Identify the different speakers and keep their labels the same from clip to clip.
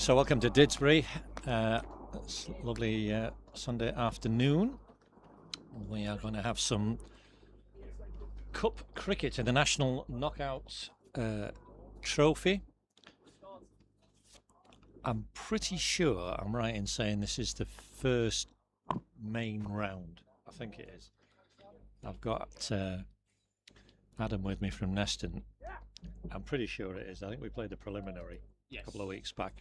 Speaker 1: So welcome to Didsbury. It's a lovely Sunday afternoon. We are going to have some cup cricket in the National Knockout Trophy. I'm pretty sure I'm right in saying this is the first main round. I think it is. I've got Adam with me from Neston. I'm pretty sure it is. I think we played the preliminary a couple of weeks back.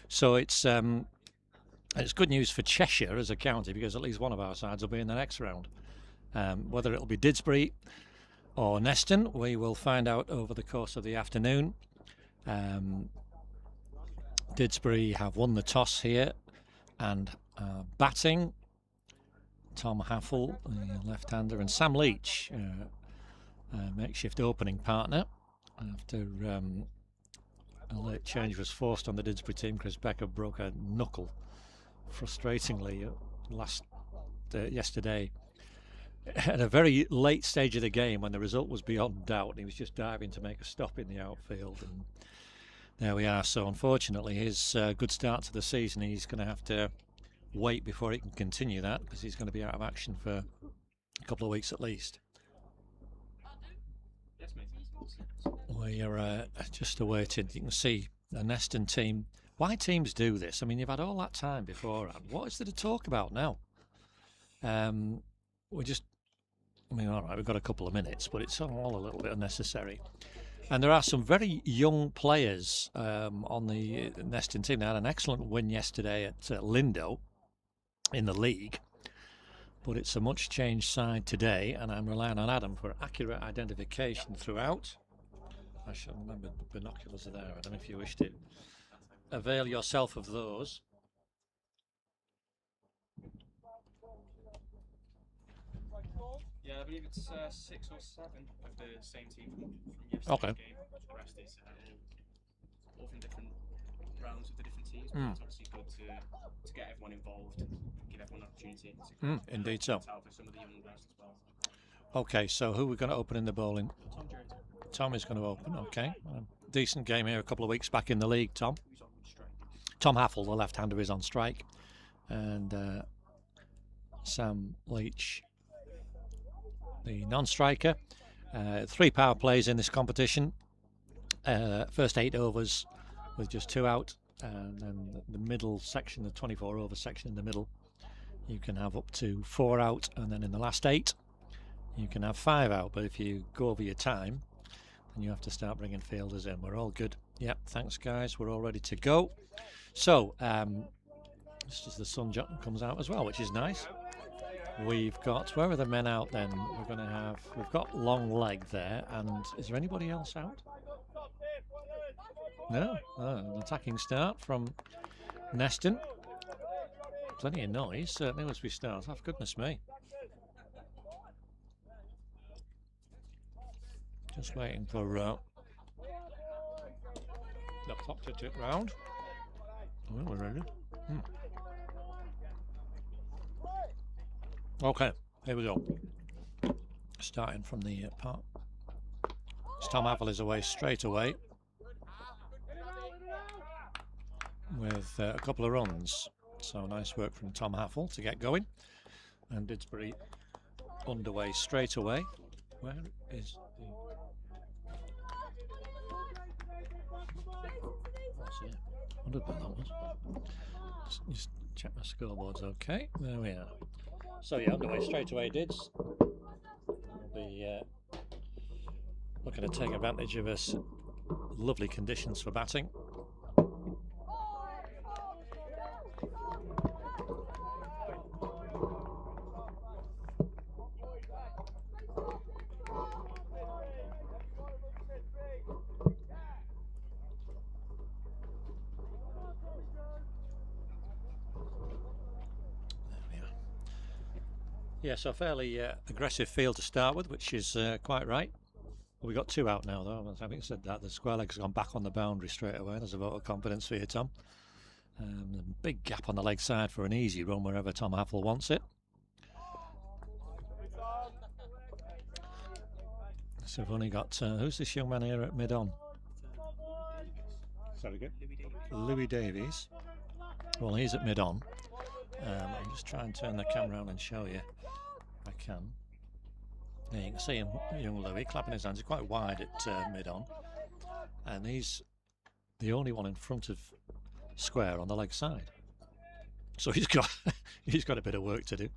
Speaker 1: So it's good news for Cheshire as a county, because at least one of our sides will be in the next round. Whether it'll be Didsbury or Neston, we will find out over the course of the afternoon. Didsbury have won the toss here and batting. Tom Haffel, the left-hander, and Sam Leech, makeshift opening partner, after a late change was forced on the Didsbury team. Chris Becker broke a knuckle frustratingly yesterday at a very late stage of the game when the result was beyond doubt. He was just diving to make a stop in the outfield, and there we are. So unfortunately his good start to the season, he's going to have to wait before he can continue that, because he's going to be out of action for a couple of weeks at least. We are just awaiting. You can see the Neston team. Why teams do this? I mean, you've had all that time beforehand. What is there to talk about now? All right, we've got a couple of minutes, but it's all a little bit unnecessary. And there are some very young players on the Neston team. They had an excellent win yesterday at Lindo in the league, but it's a much changed side today, and I'm relying on Adam for accurate identification throughout. I shall remember the binoculars are there. I don't know if you wish to avail yourself of those.
Speaker 2: Yeah, I believe it's 6 or 7 of the same team from yesterday's game. The rest is all from different rounds of the different teams. But it's obviously good to get everyone involved, give everyone an opportunity.
Speaker 1: Indeed so.
Speaker 2: For some of the young guys as well.
Speaker 1: Okay, so who are we going to open in the bowling?
Speaker 2: Tom Jones.
Speaker 1: Tom is going to open, okay. Decent game here a couple of weeks back in the league, Tom.
Speaker 2: Who's on strike?
Speaker 1: Tom Haffel, the left-hander, is on strike. And Sam Leech, the non-striker. 3 power plays in this competition. First 8 overs with just 2 out. And then the middle section, the 24 over section in the middle, you can have up to 4 out. And then in the last 8, you can have 5 out. But if you go over your time, then you have to start bringing fielders in. We're all good. Yep, thanks guys. We're all ready to go. So, just as the sun comes out as well, which is nice. We've got, where are the men out then? We've got Long Leg there, and is there anybody else out? No, an attacking start from Neston. Plenty of noise, certainly as we start. Oh, goodness me. Just waiting for the clock to tick round. Oh, we're ready. Okay, here we go. Starting from the part. Tom Haffel is away straight away with a couple of runs. So nice work from Tom Haffel to get going. And Didsbury underway straight away. Where is the... I wondered what that was. Just check my scoreboards. Okay, there we are. So yeah, underway straight away, Dids. We'll be looking to take advantage of us lovely conditions for batting. Yeah, so fairly aggressive field to start with, which is quite right. Well, we got 2 out now, though. Having said that, the square leg's gone back on the boundary straight away. There's a vote of confidence for you, Tom. A big gap on the leg side for an easy run wherever Tom Haffel wants it. So we've only got, who's this young man here at mid-on?
Speaker 2: Sorry, good.
Speaker 1: Louis Davies. Well, he's at mid-on. I'm just trying to turn the camera around and show you if I can. There you can see him, young Louis, clapping his hands. He's quite wide at mid-on. And he's the only one in front of square on the leg side. So he's got he's got a bit of work to do.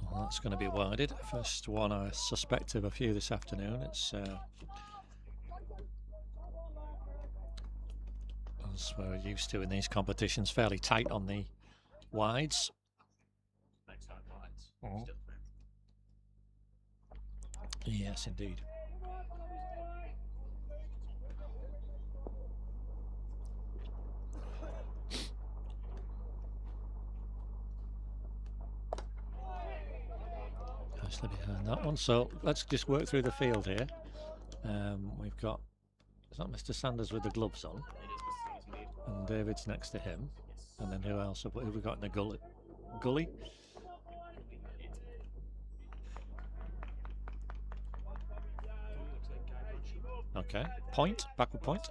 Speaker 1: Well, that's going to be wided. First one I suspect of a few this afternoon. It's as we're used to in these competitions, fairly tight on the wides. Oh. Yes, indeed. Nicely behind that one. So let's just work through the field here. We've got, is that Mr. Sanders with the gloves on? And David's next to him. And then who else have we got in the gully? Okay, point, backward point.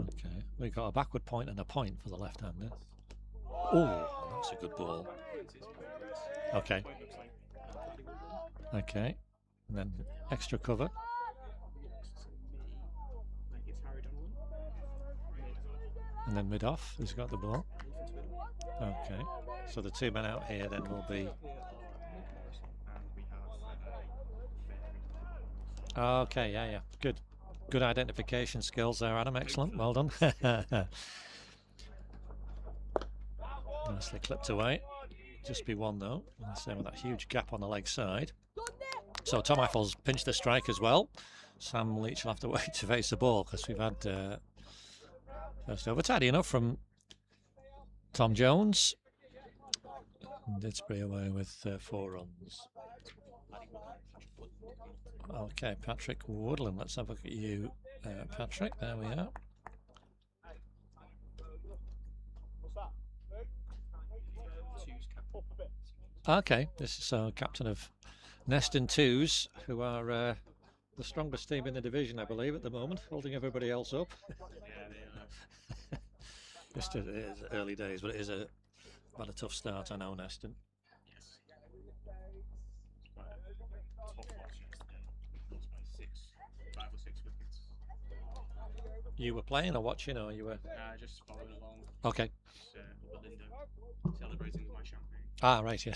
Speaker 1: Okay, we got a backward point and a point for the left-hander. Oh, that's a good ball. Okay. Okay, and then extra cover. And then mid-off, who's got the ball? Okay, so the two men out here then will be... Okay, yeah, good. Good identification skills there, Adam. Excellent, well done. Nicely clipped away. Just be one though. Same with that huge gap on the leg side. So Tom Apple's pinched the strike as well. Sam Leech will have to wait to face the ball because we've had first over tidy enough from Tom Jones. Didsbury away with 4 runs. Okay, Patrick Woodland. Let's have a look at you, Patrick. There we are. Okay, this is captain of Neston 2s, who are the strongest team in the division, I believe, at the moment, holding everybody else up. Just it is early days, but it is quite a tough start, I know, Neston. You were playing or watching, or you were?
Speaker 2: Just following along.
Speaker 1: Okay.
Speaker 2: Celebrating with my champagne.
Speaker 1: Ah, right, yeah.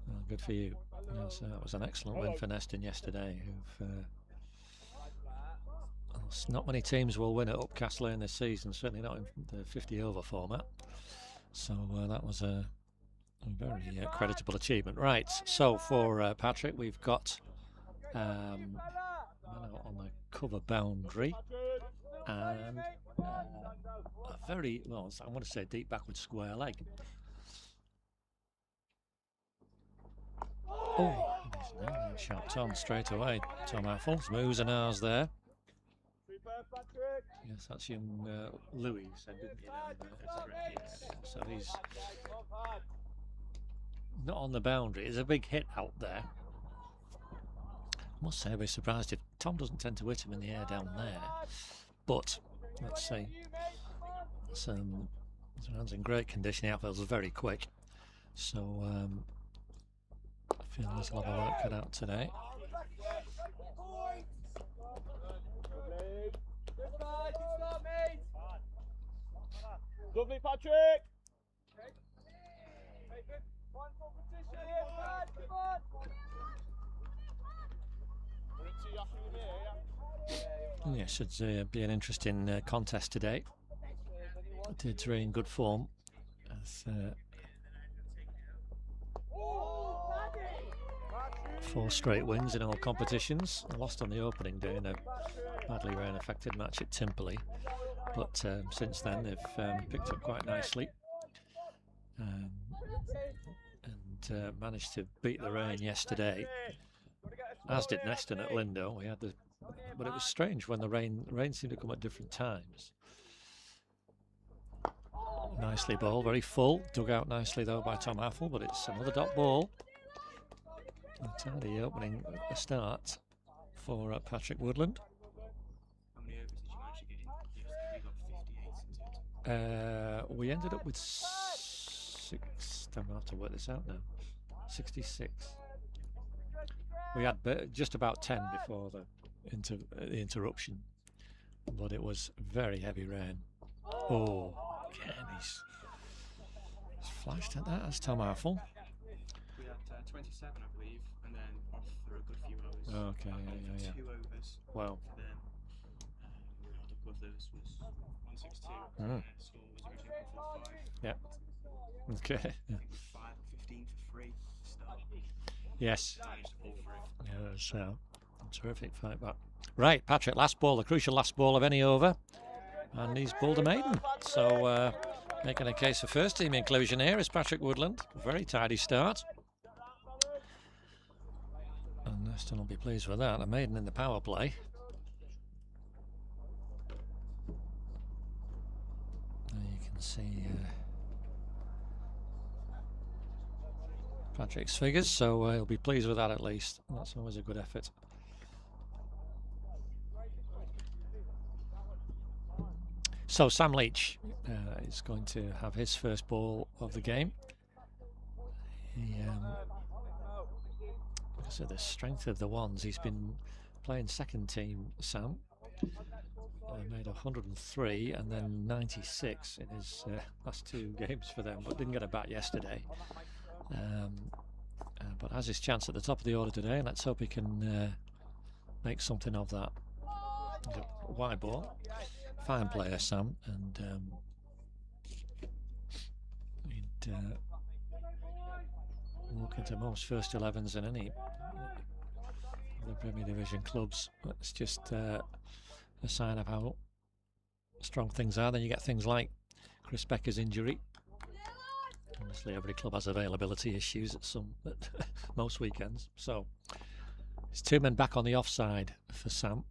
Speaker 1: Well, good for you. Yes, that was an excellent win for Neston yesterday. Not many teams will win at Upcastle Lane this season, certainly not in the 50 over format. So that was a very creditable achievement. Right, so for Patrick, we've got on the cover boundary and a very, well, I want to say deep backward square leg. Oh, shot Tom straight away. Tom Apples, moves and ours there. Yes, that's young Louis, said, didn't you? So he's not on the boundary. It's a big hit out there. I must say I'd be surprised if Tom doesn't tend to hit him in the air down there. But let's see. It's in great condition. The outfield was very quick. So I feel there's a lot of work cut out today.
Speaker 3: Lovely, Patrick.
Speaker 1: Yeah, should be an interesting contest today. Didsbury in good form. As, 4 straight wins in all competitions. Lost on the opening day in a badly rain-affected match at Timperley, but since then they've picked up quite nicely and managed to beat the rain yesterday, as did Neston at Lindo. We had but it was strange when the rain seemed to come at different times. Nicely bowled, very full, dug out nicely though by Tom Appel, but it's another dot ball. A tidy opening start for Patrick Woodland.
Speaker 2: How many overs did you manage to get in yesterday? We got 58 in total.
Speaker 1: We ended up with 6. I'm going to have to work this out now. 66. We had just about 10 before the interruption, but it was very heavy rain. Oh, again, he's flashed at that. That's Tom Arful.
Speaker 2: We had 27, I believe, and then off for a good few hours.
Speaker 1: Okay, yeah.
Speaker 2: 2 overs.
Speaker 1: Wow.
Speaker 2: For them. Held above those was 162. Score was originally 145.
Speaker 1: Yeah. Okay.
Speaker 2: I think it was 5 or 15 for free to start.
Speaker 1: Yes.
Speaker 2: Managed to pull through.
Speaker 1: Yeah, it was a terrific fight back. Right, Patrick, last ball, the crucial last ball of any over. And he's bowled a maiden. So making a case for first team inclusion here is Patrick Woodland. Very tidy start. And Neston will be pleased with that. A maiden in the power play. There you can see Patrick's figures, so he'll be pleased with that at least. That's always a good effort. So Sam Leech is going to have his first ball of the game. Because of the strength of the ones, he's been playing second team, Sam. Made 103 and then 96 in his last 2 games for them, but didn't get a bat yesterday. But has his chance at the top of the order today, and let's hope he can make something of that. Wide ball. Fine player, Sam, and he'd walk into most first 11s in any of the Premier Division clubs. It's just a sign of how strong things are. Then you get things like Chris Becker's injury. Obviously, every club has availability issues at most weekends. So it's 2 men back on the offside for Sam.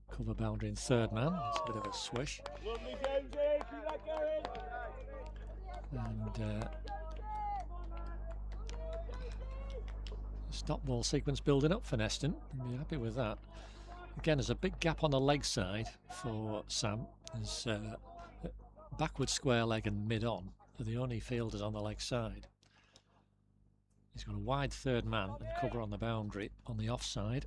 Speaker 1: Cover boundary in third man. It's a bit of a swish. And stop ball sequence building up for Neston. I'll be happy with that. Again, there's a big gap on the leg side for Sam. There's backward square leg and mid on. They're the only fielders on the leg side. He's got a wide third man and cover on the boundary on the offside.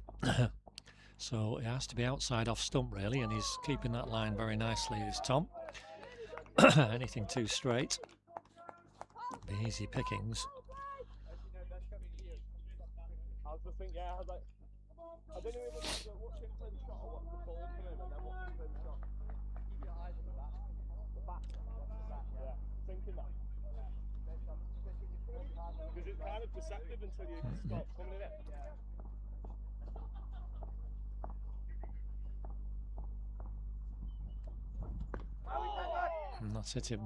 Speaker 1: So it has to be outside off stump really, and he's keeping that line very nicely, is Tom. Anything too straight, be easy pickings.
Speaker 3: Because it's kind of deceptive until you start coming in it.
Speaker 1: And that's hit him.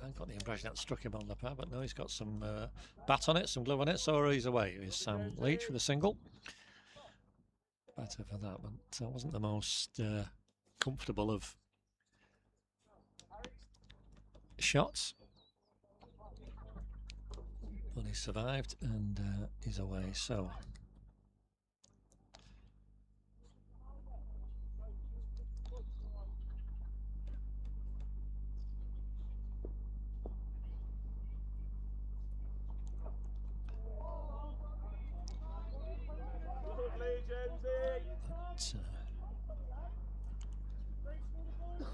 Speaker 1: I got the impression that struck him on the pad, but no, he's got some bat on it, some glue on it, so he's away. Here's Sam Leech with a single. Better for that, but that wasn't the most comfortable of shots. But he survived and he's away, so.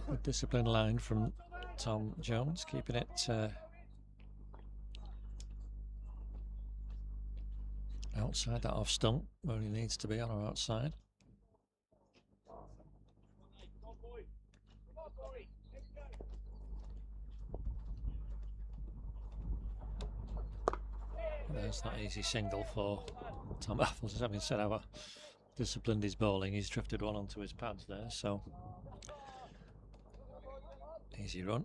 Speaker 1: Good disciplined line from Tom Jones, keeping it outside that off stump where he needs to be, on or outside. There's that easy single for Tom Apples. Having said how disciplined his bowling, he's drifted one onto his pads there, so easy run.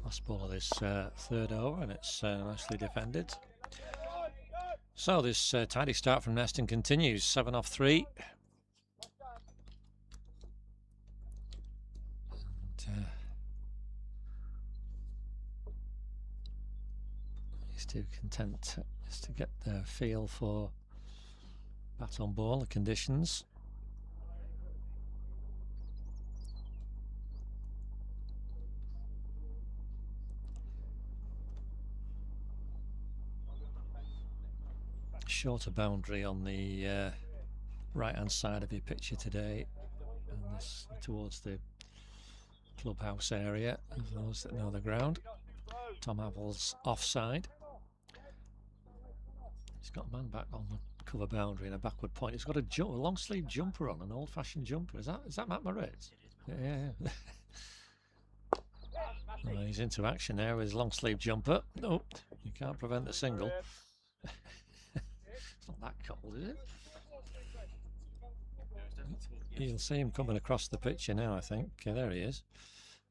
Speaker 1: Last ball of this third over, and it's nicely defended. So this tidy start from Neston continues. 7 off 3. And, he's too content just to get the feel for bat on ball, the conditions. Shorter boundary on the right hand side of your picture today, and this towards the clubhouse area, for those that know the ground. Tom Havel's offside. He's got a man back on the cover boundary and a backward point. He's got a long sleeve jumper on, an old fashioned jumper. Is that Matt Moritz? Yeah. Well, he's into action there with his long sleeve jumper. Nope, you can't prevent the single. It's not that cold, is it? You'll see him coming across the picture now, I think. Okay, there he is.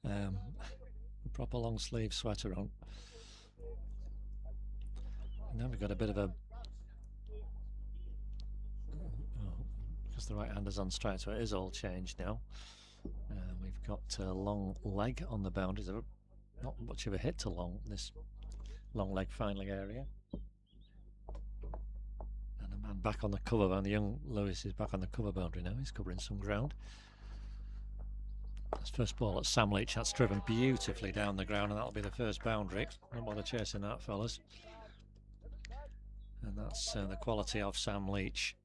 Speaker 1: A proper long sleeve sweater on. And now we've got a bit of a... because the right hander's on straight, so it is all changed now. We've got a long leg on the boundaries. Not much of a hit to this long leg finally area. And a man back on the cover boundary. Young Lewis is back on the cover boundary now. He's covering some ground. That's first ball at Sam Leech. That's driven beautifully down the ground, and that'll be the first boundary. Don't bother chasing that, fellas. And that's the quality of Sam Leech.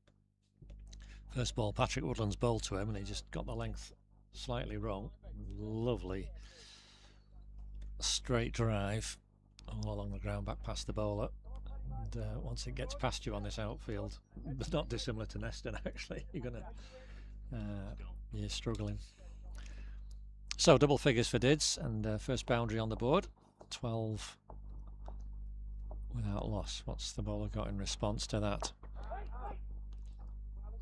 Speaker 1: First ball, Patrick Woodland's bowled to him, and he just got the length slightly wrong. Lovely straight drive all along the ground back past the bowler. And once it gets past you on this outfield, it's not dissimilar to Neston actually. You're struggling. So double figures for Dids, and first boundary on the board. 12 without loss. What's the bowler got in response to that?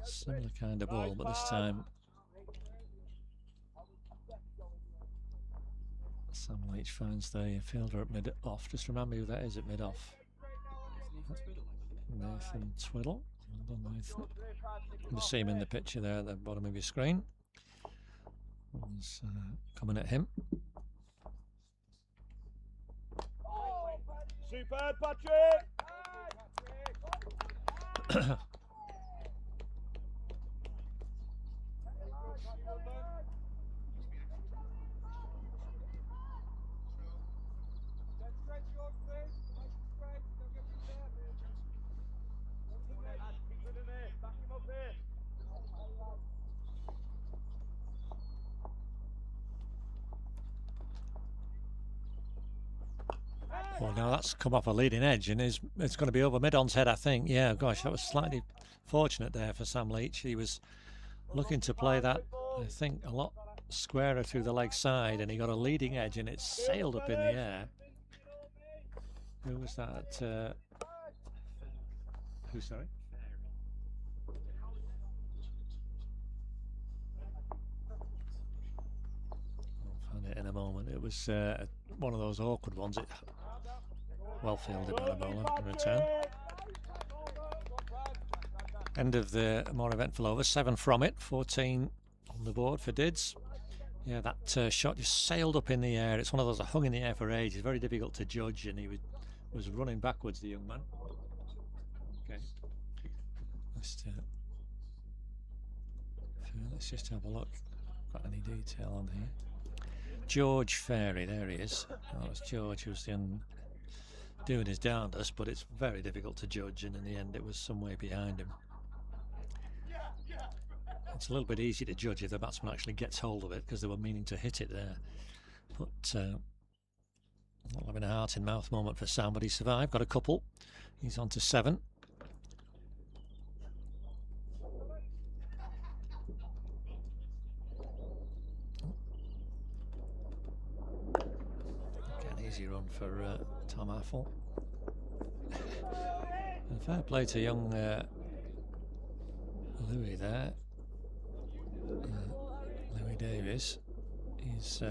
Speaker 1: Similar kind of ball, but this time Sam Leach finds the fielder at mid-off. Just remember who that is at mid-off. Nathan Twiddle. Well done, Nathan. You can see him in the picture there at the bottom of your screen. He's coming at him.
Speaker 3: Superb, Patrick!
Speaker 1: Well, now that's come off a leading edge, and it's going to be over mid-on's head, I think. Yeah, gosh, that was slightly fortunate there for Sam Leach. He was looking to play that, I think, a lot squarer through the leg side, and he got a leading edge, and it sailed up in the air. Who was that? Who, sorry? I'll find it in a moment. It was one of those awkward ones. Well fielded by the bowler in return. End of the more eventful over. 7 from it, 14 on the board for Dids. Yeah, that shot just sailed up in the air. It's one of those that hung in the air for ages. Very difficult to judge, and he was running backwards, the young man. Okay. Let's just have a look. Got any detail on here? George Ferry, there he is. That was George who's doing his darndest, but it's very difficult to judge, and in the end it was some way behind him. It's a little bit easy to judge if the batsman actually gets hold of it, because they were meaning to hit it there. But not having a heart in mouth moment for Sam, but he survived, got a couple. He's on to 7. Again, easy run for Tom Havel. And fair play to young Louis there. Louis Davis. He's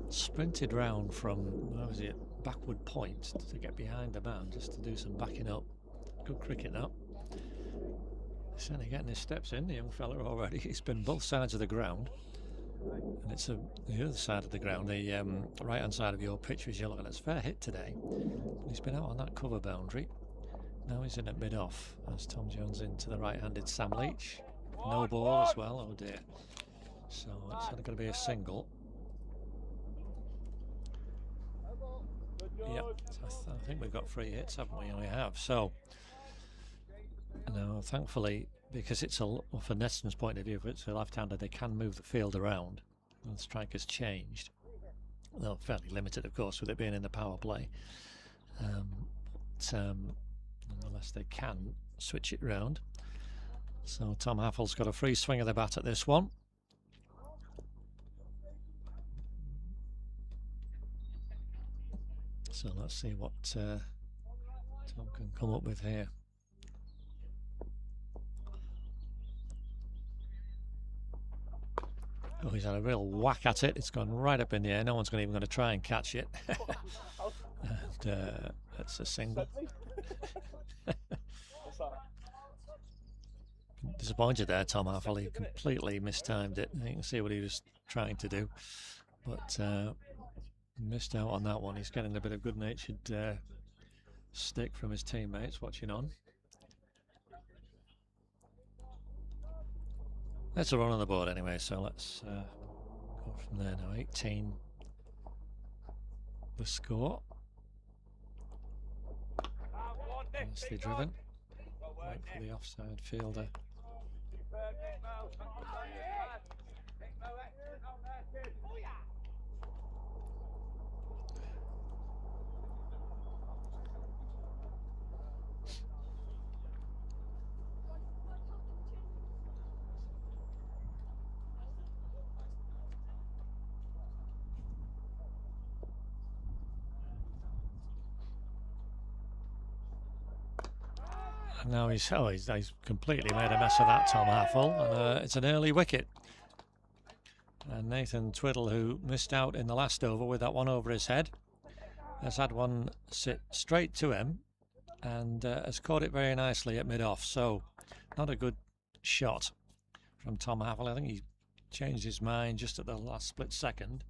Speaker 1: sprinted round from, where was it, backward point to get behind the man just to do some backing up. Good cricket that. He's certainly getting his steps in, the young fella already. He's been both sides of the ground. And it's the other side of the ground, the right hand side of your pitch as you're looking at. It's a fair hit today. He's been out on that cover boundary. Now he's in at mid-off as Tom Jones into the right-handed Sam Leech. No ball as well, oh dear. So it's going to be a single. Yep, I think we've got 3 hits, haven't we? We have. So now, thankfully, because it's for Neston's point of view, if it's a left-hander, they can move the field around. And the strike has changed. Well, fairly limited, of course, with it being in the power play. Nonetheless, they can switch it round. So Tom Haffle's got a free swing of the bat at this one. So let's see what Tom can come up with here. Oh, he's had a real whack at it. It's gone right up in the air. No one's even going to try and catch it. And that's a single. Disappointed there, Tom Haffle. He completely mistimed it. You can see what he was trying to do, but missed out on that one. He's getting a bit of good-natured stick from his teammates watching on. That's a run on the board anyway, so let's go from there now. 18 the score. Nicely driven. Right for the offside fielder. Now he's completely made a mess of that, Tom Haffle, and it's an early wicket. And Nathan Twiddle, who missed out in the last over with that one over his head, has had one sit straight to him and has caught it very nicely at mid-off. So not a good shot from Tom Haffle. I think he changed his mind just at the last split second.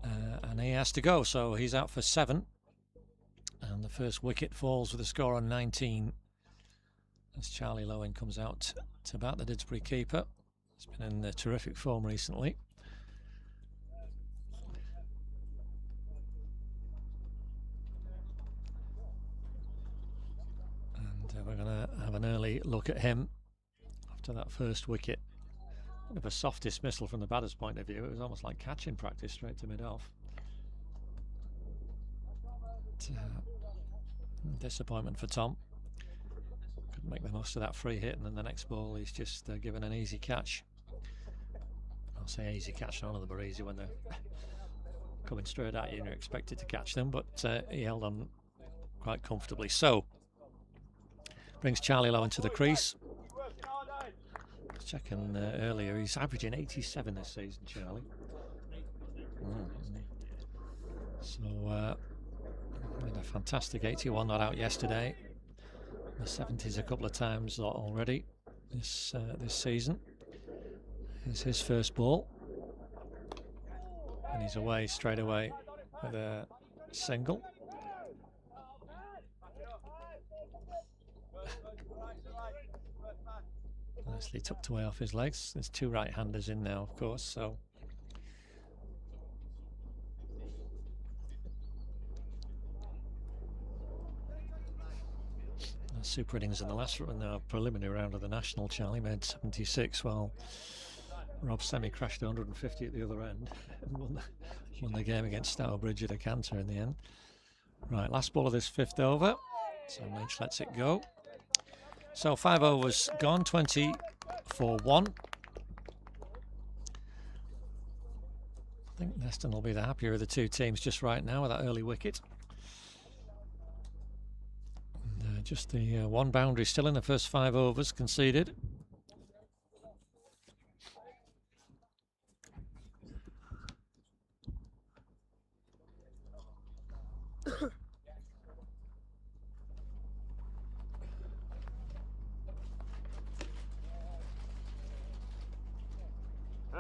Speaker 1: And he has to go, so he's out for 7. And the first wicket falls with a score on 19 as Charlie Lowen comes out to bat, the Didsbury keeper. He's been in terrific form recently. And we're going to have an early look at him after that first wicket. Bit of a soft dismissal from the batter's point of view. It was almost like catching practice straight to mid-off. Disappointment for Tom. Couldn't make the most of that free hit, and then the next ball he's just given an easy catch. I'll say easy catch, none of them are easy when they're coming straight at you and you're expected to catch them, but he held on quite comfortably. So brings Charlie Lowen to the crease. Checking earlier, he's averaging 87 this season, Charlie. So had a fantastic 81 not out yesterday. The 70s a couple of times already this season. Here's his first ball, and he's away straight away with a single. Nicely tucked away off his legs. There's 2 right-handers in now, of course, so super innings in the last preliminary round of the National. Charlie made 76 while Rob Sehmi crashed 150 at the other end and won the game against Stourbridge at a canter in the end. Right, last ball of this 5th over, so Leech lets it go. So 5 overs gone, 20 for 1. I think Neston will be the happier of the 2 teams just right now with that early wicket. Just the one boundary still in the first 5 overs conceded.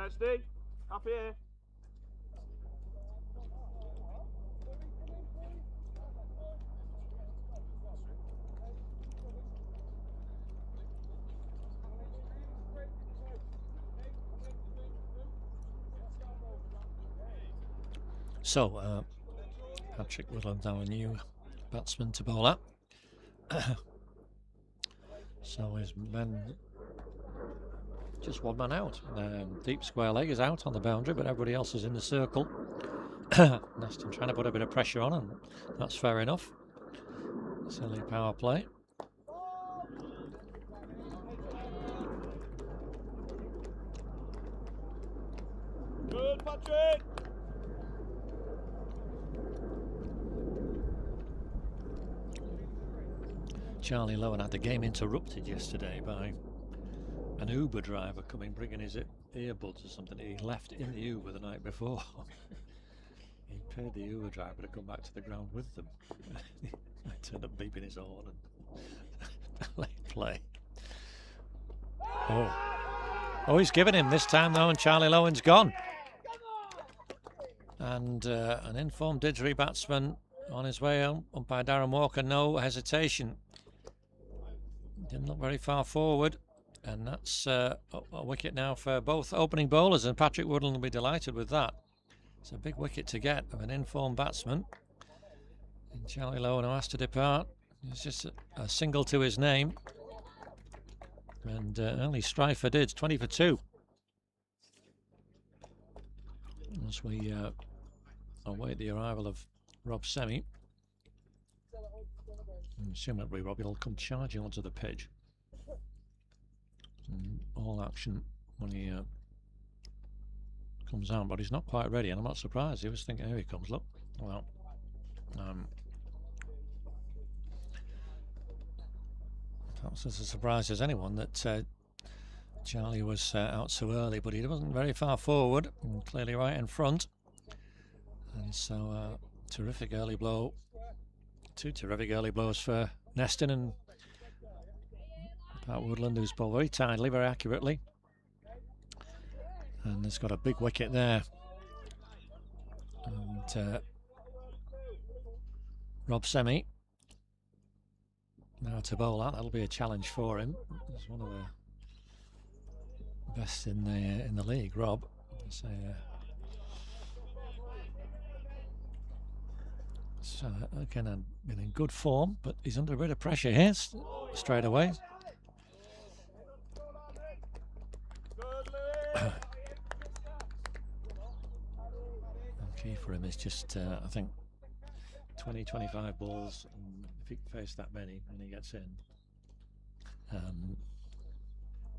Speaker 3: Steve, up here.
Speaker 1: So, Patrick Woodland now a new batsman to bowl at. So his men, just one man out. Deep square leg is out on the boundary, but everybody else is in the circle. Neston trying to put a bit of pressure on, and that's fair enough. Silly power play.
Speaker 3: Good, Patrick.
Speaker 1: Charlie Lowen had the game interrupted yesterday by an Uber driver bringing his earbuds or something. He left in the Uber the night before. He paid the Uber driver to come back to the ground with them. I turned up beeping his horn and late play. Oh, he's given him this time though, and Charlie Lowen's gone. And an informed Didsbury batsman on his way home, umpire Darren Walker, no hesitation. Didn't look very far forward, and that's a wicket now for both opening bowlers, and Patrick Woodland will be delighted with that. It's a big wicket to get of an informed batsman. And Charlie Lowen, who has to depart, it's just a single to his name, and early strife for Dids, 20 for 2. As we await the arrival of Rob Sehmi. I'm assuming that Robbie will come charging onto the pitch. All action when he comes out, but he's not quite ready, and I'm not surprised. He was thinking, here he comes, look. Well, perhaps as a surprise as anyone that Charlie was out so early, but he wasn't very far forward, and clearly right in front. And so, terrific early blow. 2 terrific early blows for Neston and Pat Woodland, who's bowled very tidily, very accurately. And has got a big wicket there. And Rob Sehmi now to bowl that. That'll be a challenge for him. He's one of the best in the league, Rob. So, so again, been in good form, but he's under a bit of pressure here straight away. Key for him is just, I think, 20-25 balls, and if he can face that many, and he gets in.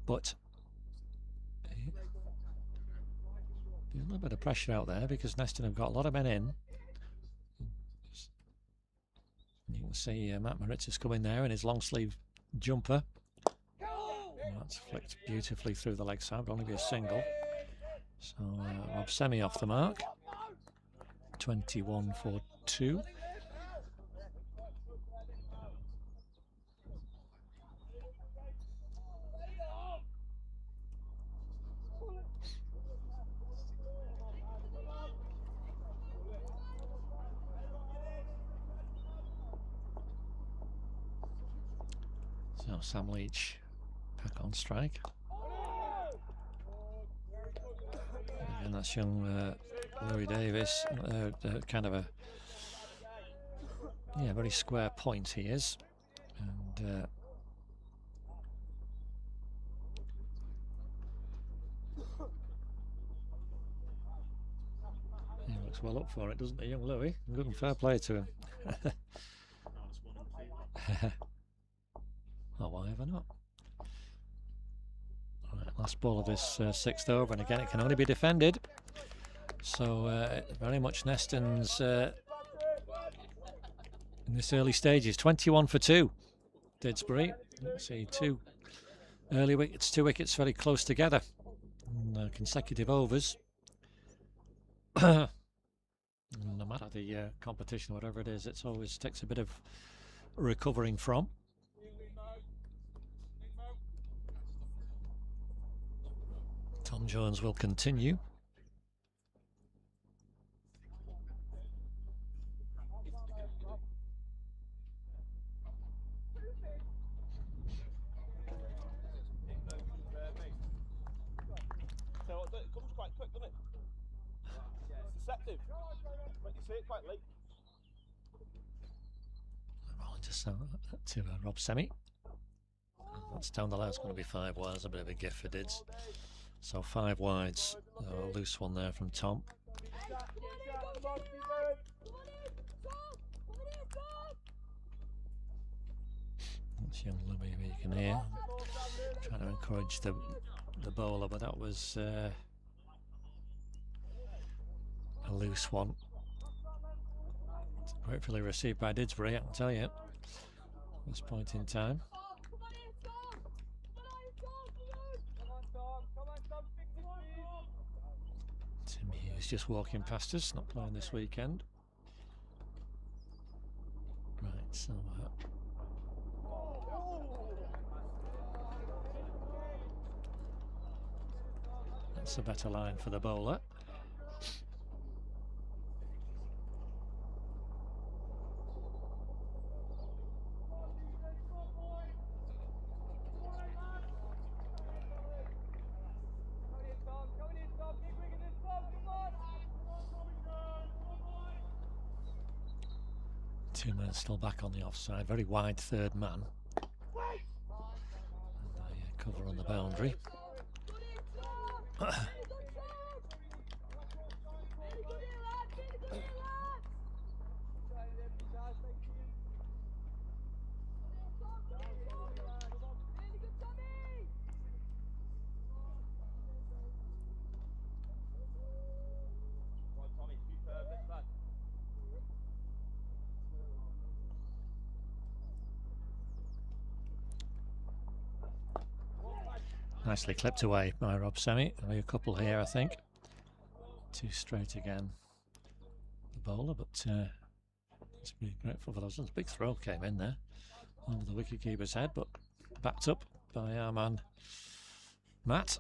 Speaker 1: But there's a little bit of pressure out there because Neston have got a lot of men in. You can see Matt Moritz is coming there in his long sleeve jumper. And that's flicked beautifully through the leg side, but only be a single. So Rob Sehmi off the mark. 21 for 2. So Sam Leech back on strike. And that's young Louis Davis, kind of a very square point he is, and he looks well up for it, doesn't he, young Louis? Good and fair play to him. Oh, why ever not? Right, last ball of this 6th over, and again it can only be defended. So very much Neston's in this early stages. 21 for 2. Didsbury. Let's see, 2 early wickets, 2 wickets very close together in consecutive overs. No matter the competition, whatever it is, it always takes a bit of recovering from. Tom Jones will continue.
Speaker 3: So it comes quite quick, doesn't it? It's deceptive, but you see it quite late.
Speaker 1: Rolling to Rob Sehmi. That's down the line. It's going to be 5 wides. A bit of a gift for Dids. So 5 wides. A loose one there from Tom. That's young Louis, you can hear. Trying to encourage the bowler, but that was a loose one. Gratefully received by Didsbury, I can tell you, at this point in time. Tim Hughes just walking past us, not playing this weekend. Right, so that's a better line for the bowler. Two men still back on the offside, very wide third man. And cover on the boundary. Nicely clipped away by Rob Sehmi. Only a couple here, I think. 2 straight again. The bowler, but let's be grateful for those. A big throw came in there over the wicketkeeper's head, but backed up by our man Matt.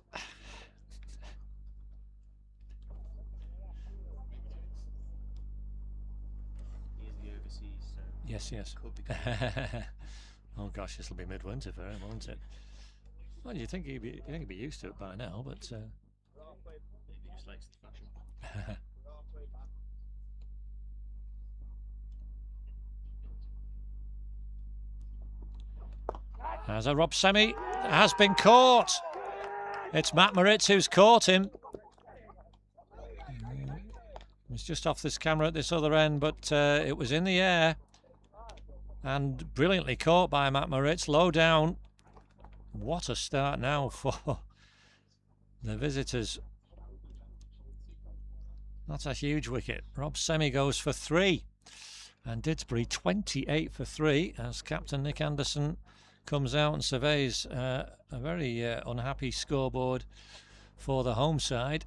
Speaker 2: He's the overseas, so
Speaker 1: Yes. Oh gosh, this will be midwinter for him, won't it? Well, you think he'd be used to it by now, but
Speaker 2: maybe he just likes the fashion.
Speaker 1: As a Rob Sehmi has been caught. It's Matt Moritz who's caught him. It's just off this camera at this other end, but it was in the air and brilliantly caught by Matt Moritz, low down. What a start now for the visitors. That's a huge wicket. Rob Sehmi goes for 3 and Didsbury 28 for 3 as captain Nick Anderson comes out and surveys a very unhappy scoreboard for the home side,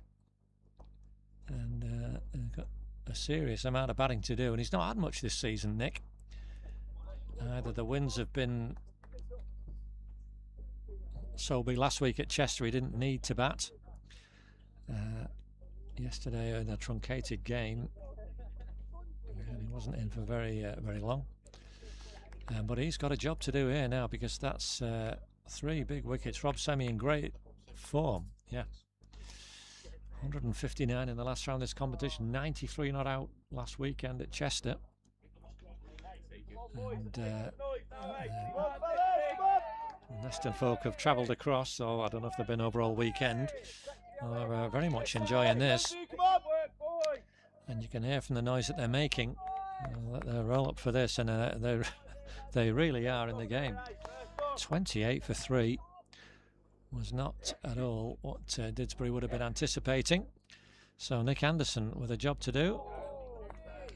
Speaker 1: and got a serious amount of batting to do, and he's not had much this season, Nick. Either the wins have been so big. Last week at Chester he didn't need to bat. Yesterday in a truncated game he wasn't in for very long. But he's got a job to do here now, because that's 3 big wickets. Rob Sehmi in great form. Yeah, 159 in the last round of this competition. 93 not out last weekend at Chester. And Neston folk have travelled across, so I don't know if they've been over all weekend. They're very much enjoying this. And you can hear from the noise that they're making that they're all up for this, and they really are in the game. 28 for 3 was not at all what Didsbury would have been anticipating. So Nick Anderson with a job to do,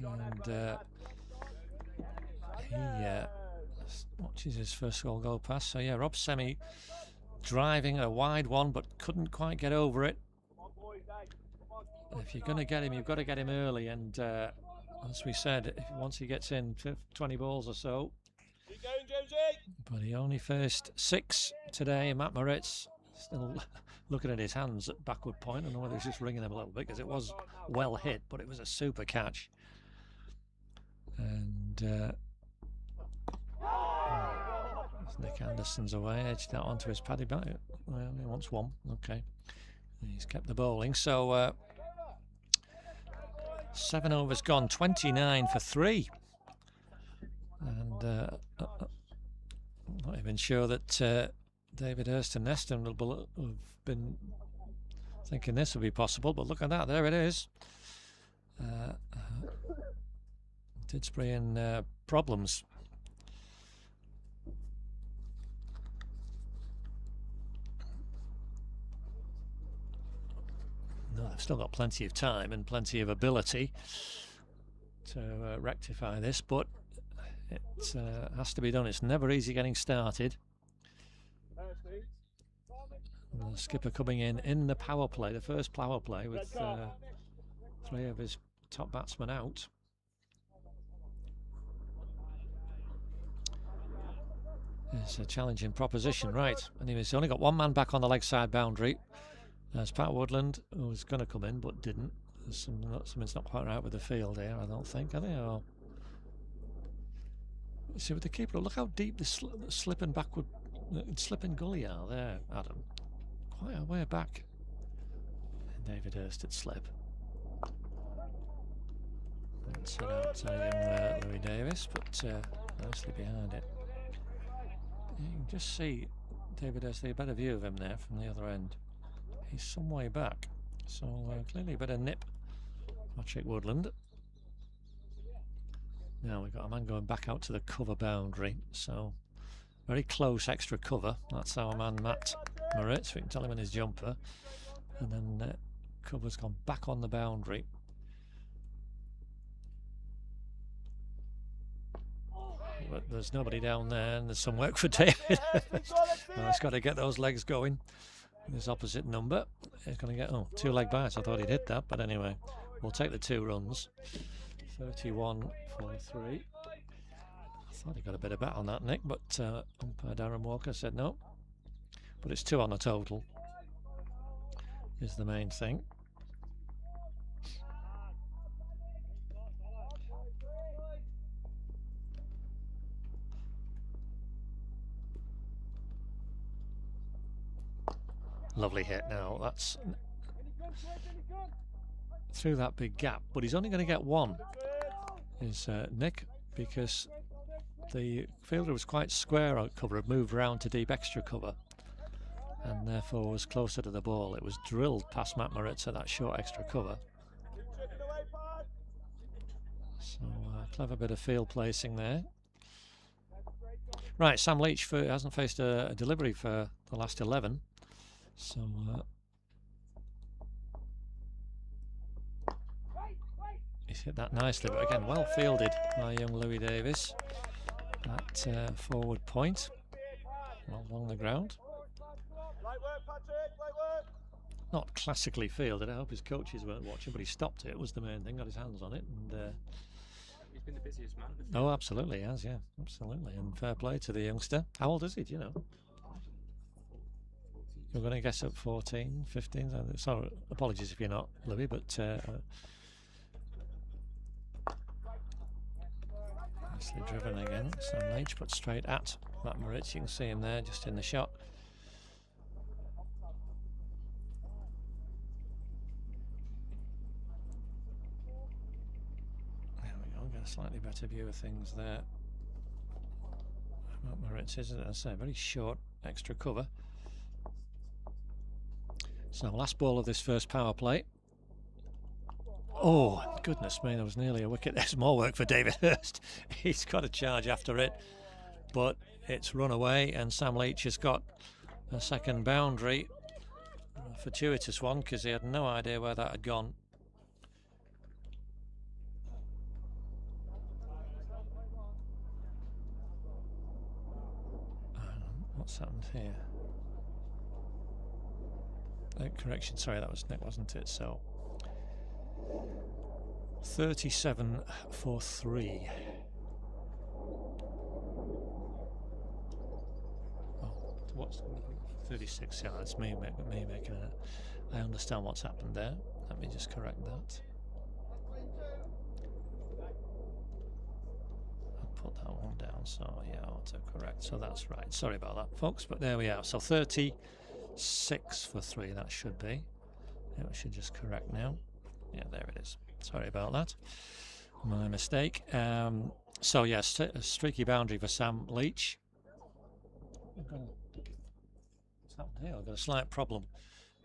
Speaker 1: and he watches his first goal go past. So yeah, Rob Sehmi driving a wide one, but couldn't quite get over it. If you're going to get him, you've got to get him early, and as we said, once he gets in 20 balls or so. But he only faced 6 today, Matt Moritz. Still looking at his hands at backward point. I don't know whether he's just ringing them a little bit because it was well hit, but it was a super catch. And Nick Anderson's away, edged that onto his paddy back. Well, he wants one. Okay. He's kept the bowling. So 7 overs gone, 29 for 3. And not even sure that David Hurst and Neston will have been thinking this would be possible, but look at that, there it is. Didsbury in problems. No, they've still got plenty of time and plenty of ability to rectify this, but it has to be done. It's never easy getting started. And the skipper coming in the power play, the first power play, with 3 of his top batsmen out. It's a challenging proposition, right? And he's only got 1 man back on the leg side boundary. There's Pat Woodland, who was going to come in but didn't. Something's not quite right with the field here, I don't think, are they? Or see with the keeper, look how deep the slipping backward, slipping gully are there, Adam. Quite a way back. David Hurst at slip. That's it out to young Louis Davis, but nicely behind it. You can just see David Hurst, a better view of him there from the other end. He's some way back, so clearly a bit of nip. Patrick Woodland. Now we've got a man going back out to the cover boundary, so very close extra cover. That's our man Matt Moritz, we can tell him in his jumper. And then cover's gone back on the boundary. But there's nobody down there, and there's some work for David. He's got to get those legs going. His opposite number. He's going to get 2 leg bites. I thought he'd hit that, but anyway, we'll take the 2 runs. 31 for 3. I thought he got a bit of bat on that, Nick, but umpire Darren Walker said no. But it's 2 on the total, is the main thing. Lovely hit now. That's through that big gap, but he's only going to get 1. Is Nick, because the fielder was quite square out cover, had moved round to deep extra cover, and therefore was closer to the ball. It was drilled past Matt Moritz at that short extra cover. So clever bit of field placing there. Right, Sam Leech hasn't faced a delivery for the last 11. So he's hit that nicely, but again, well fielded by young Louis Davis at forward point, well along the ground. Not classically fielded. I hope his coaches weren't watching, but he stopped it. Was the main thing. Got his hands on it, and
Speaker 2: he's been the busiest man.
Speaker 1: Oh, absolutely, he has. Yeah, absolutely. And fair play to the youngster. How old is he? Do you know? You're going to guess at 14, 15. Sorry, apologies if you're not, Louis, but nicely driven again. Sam Leach put straight at Matt Moritz. You can see him there, just in the shot. There we go. Get a slightly better view of things there. Matt Moritz is, as I say, very short extra cover. So last ball of this first power play. Oh, goodness me, there was nearly a wicket. There's more work for David Hurst. He's got a charge after it, but it's run away, and Sam Leach has got a second boundary. A fortuitous one, because he had no idea where that had gone. What's happened here? Correction, sorry, that was Nick, wasn't it? So 37 for 3. Oh, what's 36 yards? Me making it. I understand what's happened there. Let me just correct that. I put that one down, so yeah, autocorrect. So that's right. Sorry about that, folks. But there we are. So 36 for 3. That should be. Yeah, we should just correct now. Yeah, there it is. Sorry about that. My mistake. So yes, a streaky boundary for Sam Leech. What's happened here? I've got a slight problem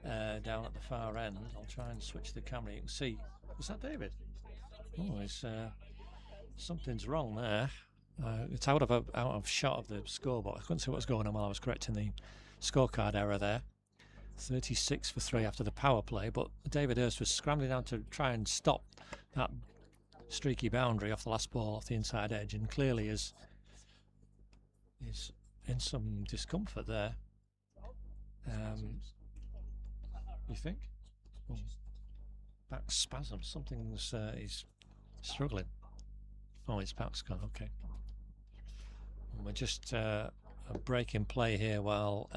Speaker 1: down at the far end. I'll try and switch the camera. You can see. Was that David? Oh, it's something's wrong there. It's out of shot of the scoreboard. I couldn't see what was going on while I was correcting the scorecard error there. 36 for 3 after the power play, but David Hurst was scrambling down to try and stop that streaky boundary off the last ball off the inside edge, and clearly is in some discomfort there. You think? Oh, back spasm. Something's he's struggling. Oh, his back's gone. Okay. And we're just a break in play here while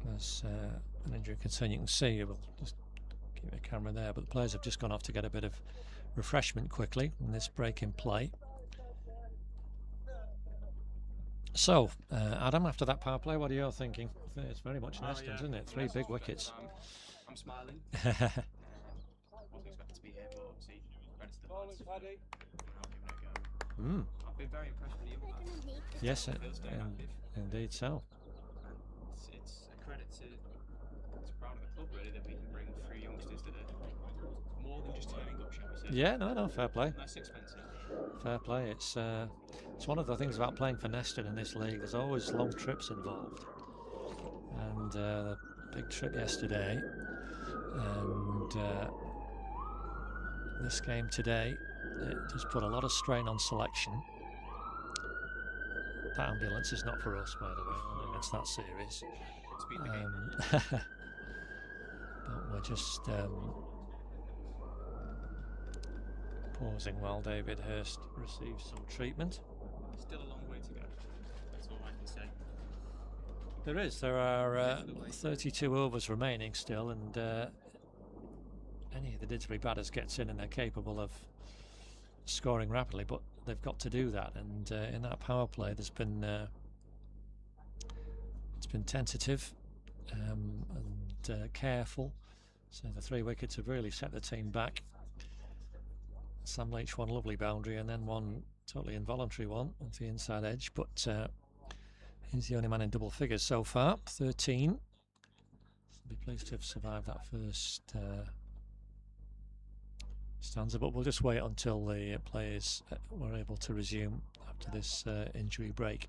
Speaker 1: there's an injury concern. You can see. We'll just keep the camera there, but the players have just gone off to get a bit of refreshment quickly in this break in play. So, Adam, after that power play, what are you thinking? It's very much Neston, isn't it? 3 big wickets.
Speaker 2: I'm smiling. Wasn't expected to be here, but obviously credit to the lads for giving it a go. I've been very impressed with the young lads.
Speaker 1: Yes, indeed so.
Speaker 2: And it's a credit to proud of the club really that we can bring 3 youngsters that are more than just turning up, shall we say.
Speaker 1: Yeah, no, fair play.
Speaker 2: Less expensive.
Speaker 1: Fair play. It's one of the things about playing for Neston in this league. There's always long trips involved, and the big trip yesterday, and this game today, it does put a lot of strain on selection. That ambulance is not for us, by the way. I don't think it's that serious. But we're just pausing while David Hurst receives some treatment.
Speaker 2: Still a long way to go. That's all I can say.
Speaker 1: There is. There are 32 overs remaining still, and any of the Didsbury batters gets in and they're capable of scoring rapidly, but they've got to do that. And in that power play, there's been it's been tentative and careful. So the 3 wickets have really set the team back. Sam Leech one lovely boundary and then one totally involuntary one off the inside edge, but he's the only man in double figures so far, 13. I'll be pleased to have survived that first stanza, but we'll just wait until the players were able to resume after this injury break.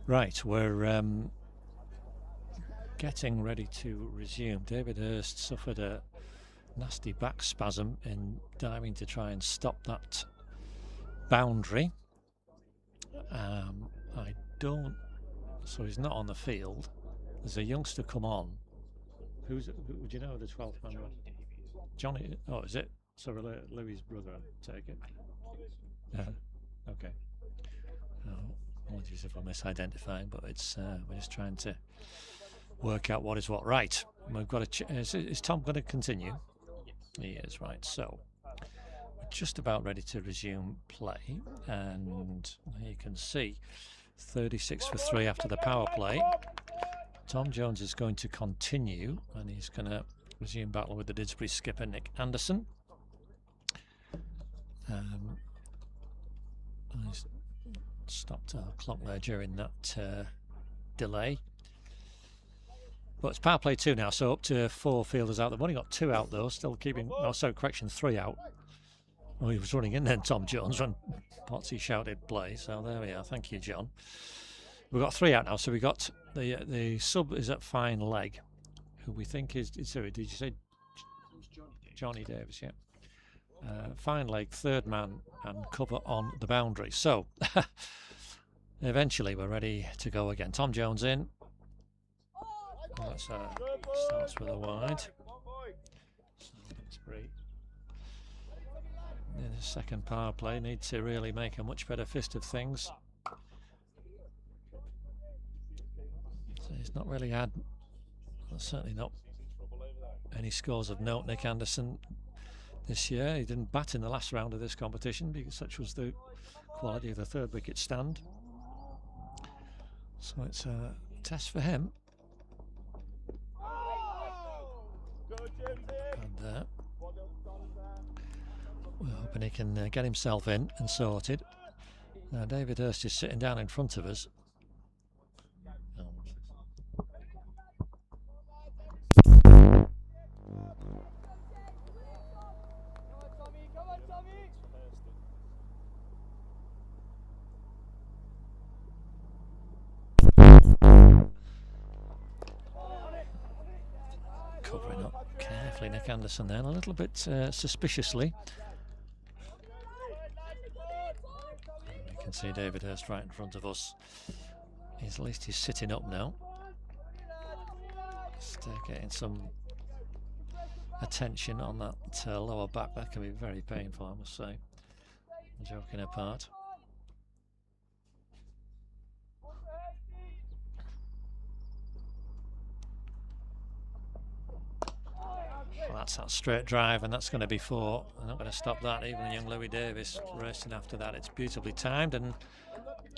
Speaker 1: Right, we're getting ready to resume. David Hurst suffered a nasty back spasm in diving to try and stop that boundary. I don't, so he's not on the field. There's a youngster come on. Who would you know the 12th man? Johnny. Oh, is it? So Louis' brother, I take it. Okay. Oh, apologies if I'm misidentifying, but it's we're just trying to work out what is what. Right. We've got is Tom going to continue? He is, right. So we're just about ready to resume play, and you can see 36 for 3 after the power play. Tom Jones is going to continue, and he's going to resume battle with the Didsbury skipper Nick Anderson. He's stopped our clock there during that delay. But it's power play 2 now, so up to 4 fielders out. They've only got 2 out though, still keeping, oh sorry, correction, 3 out. Oh, he was running in then, Tom Jones, when Potsy shouted play, so there we are, thank you John. We've got 3 out now, so we got the sub is at fine leg, who we think is, sorry, did you say? Johnny Davis, yeah. Fine leg, third man, and cover on the boundary. So, eventually we're ready to go again. Tom Jones in. That starts with a wide. Didsbury in the second power play need to really make a much better fist of things. So he's not really had, well, certainly not any scores of note, Nick Anderson, this year. He didn't bat in the last round of this competition because such was the quality of the third wicket stand. So it's a test for him. And we're hoping he can get himself in and sorted. Now David Hurst is sitting down in front of us. Covering up carefully Nick Anderson then, a little bit suspiciously. And we can see David Hurst right in front of us. At least he's sitting up now. Just getting some attention on that lower back. That can be very painful, I must say. Joking apart. Well, that's that straight drive, and that's going to be 4. They're not going to stop that. Even young Louis Davis racing after that. It's beautifully timed, and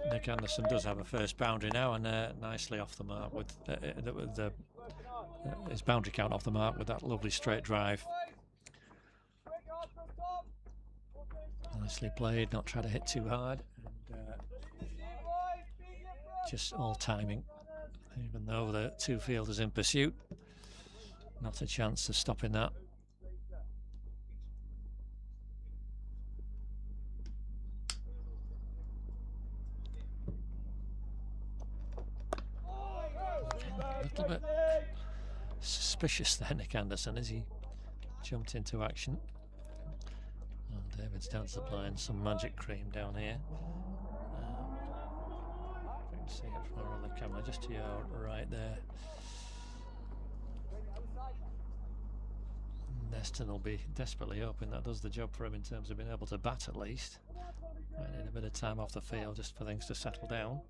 Speaker 1: Nick Anderson does have a first boundary now, and nicely off the mark with his boundary count off the mark with that lovely straight drive. Nicely played, not try to hit too hard, and just all timing. Even though the 2 fielders in pursuit, not a chance of stopping that. A little bit suspicious there, Nick Anderson, as he jumped into action. Oh, David's down supplying some magic cream down here. You can see it from around the camera, just to your right there. Neston will be desperately hoping that does the job for him in terms of being able to bat at least. Might need a bit of time off the field just for things to settle down.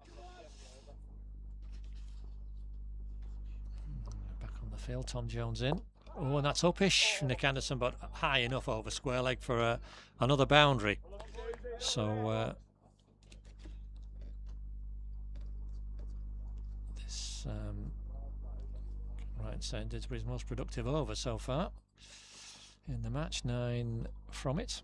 Speaker 1: Back on the field, Tom Jones in. Oh, and that's upish, Nick Anderson, but high enough over square leg for another boundary. So this right, saying Didsbury's most productive over so far in the match, 9 from it.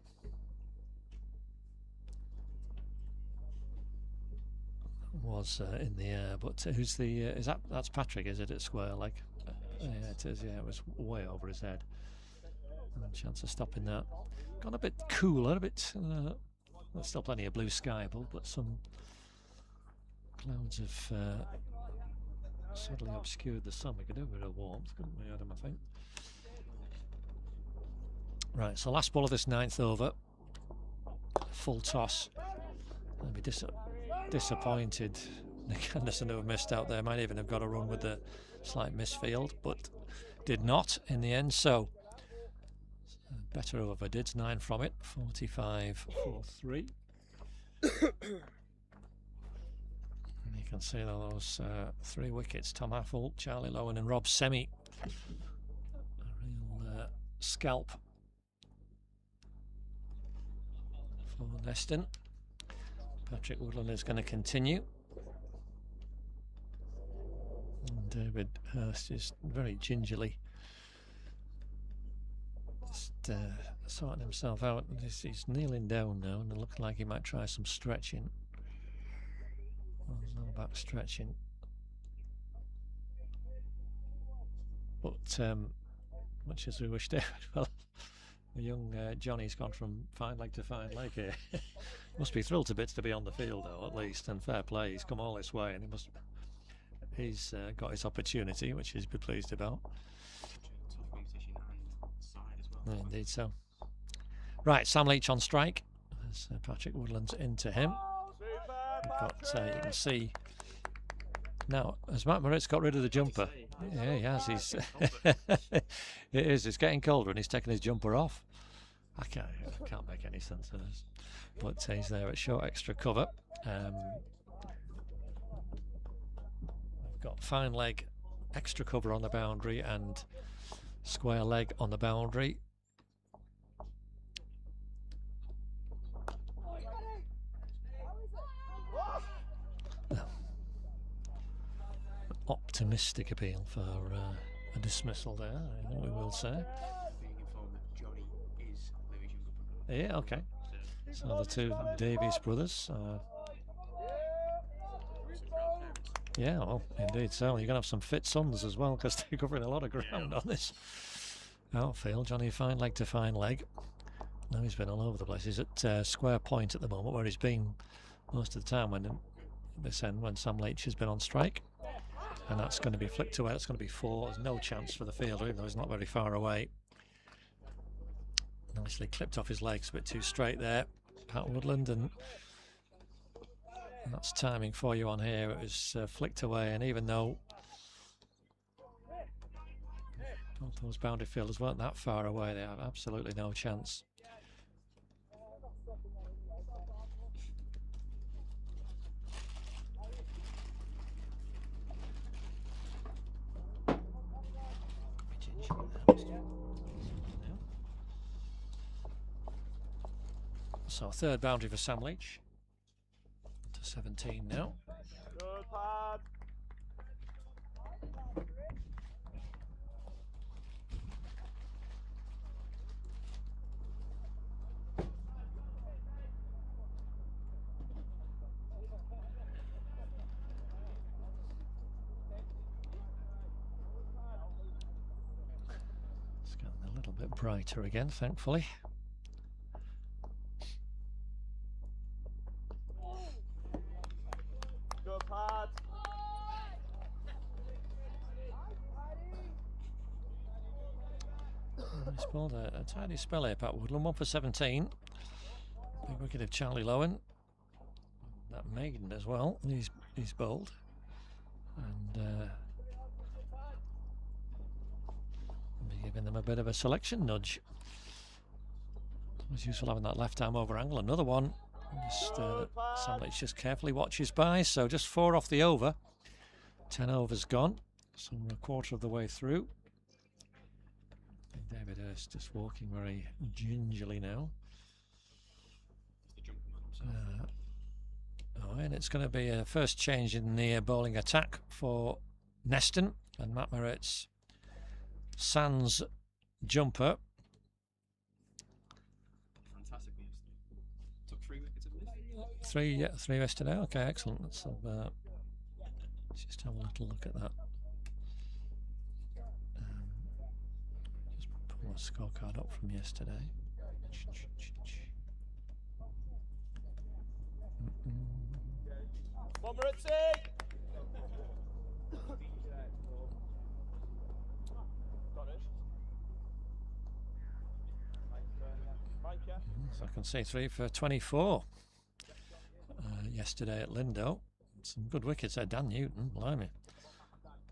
Speaker 1: Was in the air, but who's the that's Patrick, is it, at square leg? Yeah, it is. Yeah, it was way over his head. No chance of stopping that. Got a bit cooler, a bit. There's still plenty of blue sky above, but some Clouds have suddenly obscured the sun. We could do a bit of warmth, couldn't we, Adam, I think? Right, so last ball of this 9th over. Full toss. I'd be disappointed. Nick Anderson, who have missed out there, might even have got a run with the slight misfield, but did not in the end. So better over Dids, 9 from it, 45-4-3. And you can see those 3 wickets: Tom Affle, Charlie Lowen, and Rob Sehmi. A real scalp for Neston. Patrick Woodland is going to continue. And David Hurst is very gingerly just sorting himself out. He's kneeling down now and looking like he might try some stretching. Well, there's no back stretching. But much as we wish, David, well, the young Johnny's gone from fine leg to fine leg here. Must be thrilled to bits to be on the field, though, at least, and fair play. He's come all this way, and he's got his opportunity, which he's be pleased about.
Speaker 2: Tough competition and side as well.
Speaker 1: Indeed so. Right, Sam Leech on strike. As Patrick Woodland's into him. We've got, you can see now, as Matt Moritz got rid of the jumper. Yeah, he has. He's it is. It's getting colder, and he's taking his jumper off. I can't make any sense of this. But he's there at short extra cover. We've got fine leg, extra cover on the boundary, and square leg on the boundary. Optimistic appeal for a dismissal there, I think we will say.
Speaker 2: Being informed that Johnny is Louis' younger brother.
Speaker 1: Yeah, okay. So the 2 Davies brothers. Yeah, well, indeed so. You're going to have some fit sons as well, because they're covering a lot of ground on this outfield. Johnny, fine leg to fine leg. Now he's been all over the place. He's at square point at the moment, where he's been most of the time when this end, when Sam Leach has been on strike. And that's going to be flicked away. That's going to be 4. There's no chance for the fielder, even though he's not very far away. Nicely clipped off his legs, a bit too straight there, Pat Woodland, and that's timing for you on here. It was flicked away, and even though both those boundary fielders weren't that far away, they have absolutely no chance. So 3rd boundary for Sam Leach. To 17 now.
Speaker 3: Good pad.
Speaker 1: It's getting a little bit brighter again, thankfully.
Speaker 3: Good pad.
Speaker 1: He's pulled a tidy spell here, Pat Woodland. 1 for 17. Big wicket of Charlie Lowen. That maiden as well. He's bowled. And be giving them a bit of a selection nudge. It was useful having that left arm over angle. Another one. Just Sam Leach just carefully watches by. So just 4 off the over. 10 overs gone. So we're a quarter of the way through. David Hurst just walking very gingerly now. And it's going to be a first change in the bowling attack for Neston, and Matt Moritz sans jumper.
Speaker 2: Fantastically yesterday. Took 3 wickets, I believe.
Speaker 1: 3, yeah, 3 yesterday. Okay, excellent. Let's just have a little look at that. Just pull the scorecard up from yesterday.
Speaker 3: Come on, Maritzi!
Speaker 1: So I can see 3 for 24 yesterday at Lindo. Some good wickets there. Dan Newton, blimey.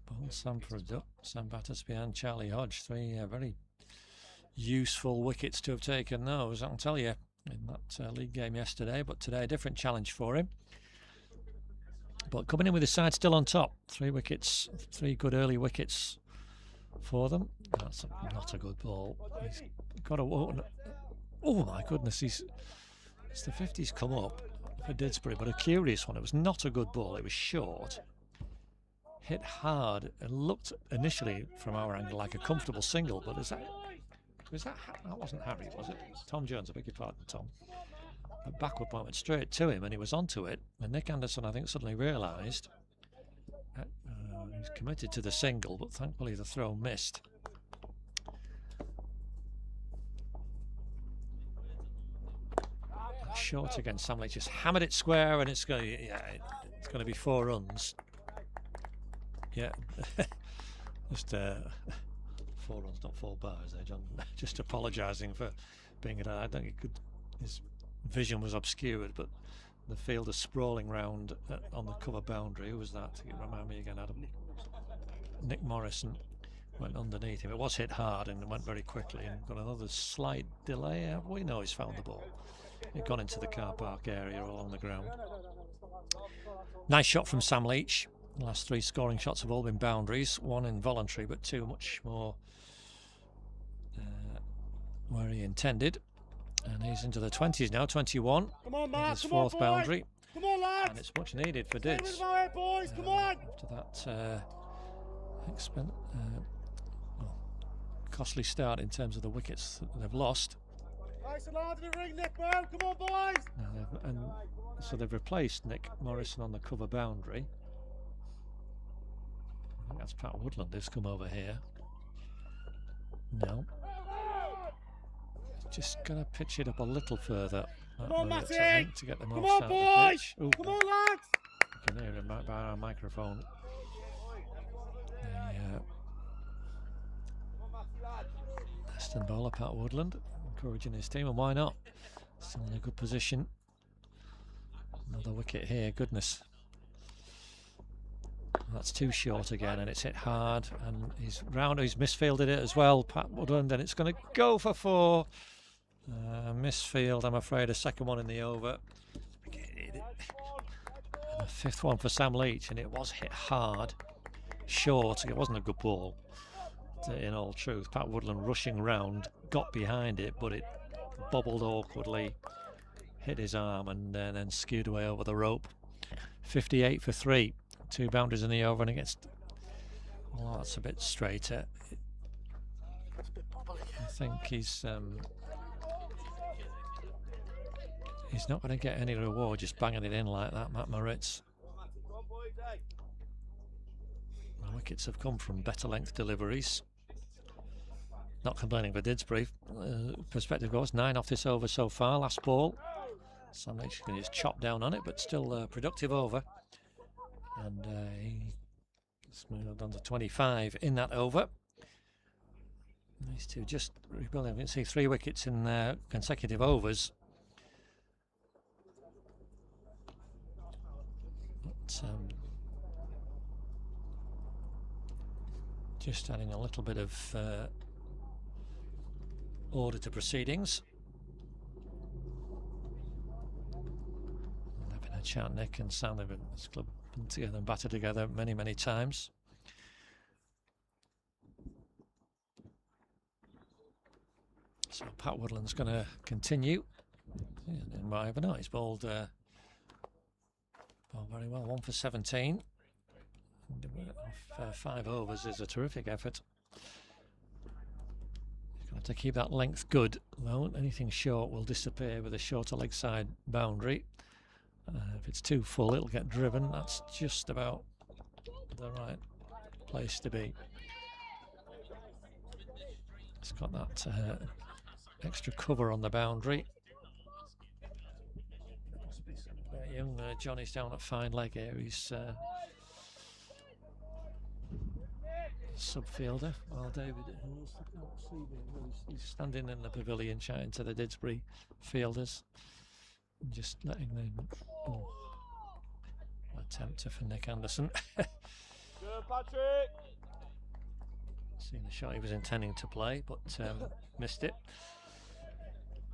Speaker 1: Paul Sam for a duck. Sam Battersby and Charlie Hodge. 3 very useful wickets to have taken those, I can tell you, in that league game yesterday. But today a different challenge for him. But coming in with his side still on top. 3 wickets, 3 good early wickets for them. That's not a good ball. He's got a... Oh my goodness, it's the 50s come up for Didsbury, but a curious one. It was not a good ball. It was short, hit hard, and looked initially from our angle like a comfortable single. But that wasn't Harry, was it? Tom Jones, I beg your pardon, Tom. A backward point went straight to him, and he was onto it. And Nick Anderson, I think, suddenly realised he's committed to the single, but thankfully the throw missed. Short again. Sam Leech just hammered it square, and it's going to be 4 runs. Yeah, just 4 runs, not 4 bars there, John. Just apologising for being it. I don't think his vision was obscured, but the fielder sprawling round on the cover boundary. Who was that? Remind me again, Adam. Nick Morrison went underneath him. It was hit hard and went very quickly, and got another slight delay. We know he's found the ball. It gone into the car park area along the ground. Nice shot from Sam Leech. The last 3 scoring shots have all been boundaries. 1 involuntary, but 2 much more where he intended. And he's into the 20s now, 21.
Speaker 3: Come on, Matt,
Speaker 1: his 4th boundary.
Speaker 3: Come on, lads.
Speaker 1: And it's much needed for Dids.
Speaker 3: Boys, come on.
Speaker 1: After that costly start in terms of the wickets that they've lost.
Speaker 3: Nice and hard in the ring, Nick, man. Come on, boys.
Speaker 1: And so they've replaced Nick Morrison on the cover boundary. I think that's Pat Woodland who's come over here. No. Just going to pitch it up a little further.
Speaker 3: Come on, Matty.
Speaker 1: To get the most
Speaker 3: Come on,
Speaker 1: out
Speaker 3: boys.
Speaker 1: of the pitch. Ooh,
Speaker 3: come on, lads.
Speaker 1: You can hear him by our microphone. Neston bowler, Pat Woodland, encouraging his team, and why not? Still in a good position. Another wicket here, goodness. That's too short again, and it's hit hard, and he's round, he's misfielded it as well, Pat Woodland, and it's going to go for 4. Misfield, I'm afraid, a second one in the over. And a 5th one for Sam Leech, and it was hit hard, short. It wasn't a good ball, in all truth. Pat Woodland rushing round, got behind it, but it bobbled awkwardly, hit his arm, and then skewed away over the rope. 58 for 3. 2 boundaries in the over, and against. Well, that's a bit straighter. I think he's not going to get any reward just banging it in like that, Matt Moritz. The wickets have come from better length deliveries. Not complaining for Didsbury. Perspective goes 9 off this over so far. Last ball. Sam Leach can just chop down on it, but still a productive over. And he's moved on to 25 in that over. These two just rebuilding. You can see 3 wickets in consecutive overs. But, just adding a little bit of order to proceedings. Having a chat, Nick and Sam, they've been this club together and battered together many times. So Pat Woodland's going to continue. And I have a nice bowled very well, 1 for 17. Off 5 overs is a terrific effort. He's got to keep that length good, though. Anything short will disappear with a shorter leg side boundary. If it's too full, it'll get driven. That's just about the right place to be. It's got that extra cover on the boundary. young Johnny's down at fine leg here. He's sub-fielder. Well, David, he's standing in the pavilion chatting to the Didsbury fielders. And just letting them... Oh, attempt for Nick Anderson.
Speaker 3: Good, Patrick.
Speaker 1: Seen the shot he was intending to play, but missed it.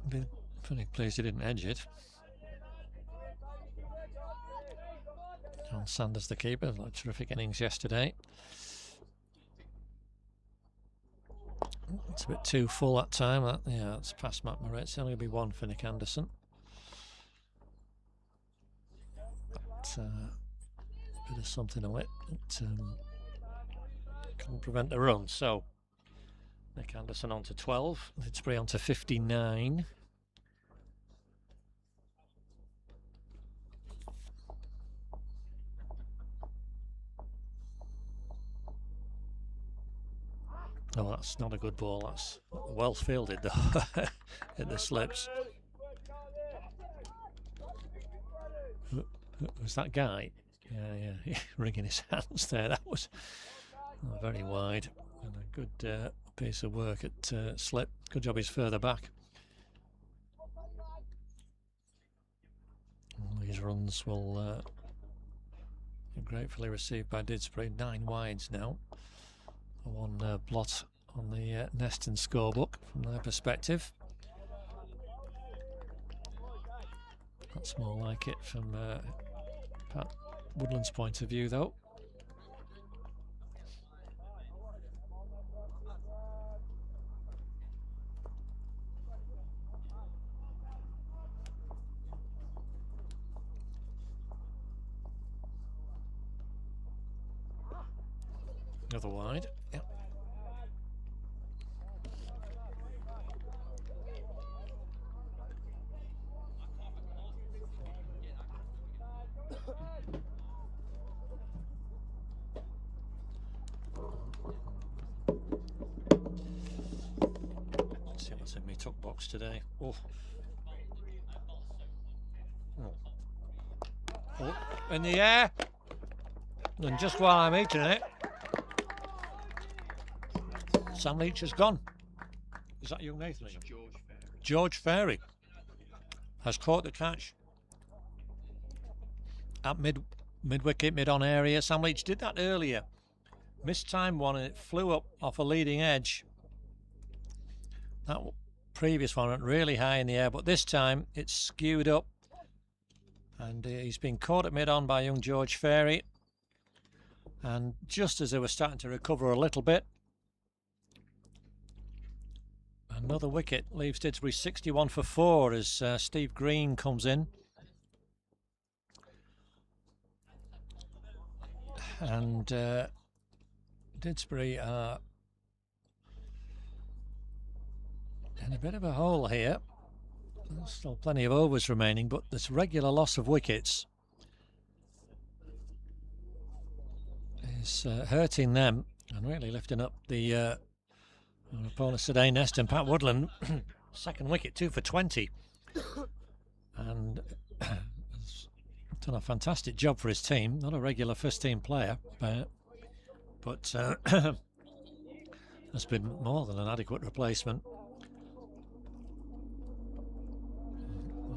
Speaker 1: Been pretty pleased he didn't edge it. John Sanders, the keeper, had a terrific innings yesterday. It's a bit too full that time. Yeah, it's past Matt Murray. It's only going to be one for Nick Anderson. But, a bit of something on it. Couldn't prevent the run. So Nick Anderson on to 12. Didsbury on to 59. Oh, that's not a good ball. That's well fielded though. Hit the slips. Was that Guy? Yeah, wringing his hands there. That was very wide and a good piece of work at slip. Good job he's further back. All these runs will be gratefully received by Didsbury. 9 wides now. One blot on the Neston scorebook from their perspective. That's more like it from Pat Woodland's point of view, though. Another wide. Yep. Let's see what's in my tuck box today. Oh. Oh, in the air. And just while I'm eating it, Sam Leech has gone. Is that young Nathan? George Ferry has caught the catch at mid-wicket, mid-on area. Sam Leech did that earlier. Missed time one and it flew up off a leading edge. That previous one went really high in the air, but this time it's skewed up. And he's been caught at mid-on by young George Ferry. And just as they were starting to recover a little bit, another wicket leaves Didsbury 61 for 4 as Steve Green comes in. And Didsbury are in a bit of a hole here. There's still plenty of overs remaining, but this regular loss of wickets is hurting them and really lifting up the our opponents today, Neston. Pat Woodland, second wicket, 2 for 20. And has done a fantastic job for his team. Not a regular first team player, but has been more than an adequate replacement.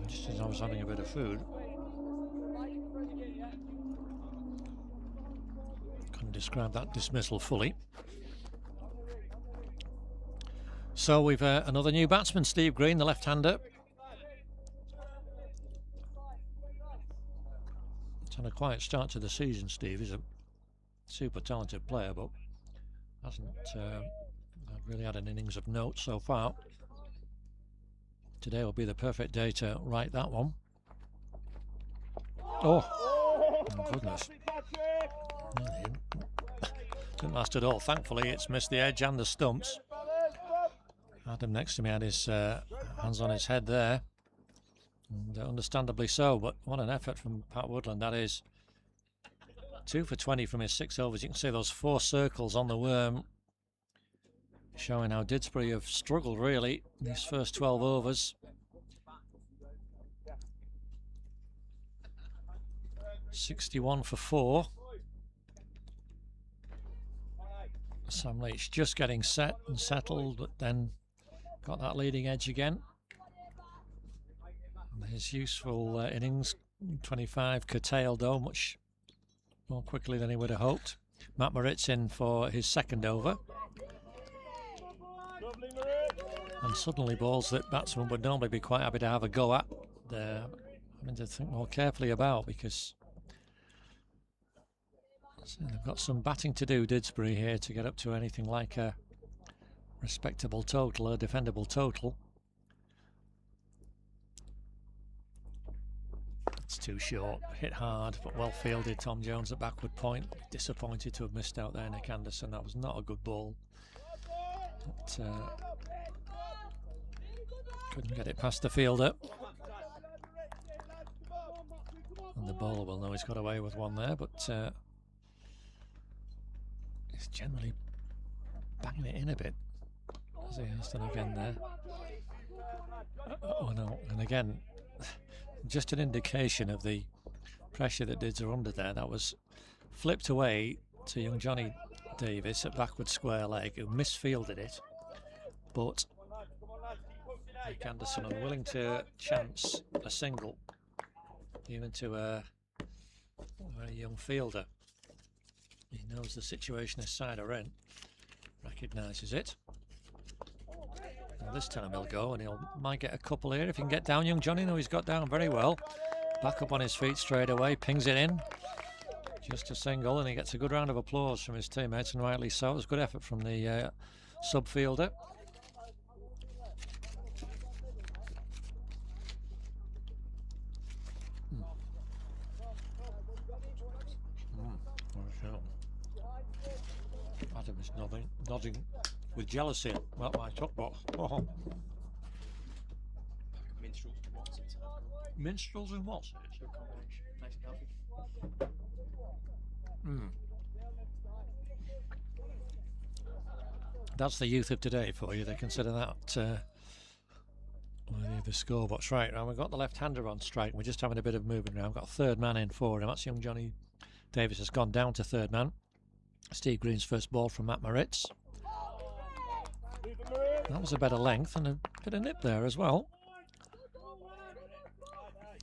Speaker 1: Just as I was having a bit of food. Couldn't describe that dismissal fully. So we've another new batsman, Steve Green, the left-hander. It's had a quiet start to the season, Steve. He's a super talented player, but hasn't really had an innings of note so far. Today will be the perfect day to write that one. Oh, my goodness. Didn't last at all. Thankfully, it's missed the edge and the stumps. Adam next to me had his hands on his head there, and understandably so, but what an effort from Pat Woodland that is. 2 for 20 from his 6 overs. You can see those 4 circles on the worm, showing how Didsbury have struggled really in these first 12 overs. 61 for 4. Sam Leech just getting set and settled, but then got that leading edge again. And his useful innings, 25, curtailed though much more quickly than he would have hoped. Matt Moritz in for his second over. And suddenly balls that batsmen would normally be quite happy to have a go at, they're having to think more carefully about, because they've got some batting to do, Didsbury, here, to get up to anything like a respectable total, a defendable total. It's too short, hit hard, but well fielded. Tom Jones at backward point. Disappointed to have missed out there, Nick Anderson. That was not a good ball. But, couldn't get it past the fielder. And the bowler will know he's got away with one there, but he's generally banging it in a bit, as he has done again there. Oh no, and again, just an indication of the pressure that Dids are under there. That was flipped away to young Johnny Davis at backward square leg, who misfielded it, but Nick Anderson unwilling to chance a single, even to a very young fielder. He knows the situation his side are in, recognises it. Now this time he'll go, and might get a couple here if he can get down. Young Johnny, no, he's got down very well. Back up on his feet straight away, pings it in. Just a single, and he gets a good round of applause from his teammates, and rightly so. It was a good effort from the sub fielder. Adam is nodding with jealousy at my top box. Oh. Minstrels and what?
Speaker 2: Nice and healthy.
Speaker 1: That's the youth of today for you. They consider that worthy of the scorebox. Right, now we've got the left-hander on strike. We're just having a bit of movement now. We've got a third man in for him. That's young Johnny Davis has gone down to third man. Steve Green's first ball from Matt Moritz. That was a better length and a bit of nip there as well.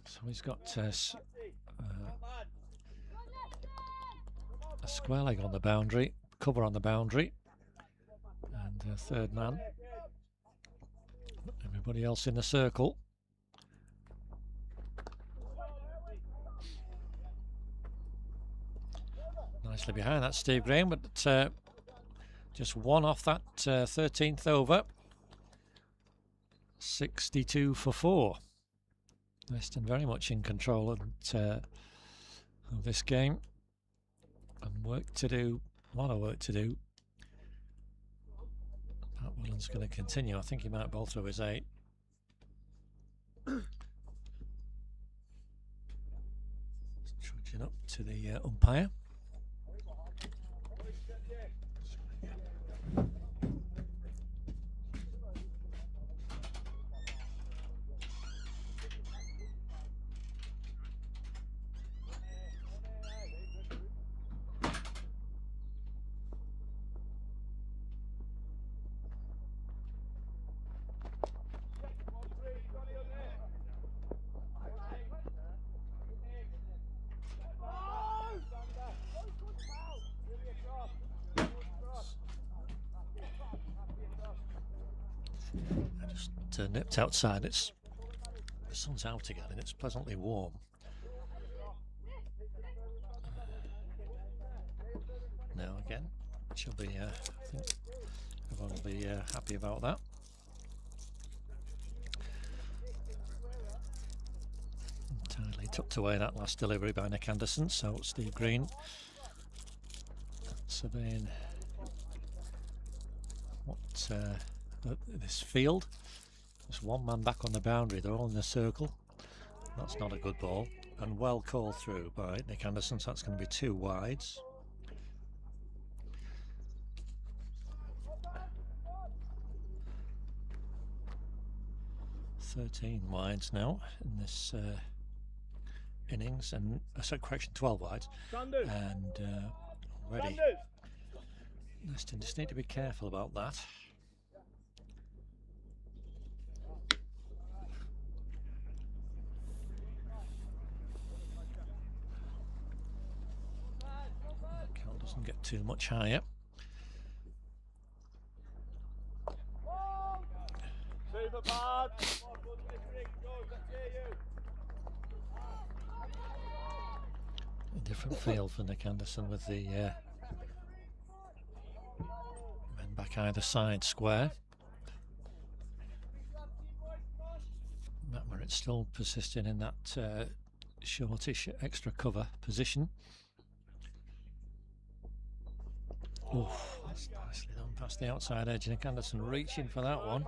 Speaker 1: So he's got a square leg on the boundary, cover on the boundary, and a third man. Everybody else in the circle. Nicely behind that, Steve Green, but just one off that 13th over. 62 for 4. Neston very much in control of this game, and work to do, a lot of work to do. Pat Willen's going to continue. I think he might bowl through his 8. Trudging up to the umpire. Nipped outside. The sun's out again and it's pleasantly warm. Now again, she'll be, I think everyone will be happy about that. Entirely tucked away that last delivery by Nick Anderson, so Steve Green surveying what this field. Just one man back on the boundary, they're all in a circle. That's not a good ball, and well called through by Nick Anderson, so that's going to be 2 wides. .13 wides now in this innings and correction, 12 wides,
Speaker 3: Standard.
Speaker 1: and already
Speaker 3: Standard.
Speaker 1: Neston just need to be careful about that. Count doesn't get too much higher.
Speaker 3: Super bad.
Speaker 1: A different field for Nick Anderson with the men back either side square. Matt Merritt still persisting in that shortish extra cover position. Oof, that's nicely done past the outside edge. Nick Anderson reaching for that one.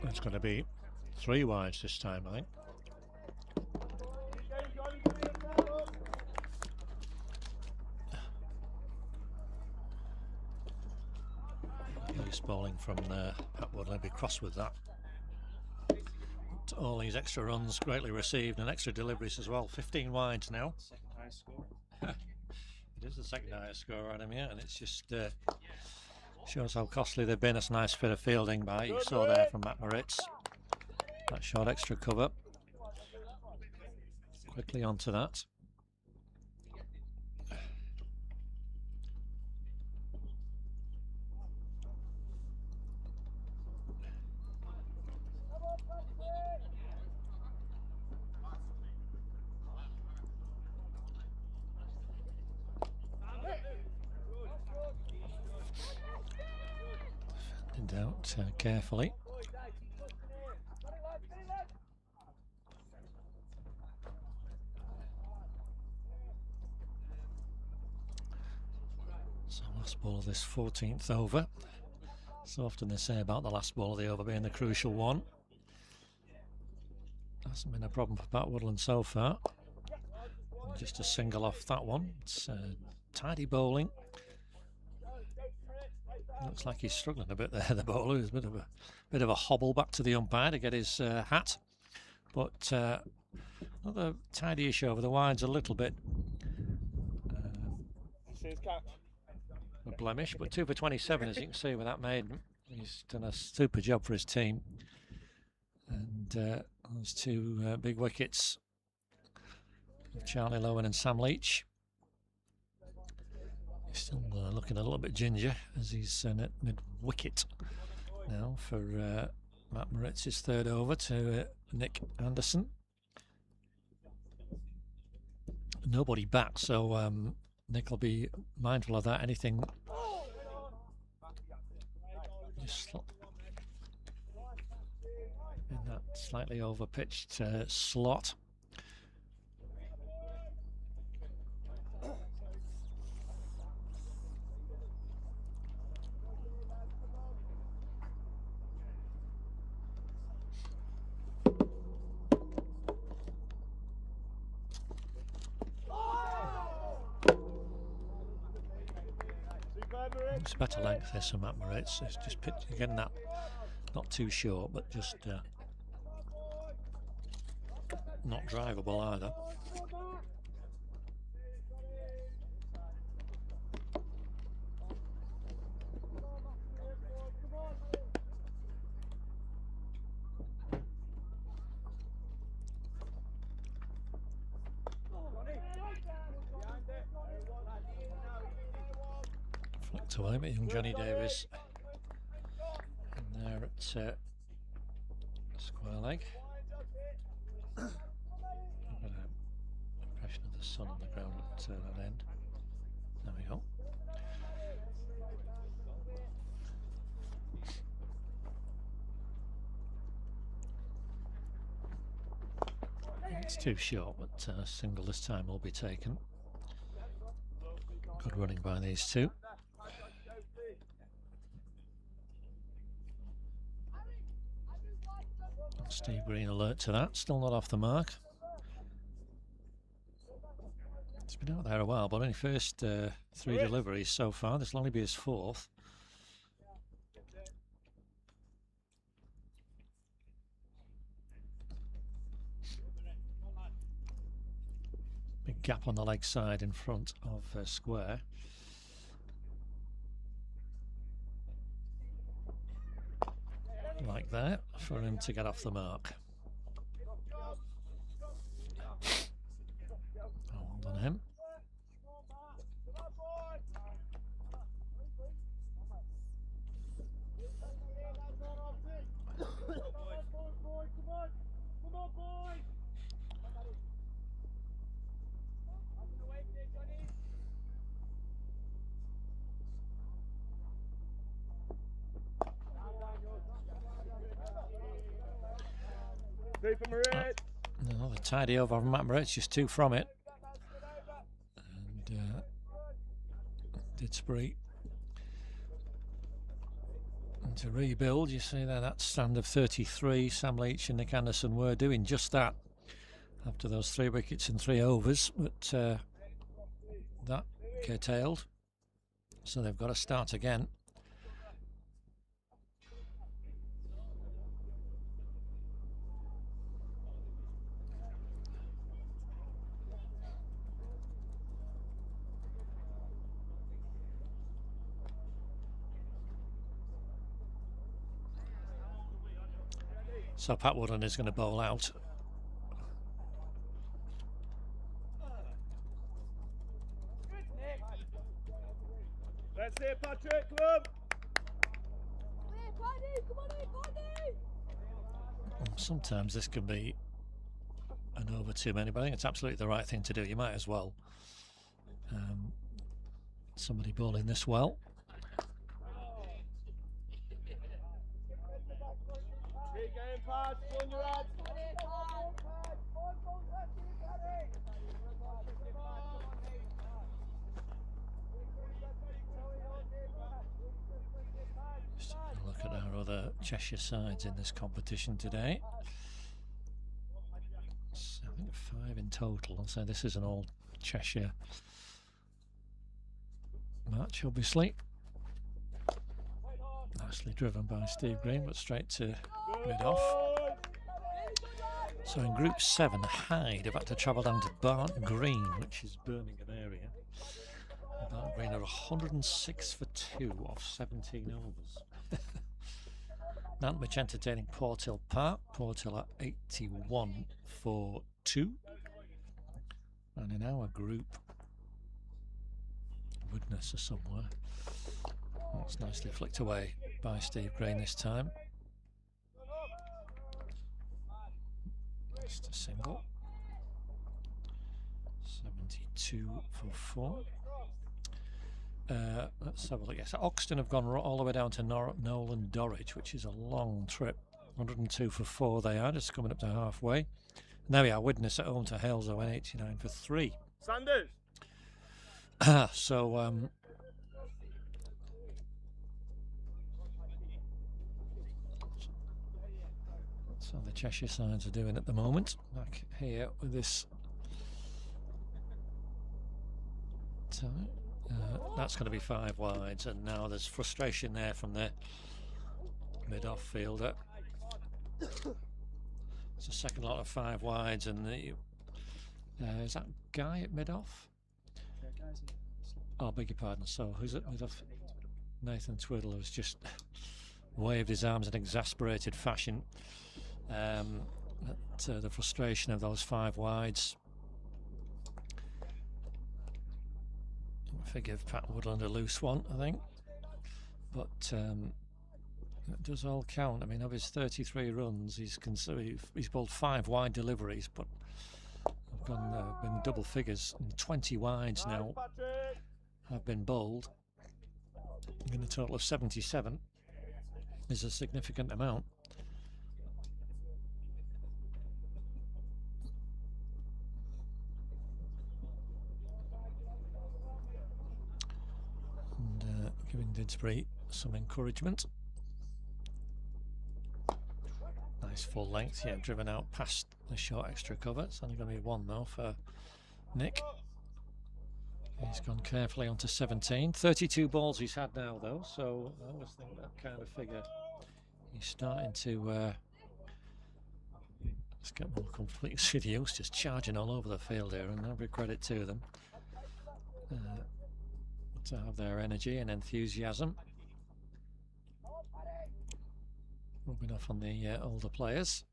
Speaker 1: It's going to be 3 wides this time, I think. He's bowling from Pat Woodley, be cross with that. But all these extra runs greatly received and extra deliveries as well. 15 wides now.
Speaker 2: Second highest score.
Speaker 1: It is the second highest score, Adam, yeah, and it's just shows how costly they've been. It's a nice bit of fielding by, you saw there from Matt Moritz. That short extra cover. Quickly onto that. Out carefully. So last ball of this 14th over. So often they say about the last ball of the over being the crucial one. Hasn't been a problem for Pat Woodland so far. And just a single off that one. It's tidy bowling. Looks like he's struggling a bit there, the bowler. There's a bit of a hobble back to the umpire to get his hat. But another tidy-ish over the wides a little bit. A blemish, but 2 for 27 as you can see with that maiden. He's done a super job for his team. And those 2 big wickets, Charlie Lowen and Sam Leech. He's still looking a little bit ginger as he's at mid-wicket now for Matt Moritz's third over to Nick Anderson. Nobody back, so Nick will be mindful of that. Anything just in that slightly over-pitched slot. It's better length this from Matt Moritz. It's just getting that not too short, but just not drivable either. To him, young Johnny Davis, and there at square leg. I've got an impression of the sun on the ground at that end. There we go. It's too short, but single this time will be taken. Good running by these two. Steve Green alert to that, still not off the mark. He's been out there a while, but only first 3 deliveries so far. This will only be his 4th. Big gap on the leg side in front of square. Like that, for him to get off the mark. Oh, well done him. Another tidy over from Matt Moretz, just 2 from it. And Didsbury. And to rebuild, you see there that stand of 33, Sam Leech and Nick Anderson were doing just that after those 3 wickets in 3 overs, but that curtailed, so they've got to start again. So Pat Woodland is going to bowl out.
Speaker 3: Let's hear Patrick, come on.
Speaker 1: Sometimes this can be an over too many, but I think it's absolutely the right thing to do. You might as well. Somebody bowling this well. Just having a look at our other Cheshire sides in this competition today. So I think 5 in total, so this is an all Cheshire match, obviously. Nicely driven by Steve Green, but straight to mid-off. So in Group 7, Hyde have had to travel down to Barnt Green, which is Birmingham area. Barnt Green are 106 for 2 off 17 overs. Nantwich entertaining Porthill Park. Porthill are 81 for 2. And in our group, Widnes are somewhere. That's nicely flicked away by Steve Green this time. Just a single. 72 for 4. Let's have a look. Yes, Oxton have gone all the way down to Nolan Dorridge, which is a long trip. 102 for 4 they are, just coming up to halfway. And there we are, Widnes at home to Hales, 89 for 3.
Speaker 3: Sanders!
Speaker 1: So, so the Cheshire sides are doing at the moment. Back here with this. That's going to be 5 wides, and now there's frustration there from the mid-off fielder. It's a second lot of 5 wides, and the is that Guy at mid-off? Oh, beg your pardon. So who's at mid-off? Nathan Twiddle has just waved his arms in exasperated fashion at the frustration of those 5 wides. Forgive Pat Woodland a loose one, I think, but it does all count. I mean, of his 33 runs, he's bowled 5 wide deliveries, but I've gone in double figures, and 20 wides now have been bowled. In a total of 77 is a significant amount. Didsbury some encouragement. Nice full length, yeah, driven out past the short extra cover. It's only going to be one though for Nick. He's gone carefully onto 17. 32 balls he's had now though, so I always think that kind of figure. He's starting to just get more completely city youngsters charging all over the field here, and every credit to them to have their energy and enthusiasm rubbing off on the older players.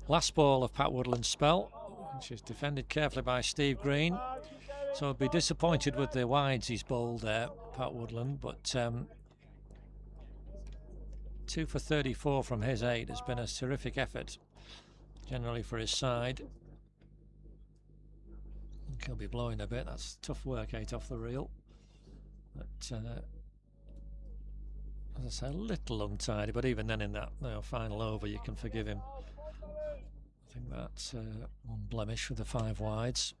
Speaker 1: Last ball of Pat Woodland's spell, which is defended carefully by Steve Green. So I'd be disappointed with the wides he's bowled there, Pat Woodland, but 2 for 34 from his 8 has been a terrific effort, generally for his side. He'll be blowing a bit. That's tough work, 8 off the reel. But as I say, a little untidy, but even then in that final over you can forgive him. I think that's one blemish for the 5 wides.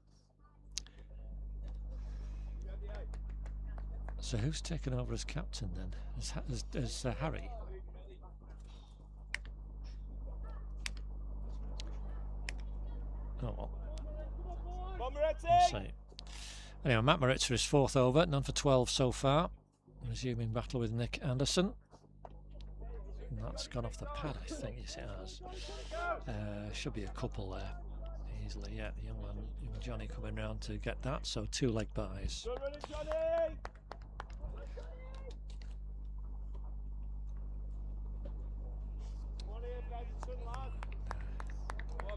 Speaker 1: So who's taken over as captain then? Is Harry? Oh well. We'll see. Anyway, Matt Maritza is 4th over, none for 12 so far. Resuming battle with Nick Anderson. And that's gone off the pad, I think. Yes, it has. Should be a couple there easily. Yeah, the young Johnny coming round to get that. So 2 leg buys.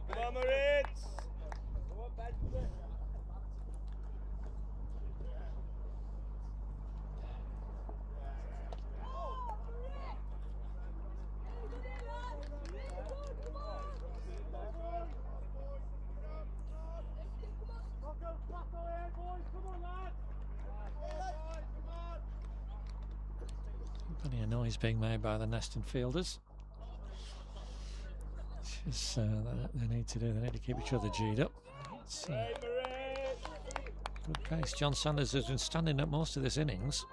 Speaker 3: Come on, Maritz!
Speaker 1: Plenty of noise being made by the Neston fielders. It's they need to do. They need to keep each other G'd up. It's, good pace. John Sanders has been standing up most of this innings.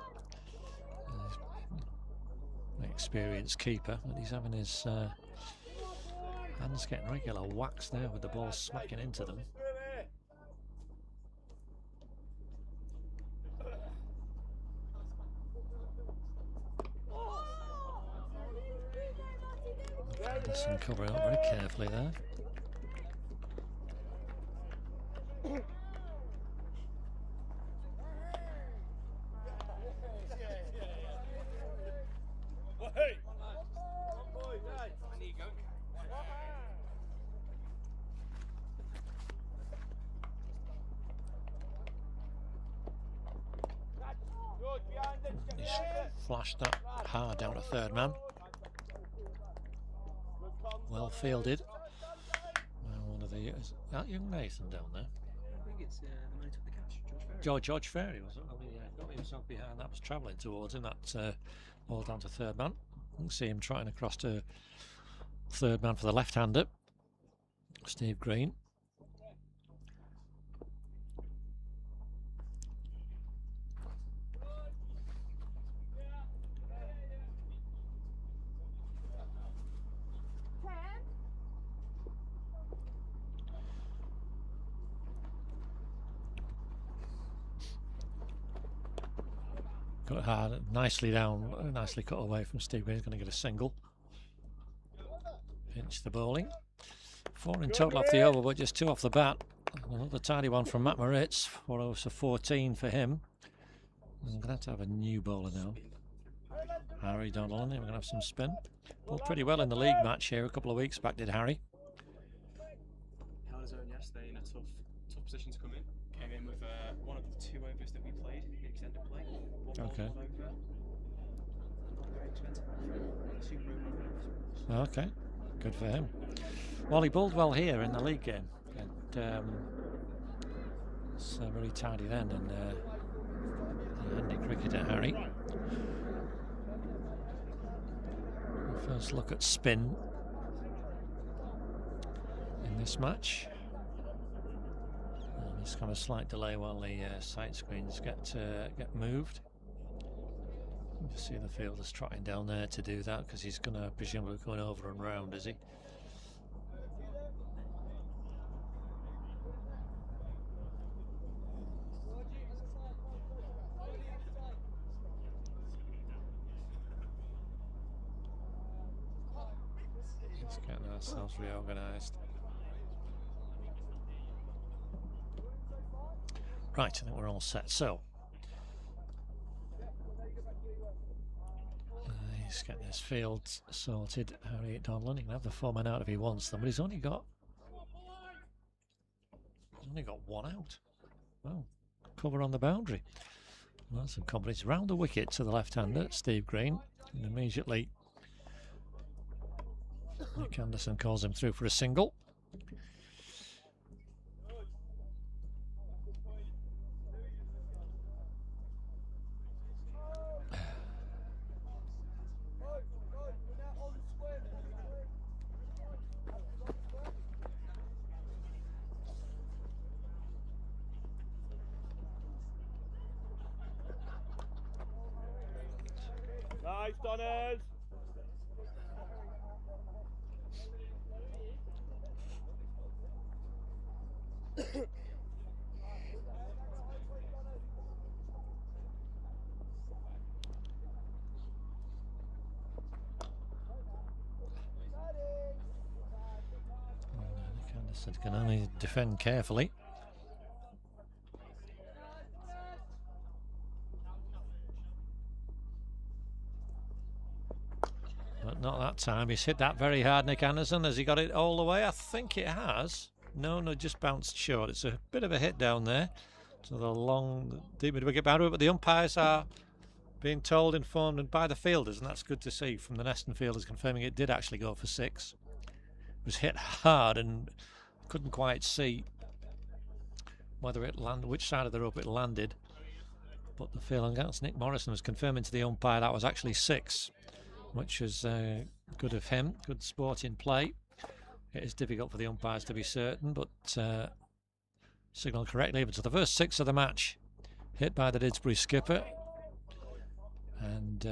Speaker 1: An experienced keeper, but he's having his hands getting regular whacks there with the ball smacking into them. Anderson covering up very carefully there. He's flashed that hard down to 3rd man. Well fielded. One of the is that young Nathan down there.
Speaker 2: I think it's the man who took the catch,
Speaker 1: George Ferry was it? Oh, yeah, got himself behind. That was travelling towards him. That ball down to 3rd man. You can see him trotting across to 3rd man for the left-hander, Steve Green. Got hard, nicely down, nicely cut away from Steve Green. He's going to get a single. Pinch the bowling. 4 in total off the over, but just 2 off the bat. Another tidy one from Matt Moritz. 4 overs for 14 for him. I'm going to have a new bowler now. Harry Donnellan. We're going to have some spin. Bowled pretty well in the league match here a couple of weeks back, did Harry.
Speaker 2: Held his own yesterday in a tough position to come in. Came in with one of the 2 overs that we played, the extended play.
Speaker 1: Okay.
Speaker 2: Not very expensive. Super over.
Speaker 1: Okay, good for him. Well, he bowled well here in the league game. And it's very tidy then. And the handy cricketer, Harry. First look at spin in this match. Just kind of a slight delay while the sight screens get moved. You see the fielder's trotting down there to do that because he's going to presumably be going over and round, is he? Just getting ourselves reorganised. Right, I think we're all set. So he's getting his field sorted. Harry Donlan, he can have the 4 men out if he wants them, but he's only got one out. Well, cover on the boundary. Well, that's some confidence. Round the wicket to the left-hander, Steve Green, and immediately Nick Anderson calls him through for a single.
Speaker 3: Nice, Donners.
Speaker 1: Nick Anderson can only defend carefully. But not that time. He's hit that very hard, Nick Anderson. Has he got it all the way? I think it has. No, just bounced short. It's a bit of a hit down there to the long, deep mid-wicket boundary, but the umpires are being told, informed, and by the fielders, and that's good to see from the Neston fielders confirming it did actually go for 6. It was hit hard and couldn't quite see whether it landed, which side of the rope it landed. But the field against Nick Morrison was confirming to the umpire that was actually 6, which is good of him. Good sporting play. It is difficult for the umpires to be certain, but signalled correctly. But to the first 6 of the match, hit by the Didsbury skipper, and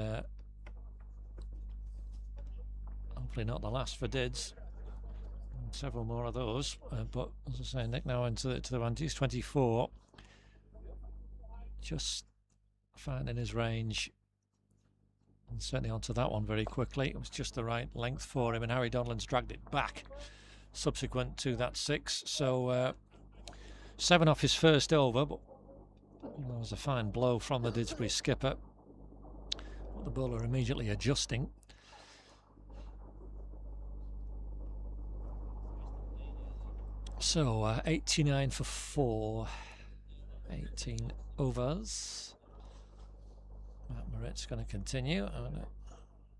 Speaker 1: hopefully not the last for Dids. And several more of those, but as I say, Nick now into the one. He's 24, just finding his range. And certainly onto that one very quickly. It was just the right length for him, and Harry Donlan's dragged it back subsequent to that 6. So 7 off his first over, but there was a fine blow from the Didsbury skipper. But the bowler immediately adjusting. So 89 for 4, 18 overs. Matt Moritz going to continue on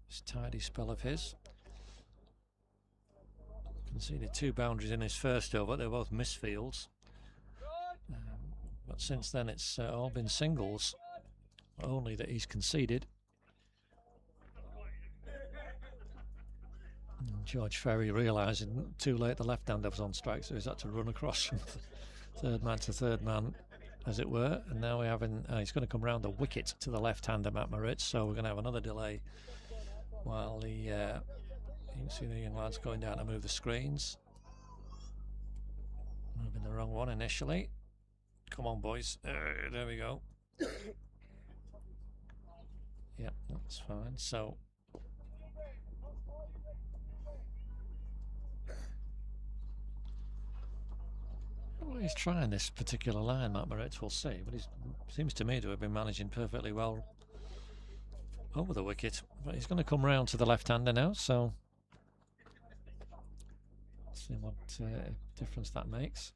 Speaker 1: this tidy spell of his. Conceded 2 boundaries in his first over. They were both misfields. But since then it's all been singles only that he's conceded. And George Ferry realising too late the left-hander was on strike, so he's had to run across from third man to third man, as it were. And now we're having he's going to come round the wicket to the left-hander, Matt Moritz, so we're going to have another delay while the you can see the young lads going down to move the screens. Moving the wrong one initially. Come on, boys. There we go. Yep, that's fine. So well, he's trying this particular line, Matt Moritz, we'll see, but he seems to me to have been managing perfectly well over the wicket. But he's going to come round to the left-hander now, so let's see what difference that makes.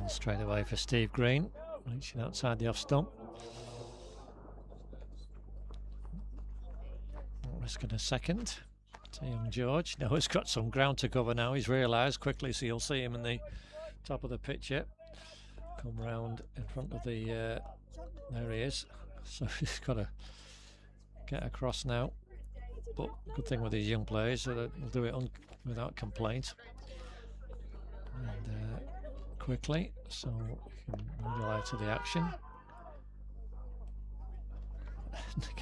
Speaker 1: Straight away for Steve Green, reaching outside the off stump. Risking a second. to young George. Now he's got some ground to cover now. He's realised quickly, so you'll see him in the top of the picture. Come round in front of the... there he is. So he's got to get across now. But good thing with these young players, so that they'll do it without complaint. And quickly, so we can move out to the action.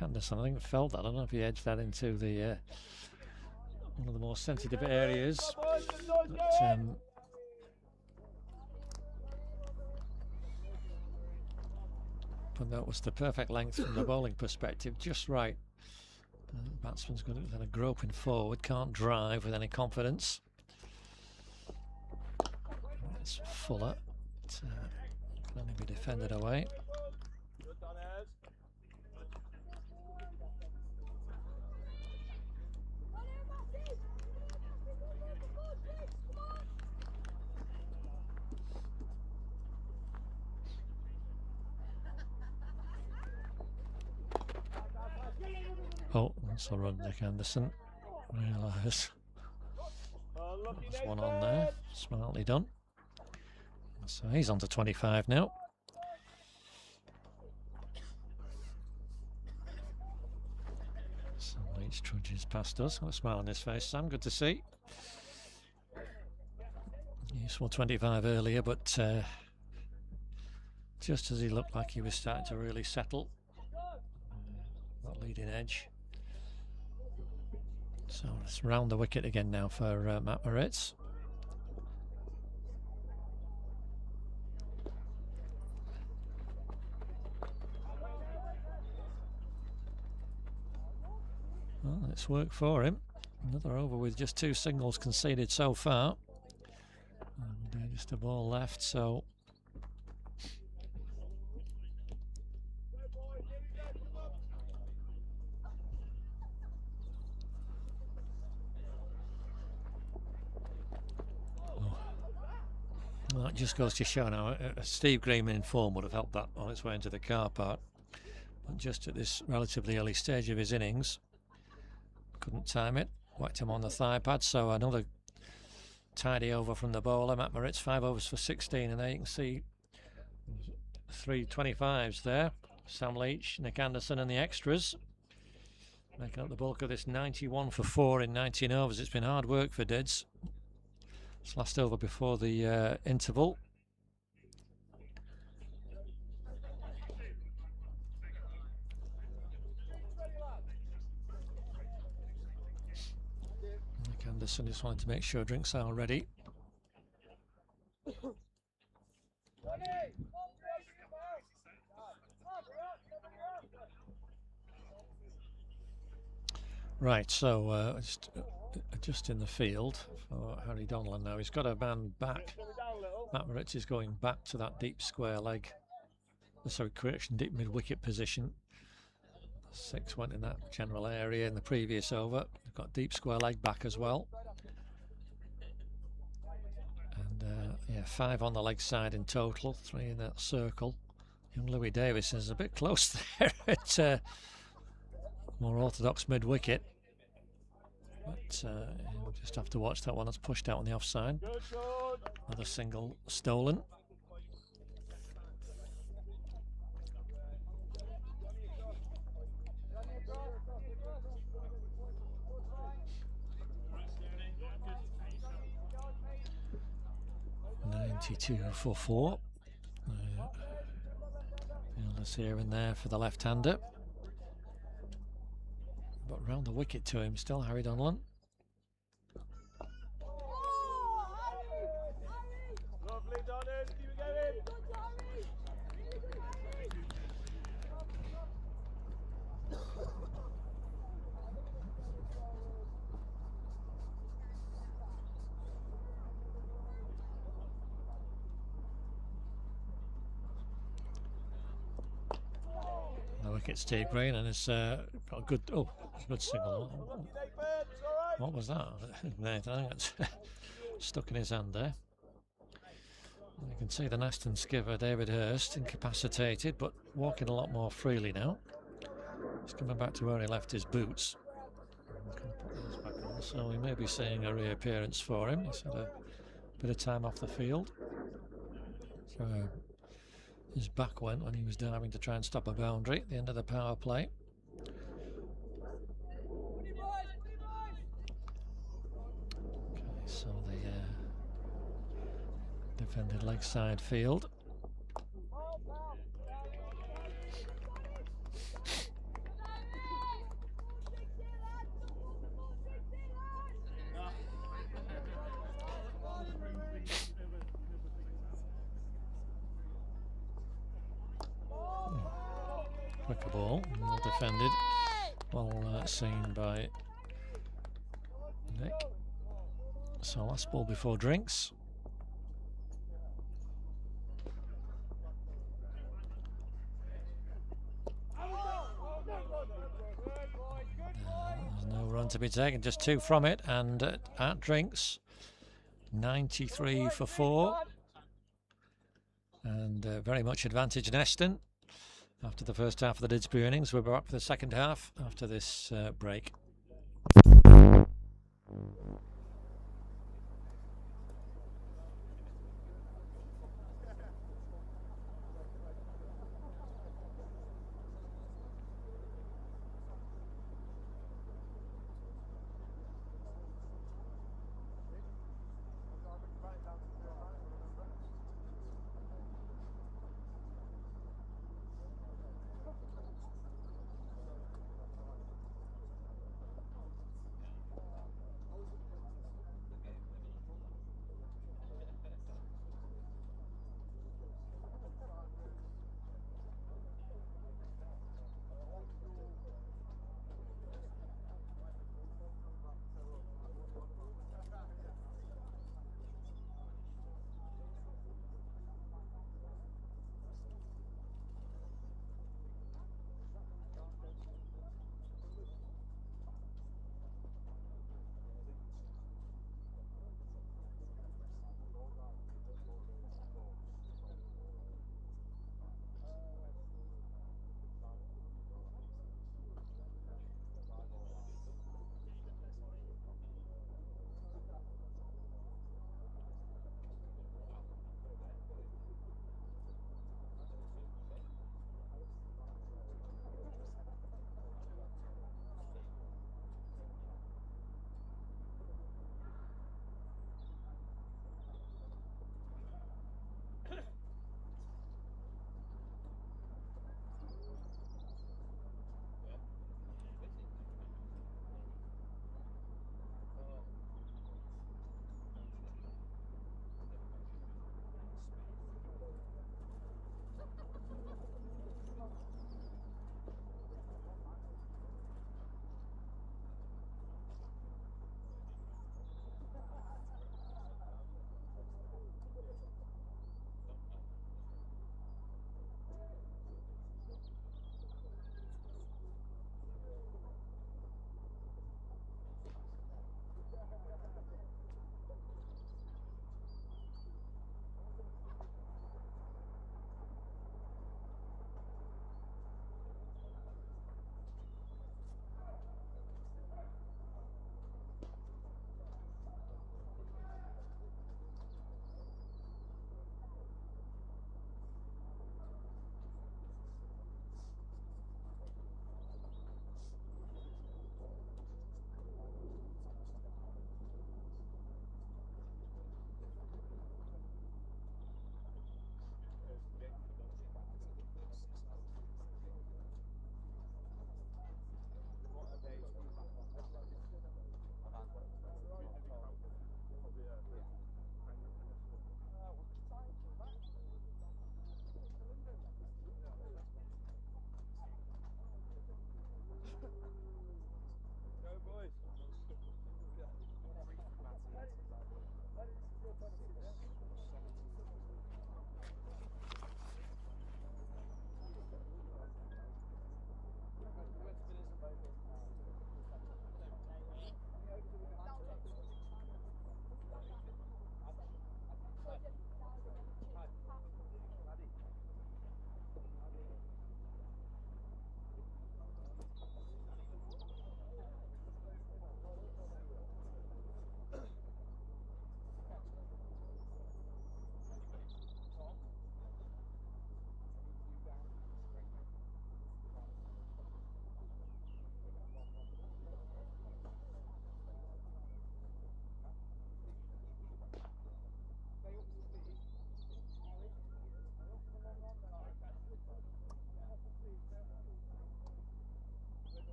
Speaker 1: Anderson, I think, felt that. I don't know if he edged that into the one of the more sensitive areas. But that was the perfect length from the bowling perspective, just right. The batsman's got it, then a groping forward, can't drive with any confidence. It's Fuller, it can only be defended away. Oh, that's a run, Nick Anderson. Realise there's one on there. Smartly done. So he's on to 25 now. So Leech trudges past us. Got a smile on his face, Sam. Good to see. He saw 25 earlier, but just as he looked like he was starting to really settle. That leading edge. So it's round the wicket again now for Matt Moritz. Well, it's worked for him. Another over with just 2 singles conceded so far. And just a ball left, so... Well, it just goes to show now, Steve Green in form would have helped that on its way into the car park. But just at this relatively early stage of his innings, couldn't time it, whacked him on the thigh pad, so another tidy over from the bowler. Matt Moritz, 5 overs for 16, and there you can see 3 25s there. Sam Leach, Nick Anderson and the extras making up the bulk of this 91 for 4 in 19 overs. It's been hard work for Dids. It's last over before the interval. Nick Anderson just wanted to make sure drinks are ready. Right, so just in the field for Harry Donlan now. He's got a man back. Matt Moritz is going back to that deep square leg. Sorry, correction, deep mid-wicket position. 6 went in that general area in the previous over. We've got deep square leg back as well. And yeah, 5 on the leg side in total, 3 in that circle. Young Louis Davis is a bit close there at more orthodox mid-wicket. But we'll just have to watch that one. That's pushed out on the offside. Another single stolen. .92 for 4. Fielders here and there for the left-hander. But round the wicket to him, still Harry Donlan.
Speaker 3: Lovely, Donnan. Keep it going.
Speaker 1: The wicket, Steve Green, and it's got a good, good signal. What was that? Nathan, it's stuck in his hand there. You can see the Neston skipper, David Hurst, incapacitated, but walking a lot more freely now. He's coming back to where he left his boots. Put those back on, so we may be seeing a reappearance for him. He's had a bit of time off the field. So his back went when he was diving to try and stop a boundary at the end of the power play. Okay, so the defended leg side field. Quicker ball, well defended, well seen by Nick. So last ball before drinks. There's no run to be taken, just 2 from it, and at drinks, 93 for 4. And very much advantage Neston. After the first half of the Didsbury innings, we're back for the second half after this break.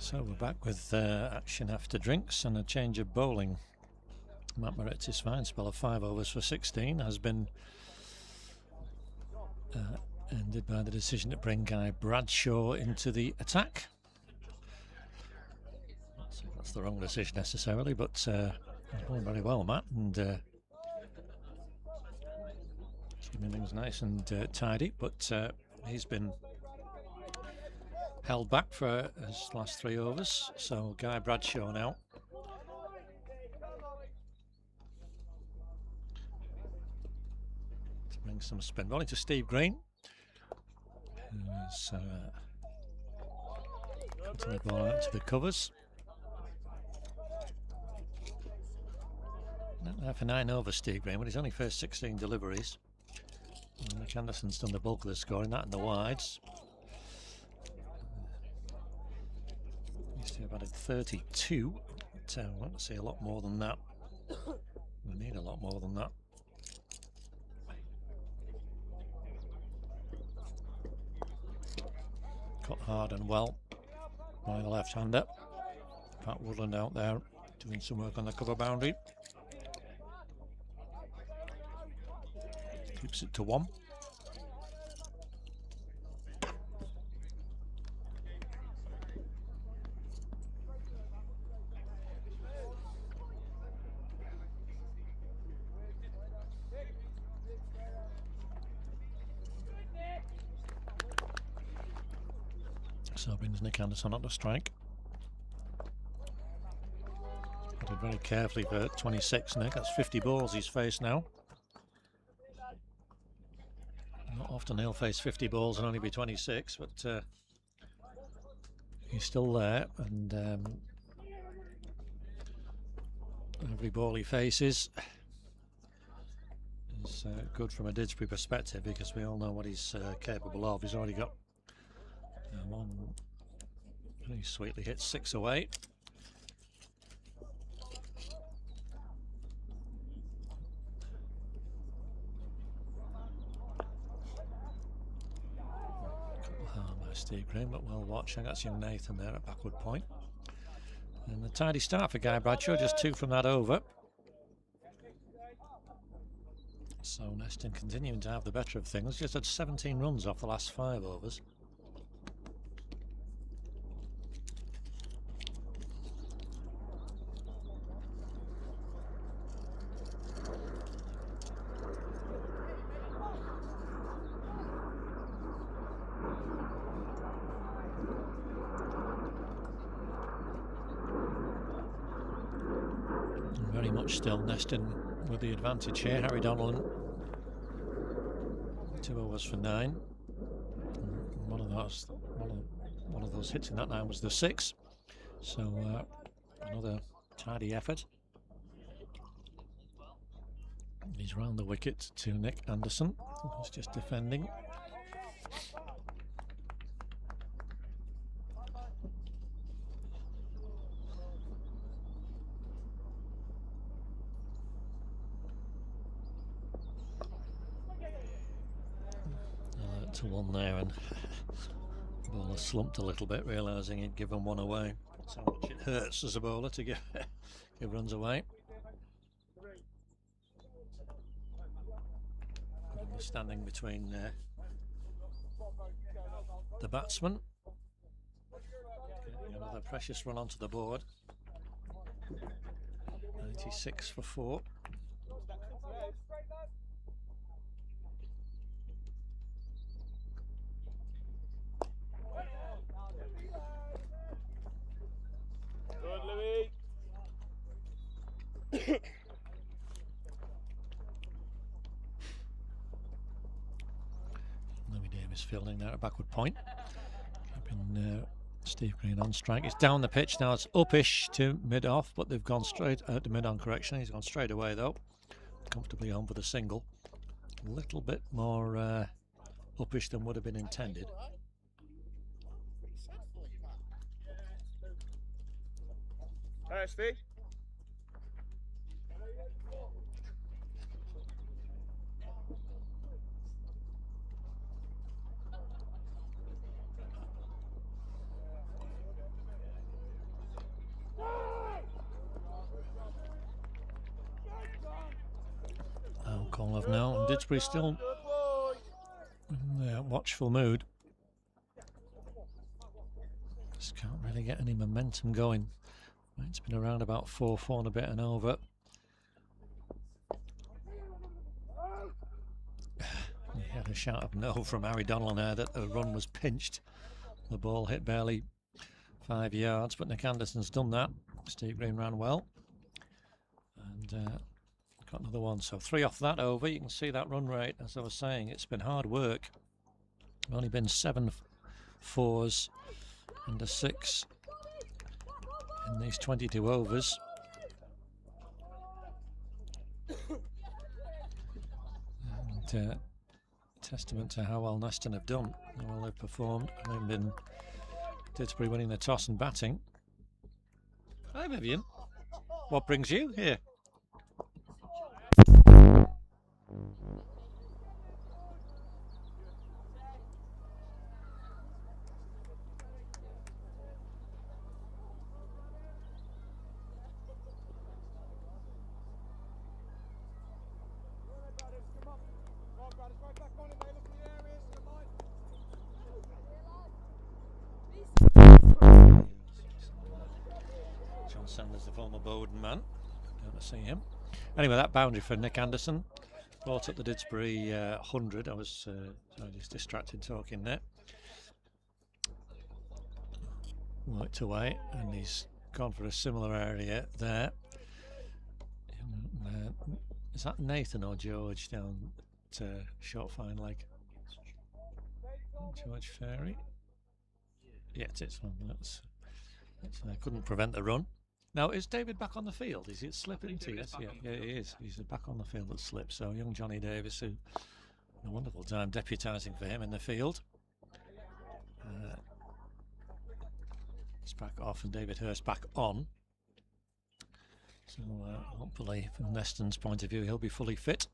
Speaker 1: So we're back with action after drinks and a change of bowling. Matt Moretti's fine spell of 5 overs for 16 has been ended by the decision to bring Guy Bradshaw into the attack. So that's the wrong decision necessarily, but he's going very well, Matt, and keeping things nice and tidy, but he's been held back for his last 3 overs, so Guy Bradshaw now. To bring some spin bowling to Steve Green, who's putting the ball out to the covers. Not there for 9 overs, Steve Green, but he's only first 16 deliveries. And Nick Anderson's done the bulk of the scoring, that in the wides. Used to have added 32, but I want to see a lot more than that. We need a lot more than that. Cut hard and well by the left-hander. Pat Woodland out there doing some work on the cover boundary. Keeps it to 1. So brings Nick Anderson on to strike. Did very carefully for 26, Nick. That's 50 balls he's faced now. Not often he'll face 50 balls and only be 26, but he's still there, and every ball he faces is good from a Didsbury perspective, because we all know what he's capable of. He's already got one very sweetly hit 6 away. Steve Green, but well watching. That's young Nathan there at backward point. And a tidy start for Guy Bradshaw, just 2 from that over. So Neston continuing to have the better of things. Just had 17 runs off the last 5 overs. Very much still Neston with the advantage here. Harry Donnellan, 2 overs for 9. One of those hits in that 9 was the 6. So another tidy effort. He's round the wicket to Nick Anderson, who's just defending. To 1 there, and the bowler slumped a little bit, realising he'd given 1 away. That's how much it hurts as a bowler to give runs away. Standing between the batsman. Getting another precious run onto the board. 96 for 4. Louis Davis fielding there at backward point, keeping Steve Green on strike. It's down the pitch now. It's upish to mid-off, but they've gone straight to mid-on correction. He's gone straight away though, comfortably home for the single. A little bit more upish than would have been intended.
Speaker 3: Steve.
Speaker 1: love now, and Didsbury still in a watchful mood. Just can't really get any momentum going. It's been around about 4 and a bit and over. You had a shout of no from Harry Donnellan there that the run was pinched. The ball hit barely 5 yards, but Nick Anderson's done that. Steve Green ran well and got another one. So 3 off that over. You can see that run rate, as I was saying, it's been hard work. Only been 7 fours and a 6 in these 22 overs. And testament to how well Neston have done, how well they've performed. Having been Didsbury winning the toss and batting. Hi Vivian, what brings you here? John Sanders, the former Bowden man. Going to see him. Anyway, that boundary for Nick Anderson brought up the Didsbury 100. I was just distracted talking there. Worked away, and he's gone for a similar area there. Is that Nathan or George down at short fine leg? George Ferry? Yeah, it is. I couldn't prevent the run. Now, is David back on the field? Is it slipping? Yes, yeah, he is. He's back on the field at slip. So young Johnny Davis, who had a wonderful time deputising for him in the field. He's back off, and David Hurst back on. So hopefully, from Neston's point of view, he'll be fully fit.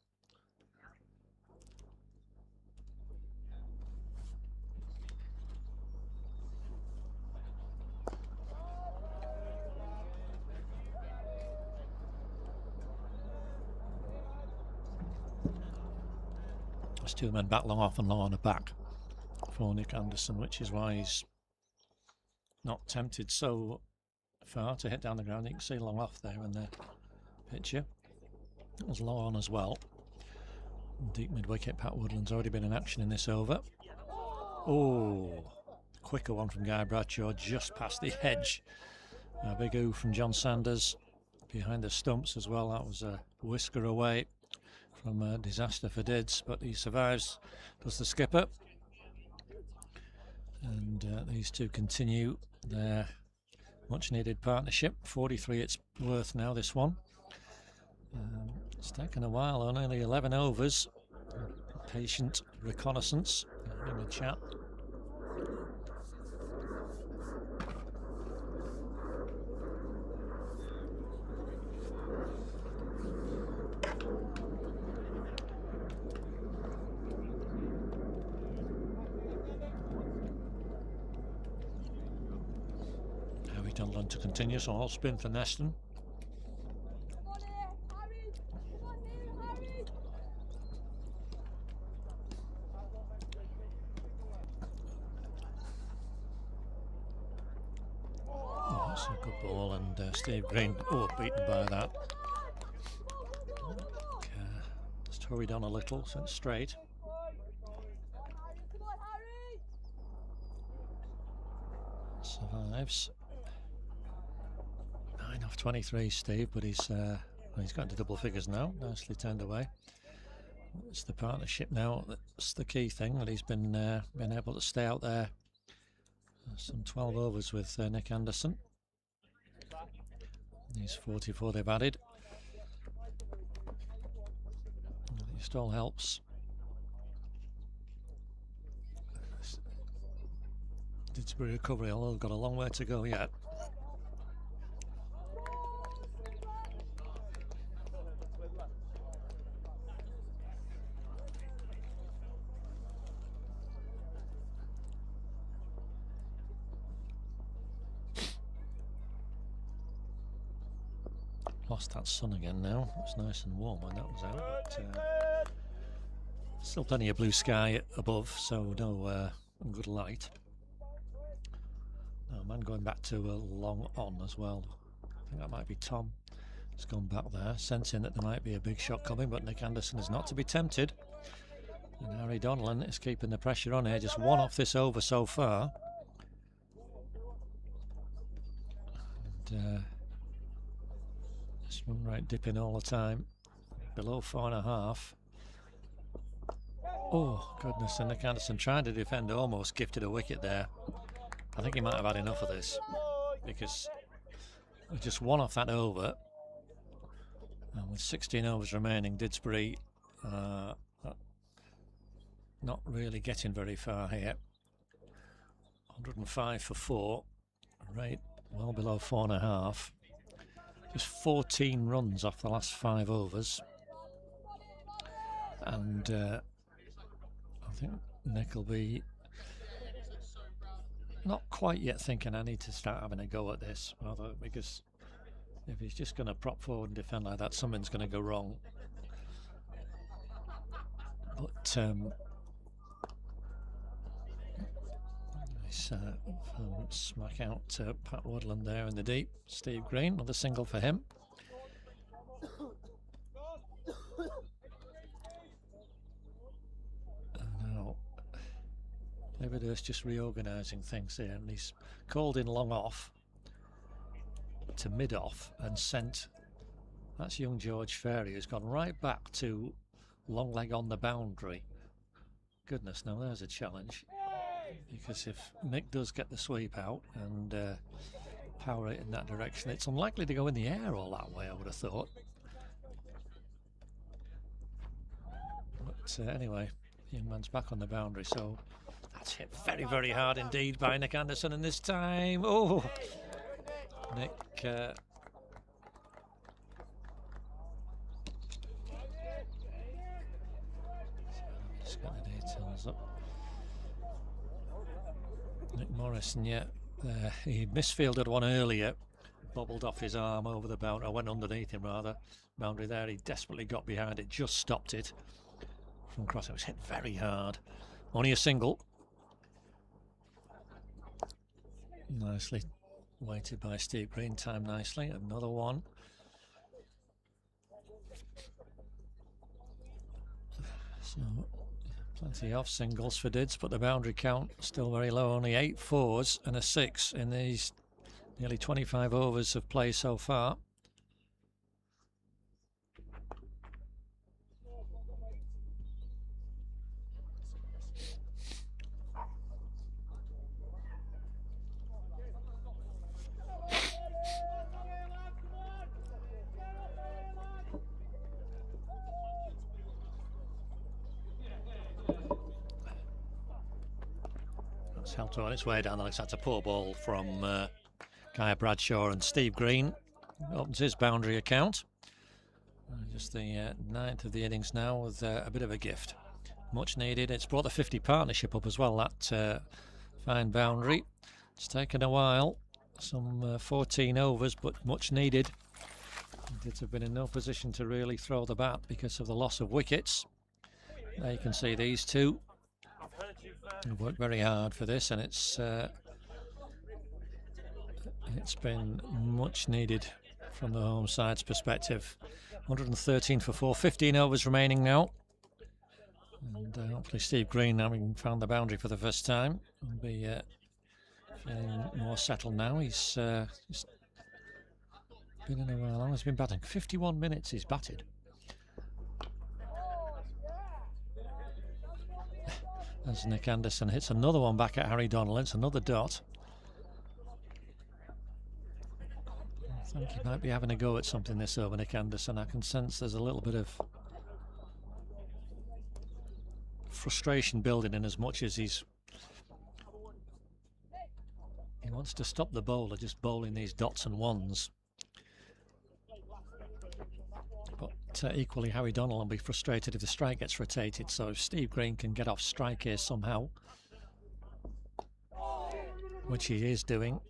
Speaker 1: There's 2 men back, long off and long on the back for Nick Anderson, which is why he's not tempted so far to hit down the ground. You can see long off there in the picture. It was long on as well. Deep mid-wicket, Pat Woodland's already been in action in this over. Oh, quicker one from Guy Bradshaw, just past the edge. A big ooh from John Sanders behind the stumps as well. That was a whisker away from a disaster for Dids, but he survives, does the skipper. And these two continue their much needed partnership. 43 it's worth now, this one. It's taken a while, on only 11 overs. Patient reconnaissance. Having a chat. Harry Donnellan to continue, so all spin for Neston. That's a good ball, and Steve Green, beaten by that. Just hurried on a little, sent straight. Survives. 9 off 23, Steve, but he's got into double figures now. Nicely turned away. It's the partnership now. That's the key thing, that he's been able to stay out there. Some 12 overs with Nick Anderson. These 44 they've added. It just all helps. Didsbury recovery, although they've got a long way to go yet. Lost that sun again now. It was nice and warm when that was out, but Still plenty of blue sky above, so no good light. Oh, man going back to a long on as well. I think that might be Tom. He's gone back there, sensing that there might be a big shot coming, but Nick Anderson is not to be tempted. And Harry Donnellan is keeping the pressure on here. Just one off this over so far. And this run rate dipping all the time. Below 4.5. Oh, goodness. And Nick Anderson trying to defend, almost gifted a wicket there. I think he might have had enough of this, because just one off that over. And with 16 overs remaining, Didsbury not really getting very far here. 105 for 4, rate well below 4.5. Just 14 runs off the last 5 overs. And I think Nick will be not quite yet thinking I need to start having a go at this, rather, because if he's just going to prop forward and defend like that, something's going to go wrong. But smack out Pat Woodland there in the deep. Steve Green, another single for him. Now David Hurst just reorganising things here, and he's called in long off to mid off and sent, that's young George Ferry, who's gone right back to long leg on the boundary. Goodness, now there's a challenge, because if Nick does get the sweep out and power it in that direction, it's unlikely to go in the air all that way, I would have thought. But anyway, young man's back on the boundary, so that's hit very, very hard indeed by Nick Anderson, and this time, oh, Nick just got the details up. Nick Morrison, yeah, he misfielded one earlier, bobbled off his arm over the boundary, or went underneath him rather, boundary there. He desperately got behind it, just stopped it from crossing. It was hit very hard. Only a single. Nicely weighted by Steve Green, timed nicely. Another one. So plenty of singles for Dids, but the boundary count still very low. Only 8 4s and a 6 in these nearly 25 overs of play so far. Helped on its way down the left side. It's a poor ball from Guy Bradshaw, and Steve Green opens his boundary account. Just the 9th of the innings now, with a bit of a gift, much needed. It's brought the 50 partnership up as well, that fine boundary. It's taken a while, some 14 overs, but much needed. Dids have been in no position to really throw the bat because of the loss of wickets. There you can see these two have worked very hard for this, and it's been much needed from the home side's perspective. 113 for 4, 15 overs remaining now, and hopefully Steve Green, having found the boundary for the first time, will be feeling more settled now. He's been in a while. How long has he been batting? 51 minutes he's batted. As Nick Anderson hits another one back at Harry Donnellan. It's another dot. I think he might be having a go at something this over, Nick Anderson. I can sense there's a little bit of frustration building in, as much as he wants to stop the bowler just bowling these dots and ones. But equally, Harry Donnellan will be frustrated if the strike gets rotated. So if Steve Green can get off strike here somehow, which he is doing,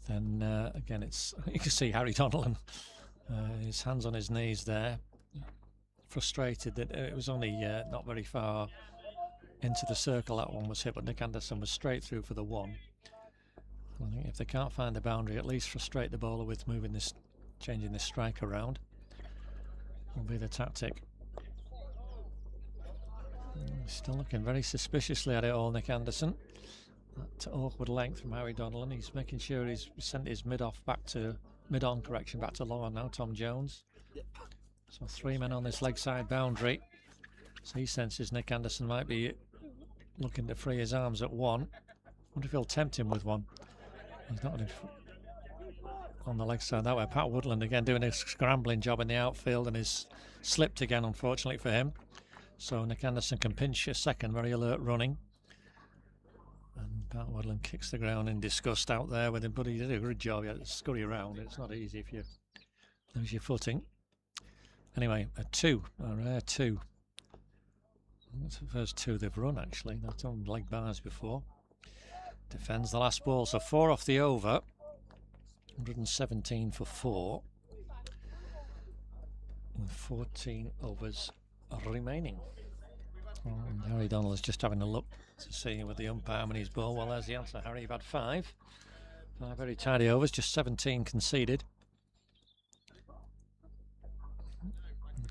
Speaker 1: then again, it's, you can see Harry Donnellan His hands on his knees there, frustrated that it was only not very far into the circle that one was hit, but Nick Anderson was straight through for the one. I think if they can't find the boundary, at least frustrate the bowler with moving this, changing this strike around, will be the tactic. He's still looking very suspiciously at it all, Nick Anderson. That awkward length from Harry Donnellan. He's making sure he's sent his mid-on back to Lowen now, Tom Jones. So 3 men on this leg side boundary. So he senses Nick Anderson might be looking to free his arms at one. Wonder if he'll tempt him with one. He's not on the leg side that way. Pat Woodland again doing a scrambling job in the outfield and is slipped again, unfortunately for him. So Nick Anderson can pinch a second, very alert running. And Pat Woodland kicks the ground in disgust out there with him, but he did a good job. He had to scurry around. It's not easy if you lose your footing. Anyway, a rare two. That's the first two they've run, actually. They've done leg bars before. Defends the last ball, so 4 off the over. 117 for 4. And 14 overs remaining. And Harry Donnell is just having a look to see with the umpire how many's ball. Well, there's the answer, Harry. You've had 5. 5 very tidy overs, just 17 conceded.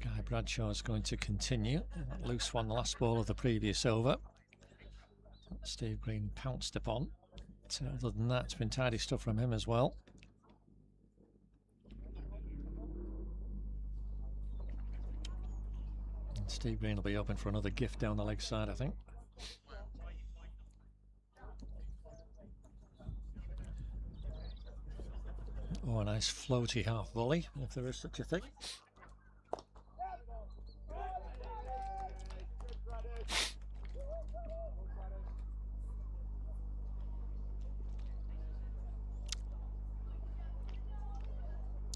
Speaker 1: Guy Bradshaw is going to continue. That loose one, the last ball of the previous over. Steve Green pounced upon. So other than that, it's been tidy stuff from him as well. And Steve Green will be open for another gift down the leg side, I think. Oh, a nice floaty half volley, if there is such a thing.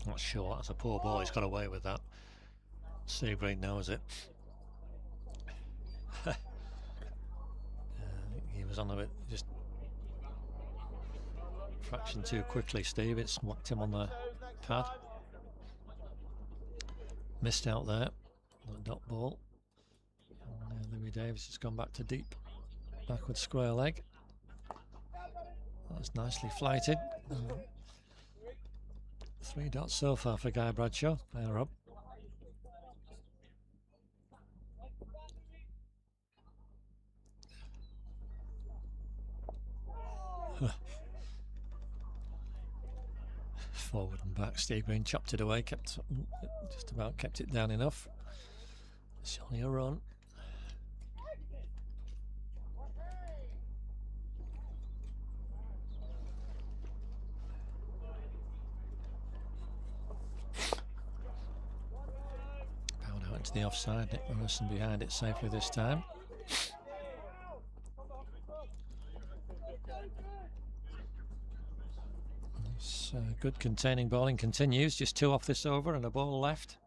Speaker 1: Not sure, that's a poor ball, he's got away with that. Steve Green knows it. He was on a bit, just a fraction too quickly, Steve. It's whacked him on the pad. Missed out there, the dot ball. And Louis Davis has gone back to deep, backward square leg. That's nicely flighted. 3 dots so far for Guy Bradshaw. They're up. Forward and back. Steve Green chopped it away, just about kept it down enough. It's only a run. To the offside. Nick Morrison behind it safely this time. This good containing bowling continues. Just 2 off this over and a ball left.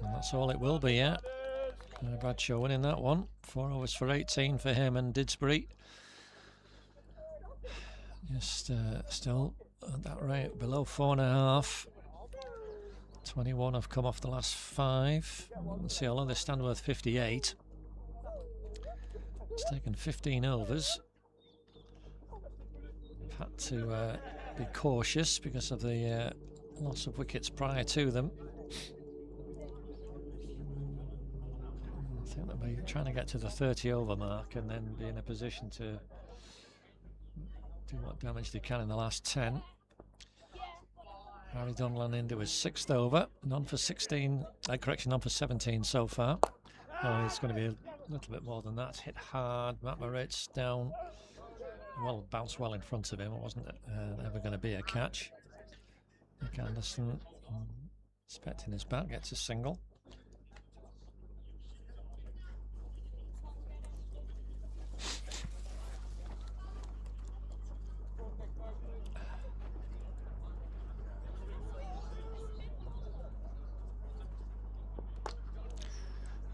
Speaker 1: And that's all it will be, yeah. Bradshaw winning that one. 4 overs for 18 for him and Didsbury. Just still at that rate, below 4.5. 21 have come off the last 5. Let's see how long they stand worth 58. It's taken 15 overs. They've had to be cautious because of the loss of wickets prior to them. I think they'll be trying to get to the 30 over mark and then be in a position to do what damage they can in the last 10. Harry Donnellan into his 6th over, none for 16, none for 17 so far. Oh, it's going to be a little bit more than that. Hit hard, Matt Moritz down, well, bounced well in front of him. It wasn't ever going to be a catch. Nick Anderson, expecting his bat, gets a single.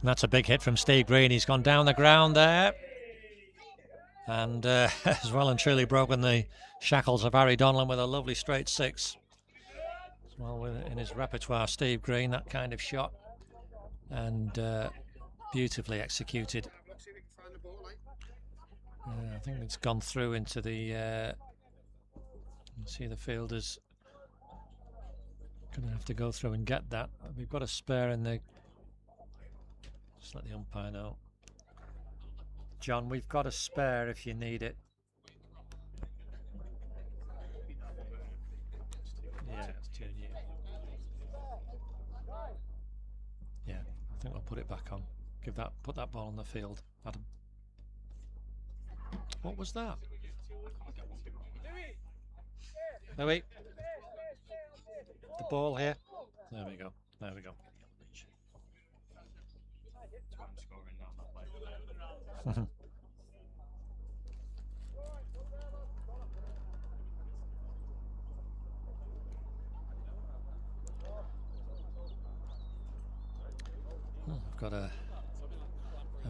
Speaker 1: And that's a big hit from Steve Green. He's gone down the ground there. And has well and truly broken the shackles of Harry Donlan with a lovely straight 6. Well, in his repertoire, Steve Green, that kind of shot, and beautifully executed. I think it's gone through into the. You see the fielders going to have to go through and get that. We've got a spare in the. Just let the umpire know. John, we've got a spare if you need it. Yeah, it's too new. Yeah, I think we'll put it back on. Put that ball on the field, Adam. What was that? Louis, the ball here. There we go. There we go. I've got a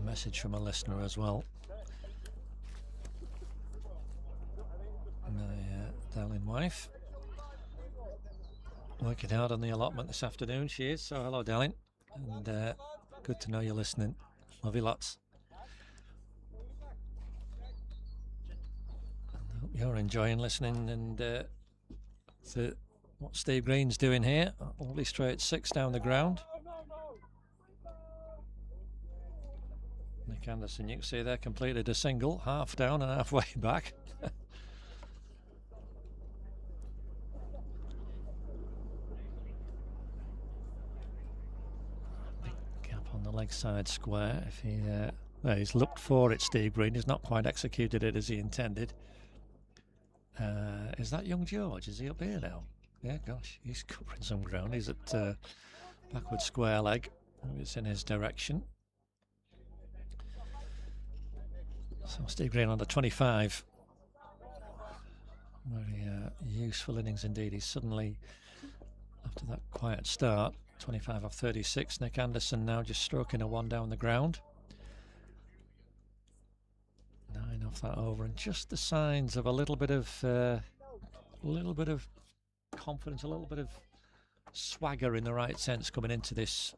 Speaker 1: message from a listener as well. My darling wife, working hard on the allotment this afternoon, she is. So hello, darling, and good to know you're listening. Love you lots. I hope you're enjoying listening and to what Steve Green's doing here. Lovely straight 6 down the ground. Nick Anderson, you can see there, completed a single, half down and halfway back. Big gap on the leg side square. If he, well, he's looked for it, Steve Green. He's not quite executed it as he intended. Is that young George? Is he up here now? Yeah, gosh, he's covering some ground. He's at backward square leg. It's in his direction. So Steve Green under 25. Very useful innings indeed. He's suddenly, after that quiet start, 25 off 36. Nick Anderson now just stroking a 1 down the ground. 9 off that over, and just the signs of a little bit of confidence, a little bit of swagger in the right sense coming into this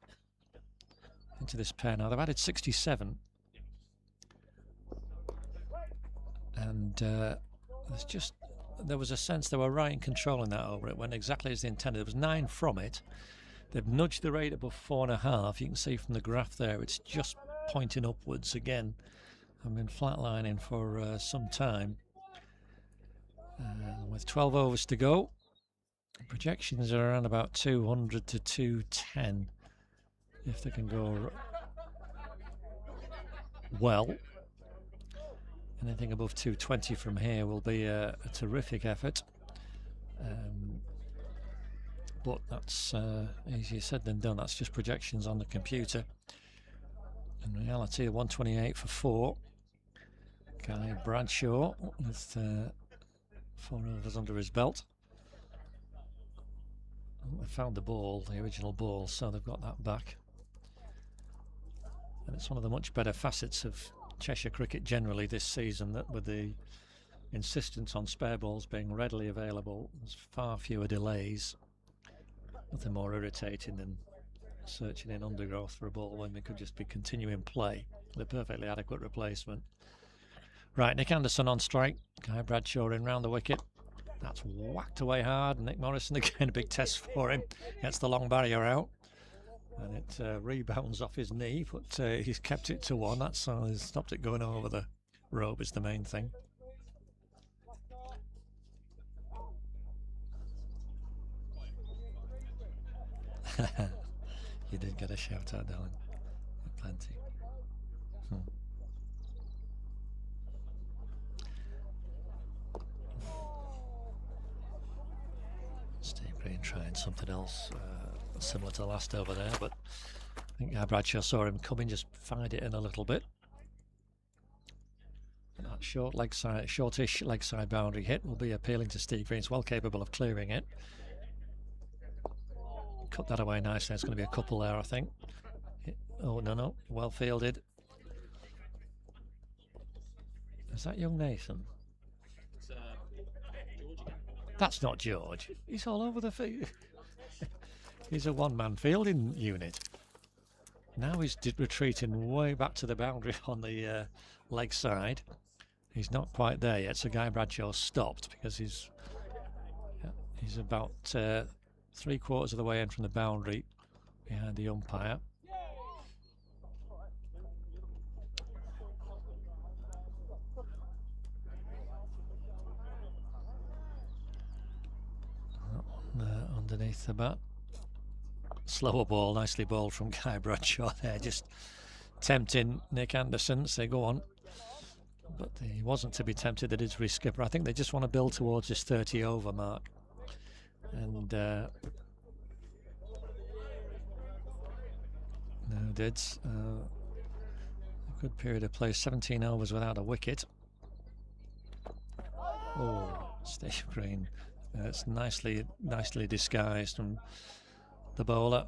Speaker 1: pair. Now they've added 67. And there was a sense they were right in controlling that over. It went exactly as they intended. There was 9 from it. They've nudged the rate above 4.5. You can see from the graph there, it's just pointing upwards again. I've been flatlining for some time. With 12 overs to go, projections are around about 200 to 210. If they can go well. Anything above 220 from here will be a terrific effort. But that's easier said than done. That's just projections on the computer. In reality, 128 for 4. Guy Bradshaw with 4 overs under his belt. They found the ball, the original ball, so they've got that back. And it's one of the much better facets of Cheshire cricket generally this season, that with the insistence on spare balls being readily available, there's far fewer delays. Nothing more irritating than searching in undergrowth for a ball when we could just be continuing play with a perfectly adequate replacement. Right, Nick Anderson on strike. Guy Bradshaw in round the wicket. That's whacked away hard. Nick Morrison again, a big test for him. Gets the long barrier out. And it rebounds off his knee, but he's kept it to 1. That's he's stopped it going over the rope is the main thing. You did get a shout out, darling. Plenty. Steve Green trying something else. Similar to the last over there, but I think Bradshaw saw him coming, just fired it in a little bit. And that shortish leg side boundary hit will be appealing to Steve Green. He's well capable of clearing it. Cut that away nicely. It's going to be a couple there, I think. Oh no, well fielded. Is that young Nathan?
Speaker 2: It's George again.
Speaker 1: That's not George. He's all over the field. He's a one-man fielding unit. Now he's retreating way back to the boundary on the leg side. He's not quite there yet, so Guy Bradshaw stopped because he's about 3/4 of the way in from the boundary behind the umpire. Underneath the bat. Slower ball, nicely bowled from Guy Bradshaw there, just tempting Nick Anderson. So go on. But he wasn't to be tempted, the Didsbury skipper. I think they just want to build towards this 30 over mark. And no Dids. A good period of play, 17 overs without a wicket. Oh, Steve Green. It's nicely disguised from the bowler.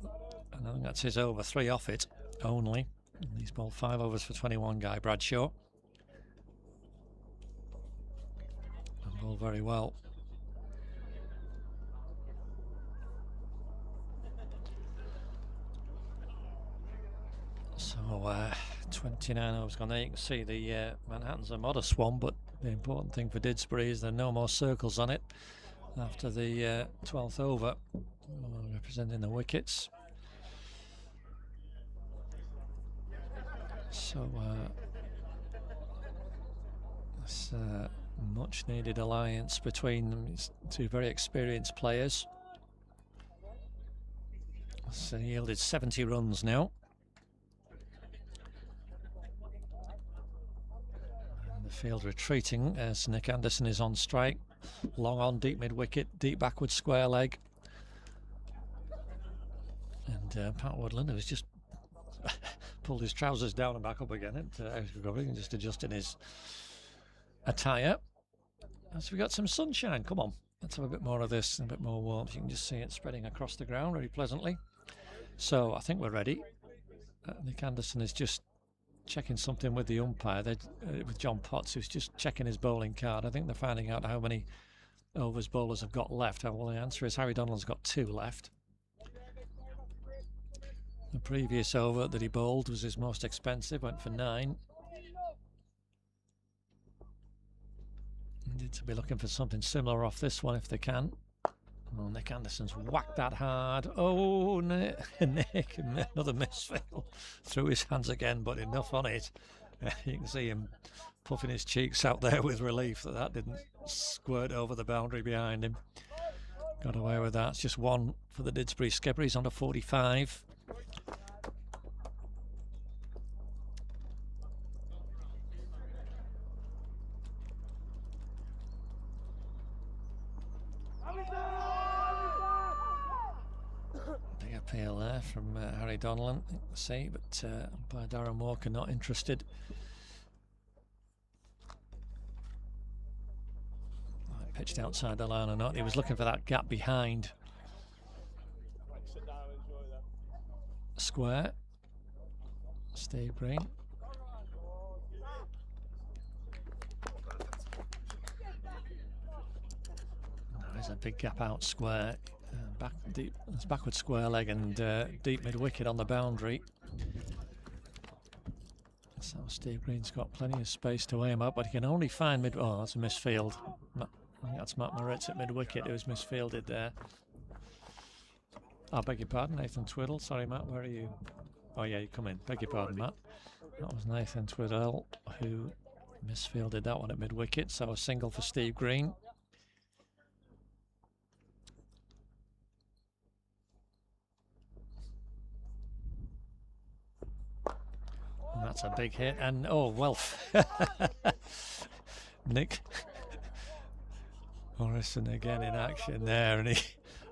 Speaker 1: And I think that's his over, 3 off it only. And he's bowled 5 overs for 21, Guy Bradshaw. And bowled very well. So 29 overs gone there. You can see the Manhattan's a modest one, but the important thing for Didsbury is there are no more circles on it after the 12th over, representing the wickets. So this much needed alliance between them. It's 2 very experienced players. So yielded 70 runs now. And the field retreating as Nick Anderson is on strike. Long on, deep mid wicket, deep backward square leg. And Pat Woodland, who's just pulled his trousers down and back up again and just adjusting his attire. So we got some sunshine. Come on, let's have a bit more of this and a bit more warmth. You can just see it spreading across the ground very pleasantly. So I think we're ready. Nick Anderson is just checking something with the umpire, with John Potts, who's just checking his bowling card. I think they're finding out how many overs bowlers have got left. Well, the answer is Harry Donald's got 2 left. The previous over that he bowled was his most expensive, went for 9. Need to be looking for something similar off this one if they can. Oh, Nick Anderson's whacked that hard. Oh, Nick, another misfield. Through his hands again, but enough on it. You can see him puffing his cheeks out there with relief that didn't squirt over the boundary behind him. Got away with that. It's just 1 for the Didsbury skipper. He's on to 45. Appeal there from Harry Donlan, you can see, but by Darren Walker not interested. Pitched outside the line or not, he was looking for that gap behind square. Steve Green. There's a big gap out square. It's backward square leg and deep mid wicket on the boundary. So Steve Green's got plenty of space to aim up, but he can only find mid. Oh, that's a misfield. I think that's Matt Moritz at mid wicket who was misfielded there. I beg your pardon, Nathan Twiddle. Sorry, Matt, where are you? Oh, yeah, you come in. Beg your pardon, Matt. That was Nathan Twiddle who misfielded that one at mid wicket. So a single for Steve Green. And that's a big hit, and oh well, Nick Morrison again in action there, and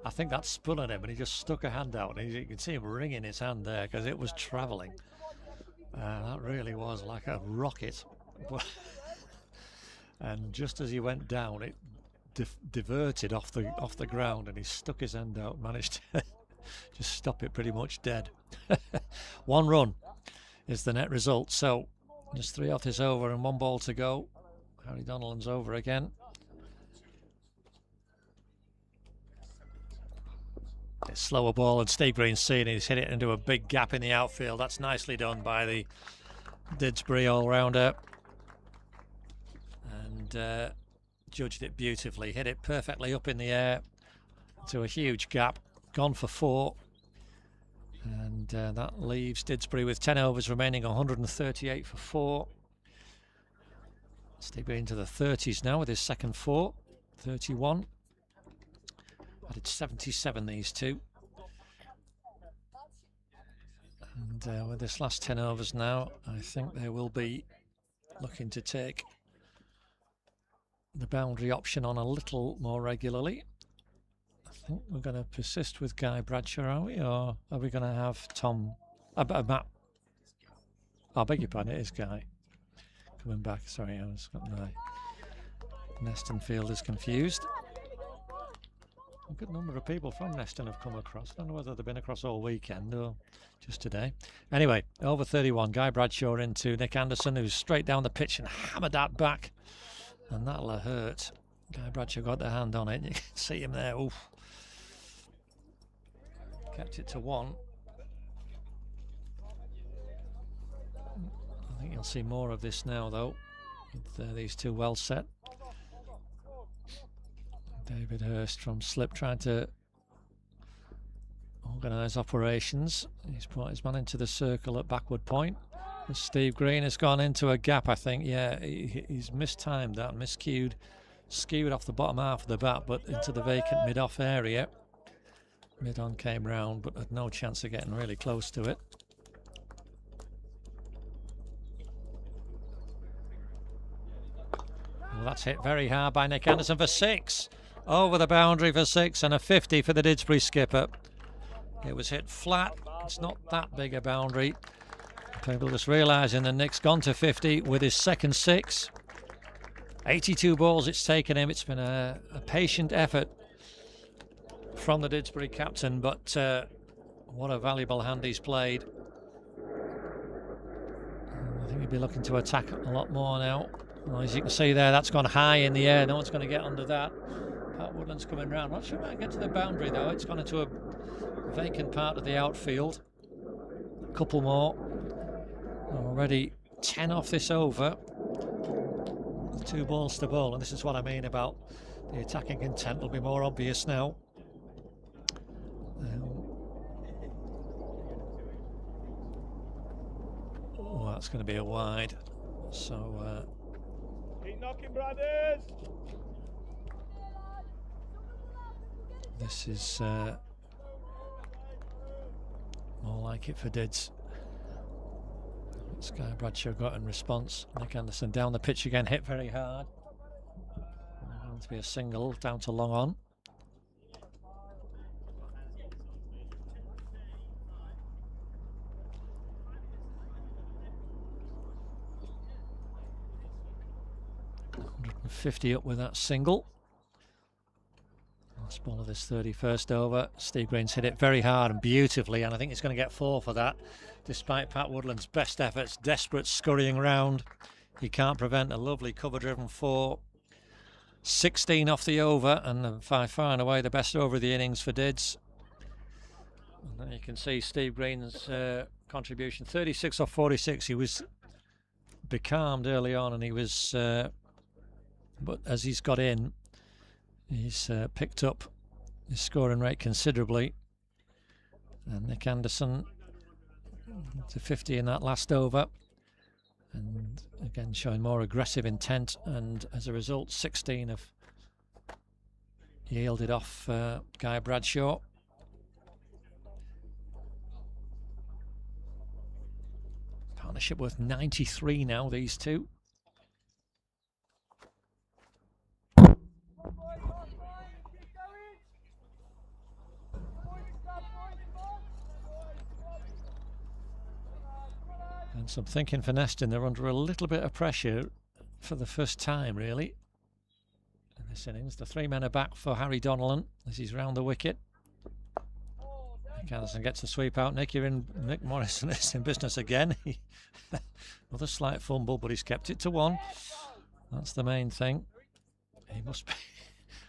Speaker 1: I think that spun at him, and he just stuck a hand out, and you can see him wringing his hand there because it was travelling. That really was like a rocket, and just as he went down, it diverted off the ground, and he stuck his hand out, and managed to just stop it pretty much dead. 1 run is the net result. So just 3 off this over and 1 ball to go. Harry Donnellan's over again. A slower ball, and Steve Green's seen it. He's hit it into a big gap in the outfield. That's nicely done by the Didsbury all-rounder. And judged it beautifully. Hit it perfectly up in the air to a huge gap. Gone for 4. And that leaves Didsbury with 10 overs remaining, 138 for 4. Steve Green into the 30s now with his second 4. 31. Added 77, these two. And with this last 10 overs now, I think they will be looking to take the boundary option on a little more regularly. I think we're going to persist with Guy Bradshaw, are we? Or are we going to have Tom... Matt... I beg your pardon, it is Guy. Coming back, sorry, I was got my Neston fielders confused. A good number of people from Neston have come across. I don't know whether they've been across all weekend or just today. Anyway, over 31, Guy Bradshaw into Nick Anderson, who's straight down the pitch and hammered that back. And that'll have hurt. Guy Bradshaw got the hand on it. You can see him there. Oof. Kept it to 1. I think you'll see more of this now, though, with these two well set. David Hurst from slip trying to organise operations. He's brought his man into the circle at backward point. And Steve Green has gone into a gap, I think. Yeah, he's mistimed that, miscued, skewed off the bottom half of the bat, but into the vacant mid-off area. Mid-on came round, but had no chance of getting really close to it. Well, that's hit very hard by Nick Anderson for 6. Over the boundary for 6 and a 50 for the Didsbury skipper. It was hit flat. It's not that big a boundary. People just realising that Nick's gone to 50 with his second 6. 82 balls it's taken him. It's been a patient effort from the Didsbury captain, but what a valuable hand he's played. I think he'll be looking to attack a lot more now. Well, as you can see there, that's gone high in the air. No one's going to get under that. Pat Woodland's coming round. Not sure it might get to the boundary though. It's gone into a vacant part of the outfield. A couple more. Already 10 off this over. 2 balls to bowl, and this is what I mean about the attacking intent will be more obvious now. Oh, that's going to be a wide. So
Speaker 3: keep knocking, brothers.
Speaker 1: This is more like it for Dids. Guy Bradshaw got in response. Nick Anderson down the pitch again, hit very hard. Going to be a single down to long on. .150 up with that single. Last ball of this 31st over. Steve Green's hit it very hard and beautifully, and I think he's going to get 4 for that. Despite Pat Woodland's best efforts, desperate scurrying round, he can't prevent a lovely cover-driven 4. 16 off the over, and by far and away the best over of the innings for Dids. And then you can see Steve Green's contribution, 36 off 46. He was becalmed early on, and he was, but as he's got in, he's picked up his scoring rate considerably. And Nick Anderson to 50 in that last over, and again showing more aggressive intent, and as a result 16 have yielded off Guy Bradshaw. Partnership worth 93 now, these two. And some thinking for Neston, they're under a little bit of pressure for the first time really in this innings. The 3 men are back for Harry Donnellan as he's round the wicket. Nick Anderson gets the sweep out. Nick Morrison is in business again. Another slight fumble, but he's kept it to 1. That's the main thing. He must be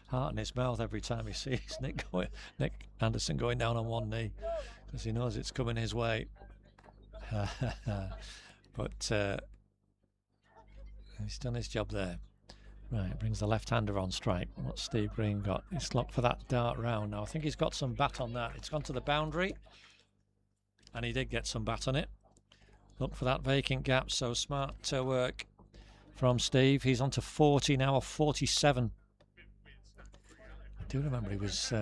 Speaker 1: heart in his mouth every time he sees Nick Anderson going down on one knee, because he knows it's coming his way. But he's done his job there. Right, brings the left-hander on strike. What's Steve Green got? He's locked for that dart round. Now I think he's got some bat on that. It's gone to the boundary, and he did get some bat on it. Look for that vacant gap, so smart work from Steve. He's on to 40 now, or 47. I do remember he was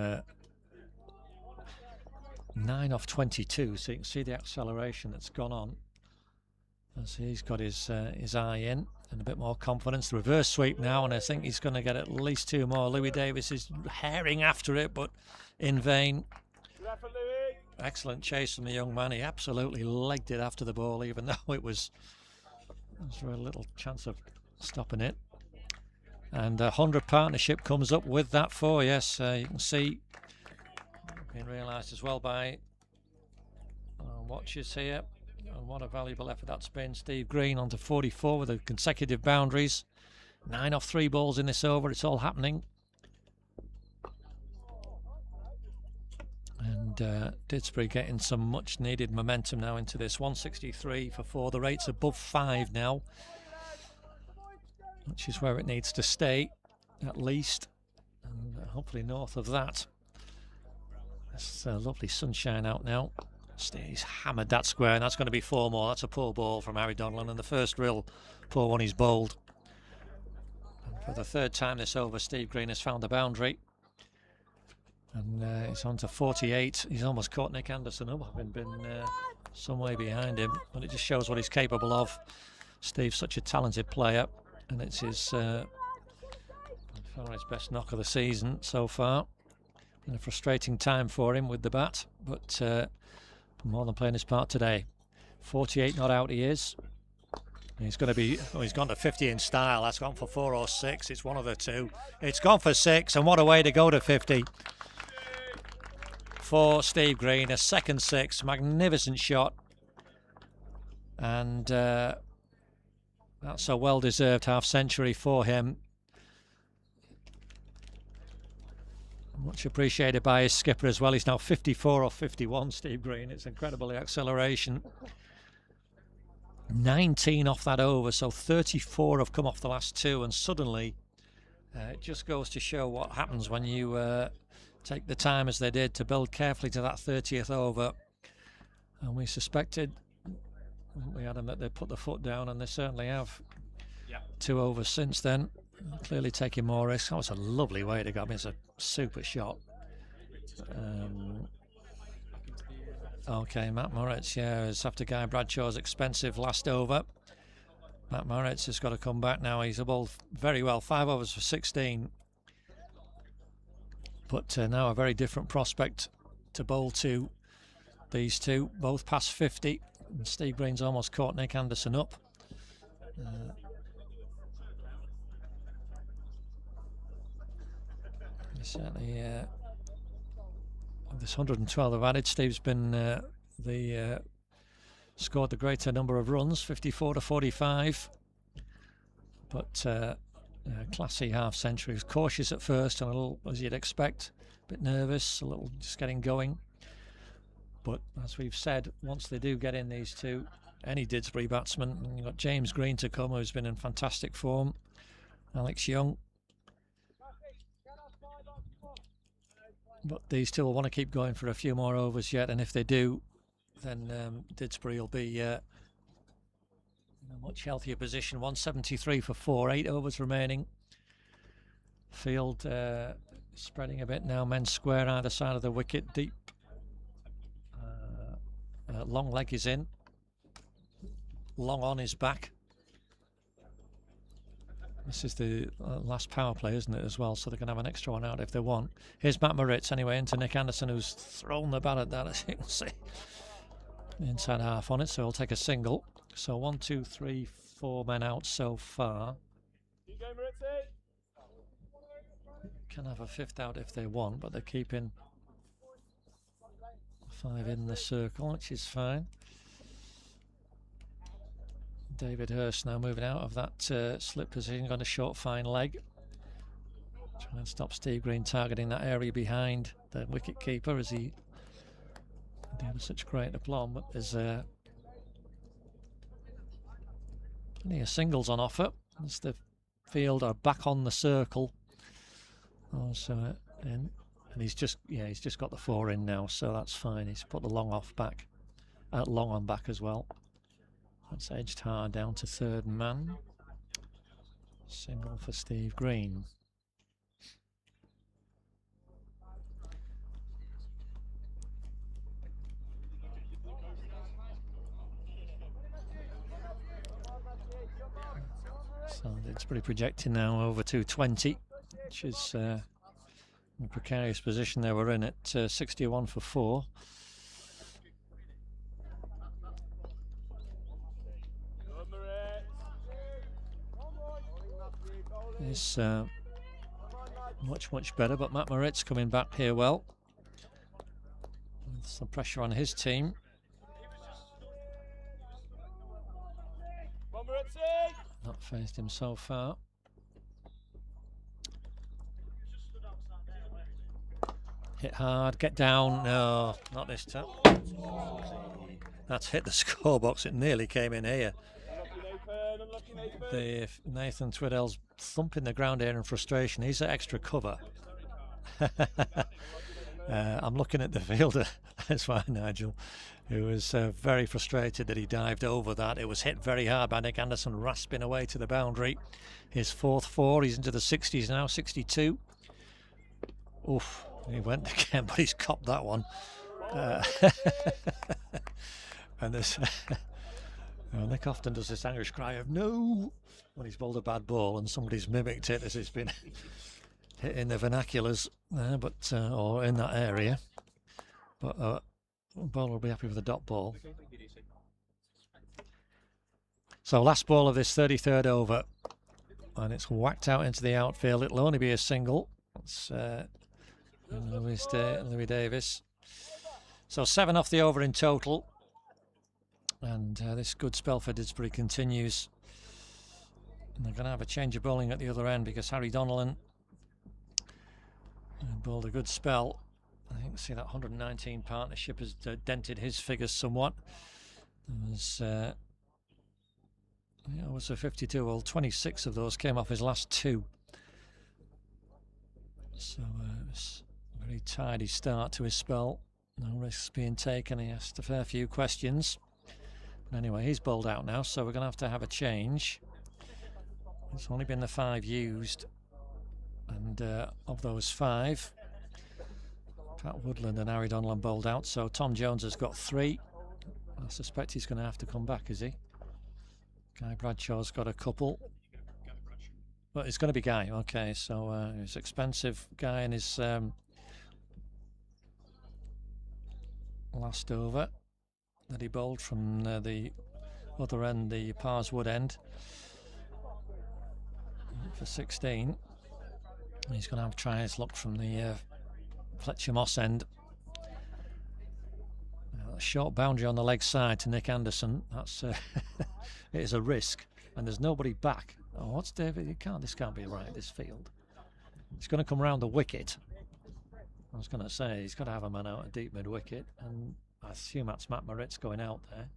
Speaker 1: 9 off 22, so you can see the acceleration that's gone on as he's got his eye in and a bit more confidence. The reverse sweep now, and I think he's going to get at least 2 more. Louis Davis is herring after it, but in vain. Excellent chase from the young man. He absolutely legged it after the ball, even though it was very little chance of stopping it. And 100 partnership comes up with that 4. Yes, you can see being realised as well by watchers here. And what a valuable effort that's been. Steve Green on to 44 with the consecutive boundaries. 9 off 3 balls in this over. It's all happening. And Didsbury getting some much needed momentum now into this. 163 for 4. The rate's above 5 now, which is where it needs to stay at least, and hopefully north of that. There's lovely sunshine out now. He's hammered that square, and that's going to be 4 more. That's a poor ball from Harry Donlan, and the first real poor one he's bowled. And for the 3rd time this over, Steve Green has found the boundary, and he's on to 48. He's almost caught Nick Anderson up, having been some way behind him, but it just shows what he's capable of. Steve's such a talented player, and it's his best knock of the season so far. Been a frustrating time for him with the bat, but more than playing his part today. 48 not out he is. He's going to be, he's gone to 50 in style. That's gone for 4 or 6. It's one of the two. It's gone for 6, and what a way to go to 50 for Steve Green. A second 6, magnificent shot, and that's a well-deserved half-century for him. Much appreciated by his skipper as well. He's now 54 off 51, Steve Green. It's incredible, the acceleration. 19 off that over, so 34 have come off the last 2, and suddenly it just goes to show what happens when you take the time as they did to build carefully to that 30th over. And we suspected, we had them, that they'd put the foot down, and they certainly have.
Speaker 2: Yeah. 2
Speaker 1: overs since then. Clearly taking more risks. That was a lovely way to go. I mean, it's a super shot. Okay, Matt Moritz, yeah, is after Guy Bradshaw's expensive last over. Matt Moritz has got to come back now. He's bowled very well, 5 overs for 16. But now a very different prospect to bowl to. These two, both past 50. And Steve Green's almost caught Nick Anderson up. Certainly, this 112 have added. Steve's been scored the greater number of runs, 54 to 45. But classy half-century. He was cautious at first and a little, as you'd expect, a bit nervous, a little just getting going. But as we've said, once they do get in, these two, any Didsbury batsman, and you've got James Green to come, who's been in fantastic form, Alex Young. But these two will want to keep going for a few more overs yet, and if they do, then Didsbury will be in a much healthier position. 173 for 4, 8 overs remaining. Field spreading a bit now, men square either side of the wicket, deep. Long leg is in, long on is back. This is the last power play, isn't it, as well? So they can have an extra one out if they want. Here's Matt Moritz anyway into Nick Anderson, who's thrown the bat at that, as you can see. Inside half on it, so he'll take a single. So 1, 2, 3, 4 men out so far. Can have a 5th out if they want, but they're keeping 5 in the circle, which is fine. David Hurst now moving out of that slip position, got a short fine leg. Trying to stop Steve Green targeting that area behind the wicket keeper as he did such great aplomb. But there's plenty of singles on offer as the field are back on the circle. Also, and he's just got the 4 in now, so that's fine. He's put the long on back as well. That's edged hard down to third man. Single for Steve Green. So Didsbury projecting now over 220, which is a precarious position they were in at 61 for 4. It's much better, but Matt Moritz coming back here well. With some pressure on his team. Not faced him so far. Hit hard, get down. No, not this time. That's hit the scorebox. It nearly came in here. Nathan Twiddell's thumping the ground here in frustration. He's at extra cover. I'm looking at the fielder. That's why Nigel, who was very frustrated that he dived over that. It was hit very hard by Nick Anderson, rasping away to the boundary. His 4th 4. He's into the 60s now, 62. Oof, he went again, but he's copped that one. And this Nick often does this Irish cry of no when he's bowled a bad ball, and somebody's mimicked it as it's been hit in the vernaculars, or in that area. But bowler will be happy with the dot ball. So last ball of this 33rd over, and it's whacked out into the outfield. It'll only be a single. It's Louis Davis. So 7 off the over in total. And this good spell for Didsbury continues. And they're going to have a change of bowling at the other end because Harry Donnellan bowled a good spell. I think see that 119 partnership has dented his figures somewhat. There was a 52. Well, 26 of those came off his last 2. So it was a very tidy start to his spell. No risks being taken. He asked a fair few questions. Anyway, he's bowled out now, so we're going to have a change. It's only been the 5 used, and of those 5, Pat Woodland and Harry Donnellan bowled out, so Tom Jones has got 3. I suspect he's going to have to come back, is he? Guy Bradshaw's got a couple. But it's going to be Guy, okay, so it's expensive Guy in his last over that he bowled from the other end, the Parswood end, for 16. He's going to have to try his luck from the Fletcher Moss end. A short boundary on the leg side to Nick Anderson. That's it is a risk, and there's nobody back. Oh, what's David? This can't be right. This field. He's going to come round the wicket. I was going to say he's got to have a man out at deep mid wicket, and I assume that's Matt Moritz going out there.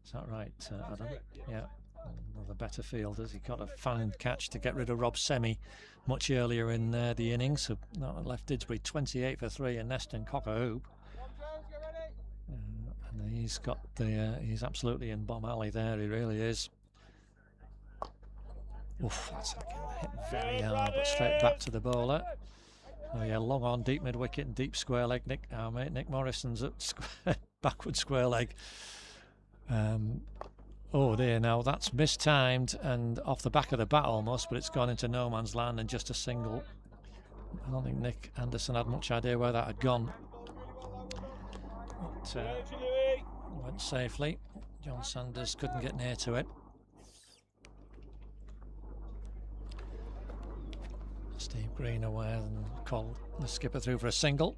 Speaker 1: Is that right, Adam? Yeah. One of the better fielders. He got a fine catch to get rid of Rob Sehmi much earlier in the innings. So that left Didsbury 28 for 3 and Neston cock a hoop. And he's got he's absolutely in bomb alley there. He really is. Oof, that's hit very hard, but straight back to the bowler. Oh yeah, long on, deep mid wicket and deep square leg. Our mate Nick Morrison's at backward square leg. Oh dear, now that's mistimed and off the back of the bat almost, but it's gone into no man's land and just a single. I don't think Nick Anderson had much idea where that had gone. But, went safely. John Sanders couldn't get near to it. Steve Green away and called the skipper through for a single.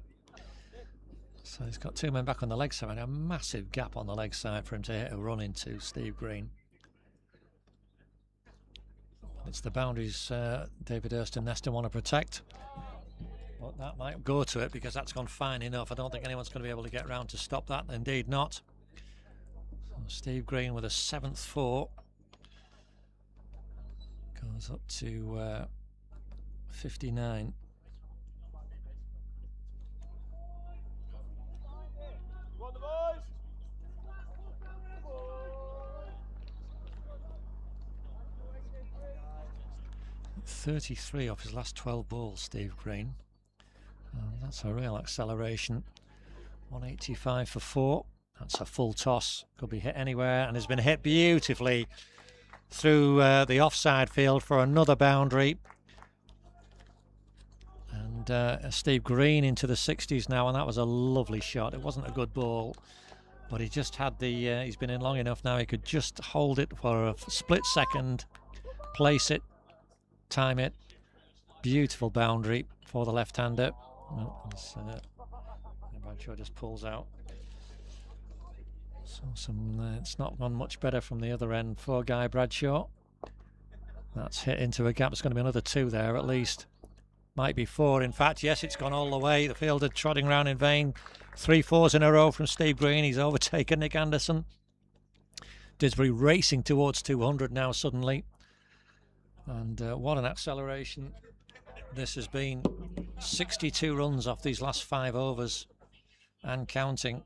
Speaker 1: So he's got 2 men back on the leg side. A massive gap on the leg side for him to hit a run into, Steve Green. It's the boundaries David Hurst and Neston want to protect. But that might go to it because that's gone fine enough. I don't think anyone's going to be able to get round to stop that. Indeed not. So Steve Green with a 7th 4. Goes up to 59.
Speaker 3: Come on, the boys.
Speaker 1: 33 off his last 12 balls, Steve Green. That's a real acceleration. 185 for 4. That's a full toss. Could be hit anywhere and has been hit beautifully through the offside field for another boundary. And Steve Green into the 60s now, and that was a lovely shot. It wasn't a good ball, but he just had the he's been in long enough now. He could just hold it for a split second, place it, time it. Beautiful boundary for the left-hander. Bradshaw just pulls out. So it's not gone much better from the other end for Guy Bradshaw. That's hit into a gap. It's going to be another 2 there at least. Might be 4. In fact, yes, it's gone all the way. The fielder trotting around in vain. 3 4s in a row from Steve Green. He's overtaken Nick Anderson. Didsbury racing towards 200 now suddenly. And what an acceleration this has been. 62 runs off these last 5 overs and counting.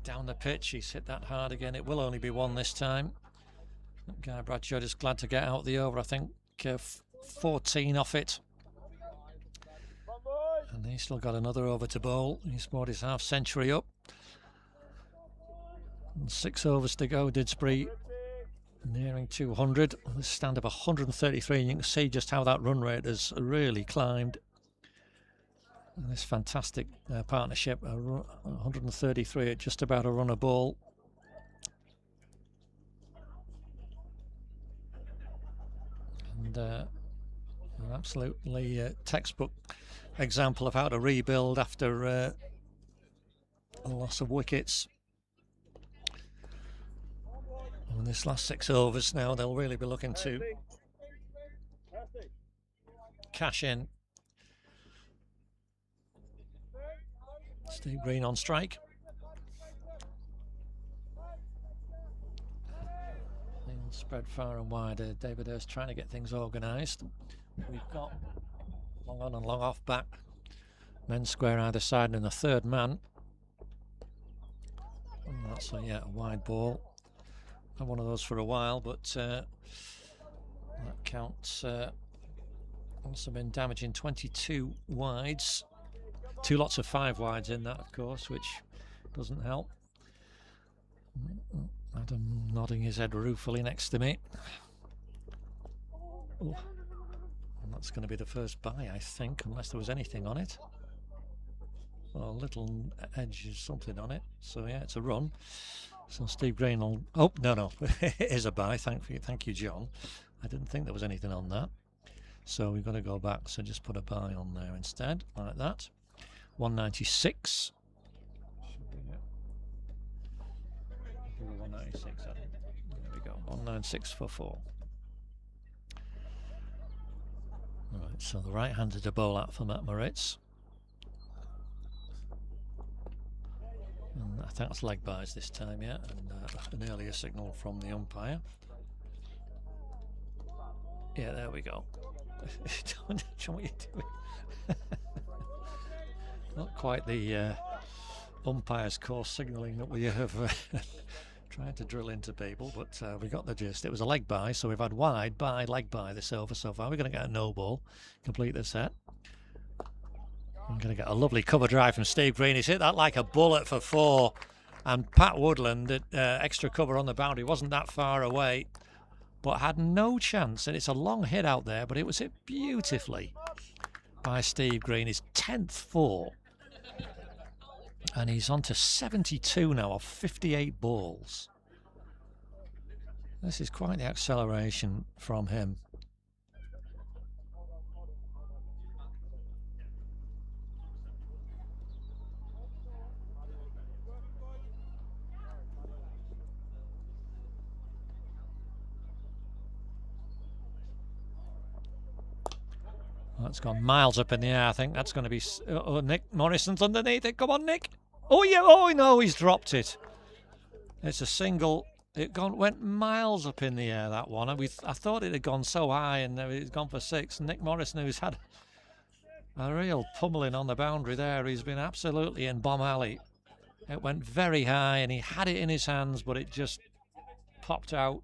Speaker 1: Down the pitch, he's hit that hard again. It will only be 1 this time. Guy Bradshaw just glad to get out the over. I think 14 off it. And he's still got another over to bowl. He's scored his half century up. And 6 overs to go. Didsbury nearing 200. This stand of 133. And you can see just how that run rate has really climbed. And this fantastic partnership. 133 at just about a run a ball. And an absolutely textbook example of how to rebuild after a loss of wickets. And this last 6 overs now, they'll really be looking to cash in. Steve Green on strike. Spread far and wide. David Hurst trying to get things organised. We've got long on and long off back. Men square either side and a 3rd man. And that's a wide ball. Had one of those for a while, but that counts. Also been damaging 22 wides. 2 lots of 5 wides in that, of course, which doesn't help. Adam nodding his head ruefully next to me. Ooh. And that's going to be the first bye, I think, unless there was anything on it. Well, a little edge is something on it. So yeah, it's a run. So Steve Green will... Oh, no. It is a bye. Thank you, John. I didn't think there was anything on that. So we've got to go back. So just put a bye on there instead, like that. 196. 196, I think. There we go. 196 for 4. Right, so the right-hander to bowl out for Matt Moritz. And I think that's leg byes this time, yeah. And an earlier signal from the umpire. Yeah, there we go. Don't know what you're doing. Not quite the umpire's course signalling that we have tried to drill into people, but we got the gist. It was a leg bye, so we've had wide bye, leg bye this over so far. We're going to get a no ball, complete the set. I'm going to get a lovely cover drive from Steve Green. He's hit that like a bullet for 4, and Pat Woodland at extra cover on the boundary wasn't that far away, but had no chance. And it's a long hit out there, but it was hit beautifully by Steve Green. His 10th 4. And he's on to 72 now off 58 balls. This is quite the acceleration from him. That's gone miles up in the air. I think that's going to be... Oh, Nick Morrison's underneath it. Come on, Nick. Oh, yeah. Oh, no, he's dropped it. It's a single. It went miles up in the air, that one. I thought it had gone so high and it's gone for 6. Nick Morrison, who's had a real pummeling on the boundary there. He's been absolutely in bomb alley. It went very high and he had it in his hands, but it just popped out.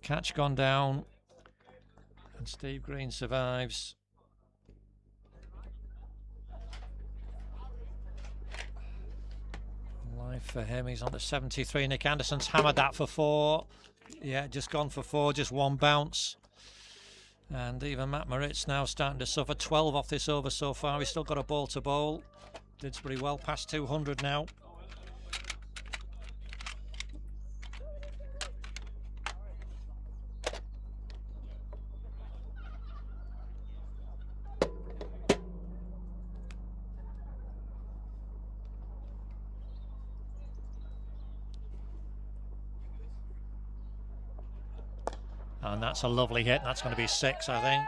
Speaker 1: Catch gone down. And Steve Green survives. Life for him. He's on to 73. Nick Anderson's hammered that for 4. Yeah, just gone for 4. Just one bounce. And even Matt Moritz now starting to suffer. 12 off this over so far. He's still got a ball to bowl. Didsbury well past 200 now. And that's a lovely hit. That's going to be 6, I think.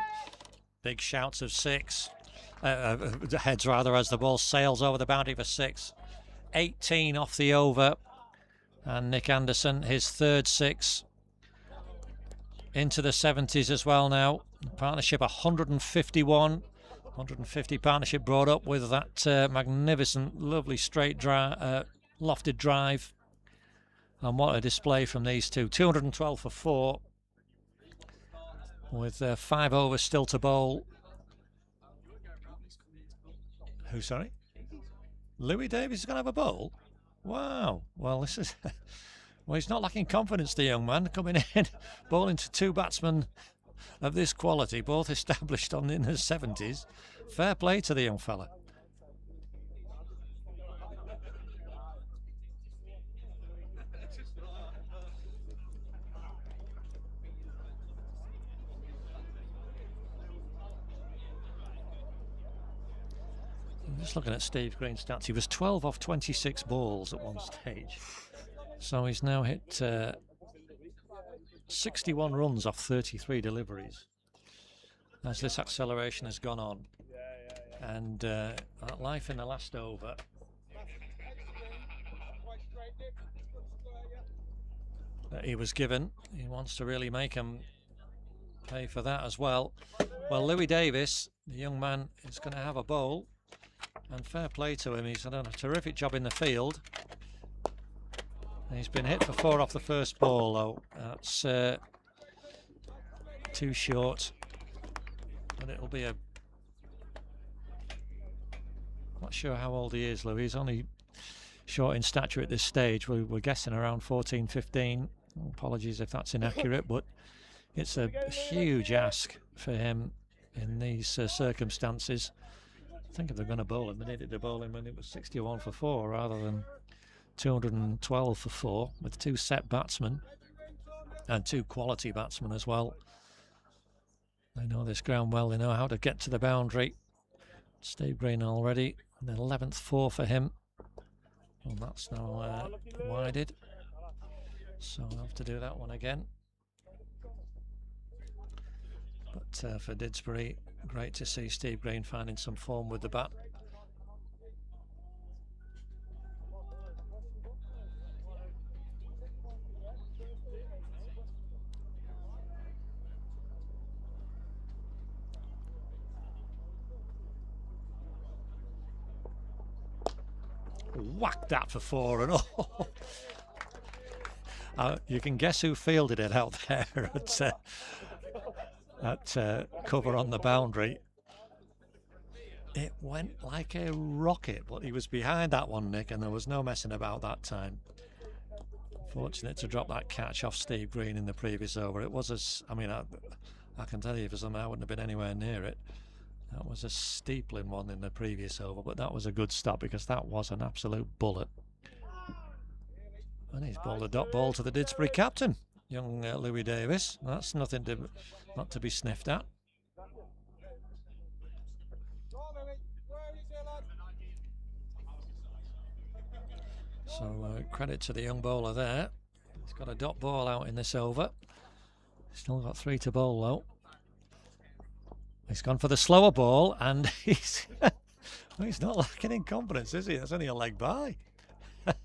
Speaker 1: Big shouts of 6. Heads rather, as the ball sails over the boundary for 6. 18 off the over. And Nick Anderson, his 3rd 6. Into the 70s as well now. Partnership 151. 150 partnership brought up with that magnificent, lovely straight lofted drive. And what a display from these two. 212 for 4. With 5 overs still to bowl. Who, sorry? Louis Davis is going to have a bowl? Wow. Well, this is... well, he's not lacking confidence, the young man, coming in, bowling to 2 batsmen of this quality, both established in the 70s. Fair play to the young fella. Just looking at Steve Green's stats, he was 12 off 26 balls at one stage. So he's now hit 61 runs off 33 deliveries as this acceleration has gone on. And that life in the last over. That he was given, he wants to really make him pay for that as well. Well, Louis Davis, the young man, is going to have a bowl. And fair play to him, he's done a terrific job in the field. And he's been hit for 4 off the first ball though. That's too short. But it'll be a... Not sure how old he is, Louis. He's only short in stature at this stage. We're guessing around 14, 15. Apologies if that's inaccurate, but it's a huge ask for him in these circumstances. I think if they're going to bowl him, they needed to bowl him when it was 61 for 4 rather than 212 for 4 with 2 set batsmen and 2 quality batsmen as well. They know this ground well, they know how to get to the boundary. Steve Green already, and the 11th 4 for him. Well, that's now wided, so I'll have to do that one again. But for Didsbury, great to see Steve Green finding some form with the bat. Whacked that for 4 and all. You can guess who fielded it out there at cover on the boundary. It went like a rocket, but he was behind that one, Nick, and there was no messing about that time. Fortunate to drop that catch off Steve Green in the previous over. It was I can tell you for some I wouldn't have been anywhere near it. That was a steepling one in the previous over, but that was a good stop because that was an absolute bullet. And he's bowled a dot ball to the Didsbury captain, young Louis Davis. That's nothing not to be sniffed at. So credit to the young bowler there. He's got a dot ball out in this over. Still got 3 to bowl though. He's gone for the slower ball, and he's not lacking in confidence, is he? That's only a leg by. It's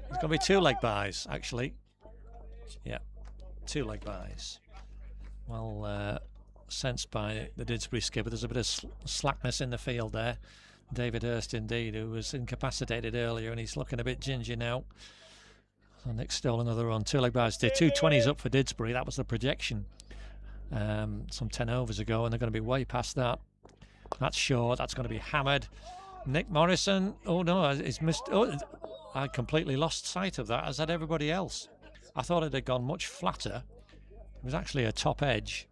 Speaker 1: going to be 2 leg byes, actually. Yeah, 2 leg byes. Well, sensed by the Didsbury skipper. There's a bit of slackness in the field there. David Hurst, indeed, who was incapacitated earlier, and he's looking a bit ginger now. So Nick stole another run. 2 leg byes. 220s up for Didsbury. That was the projection some 10 overs ago, and they're going to be way past that. That's short. That's going to be hammered. Nick Morrison. Oh no, he's missed. Oh, I completely lost sight of that, as had everybody else. I thought it had gone much flatter. It was actually a top edge,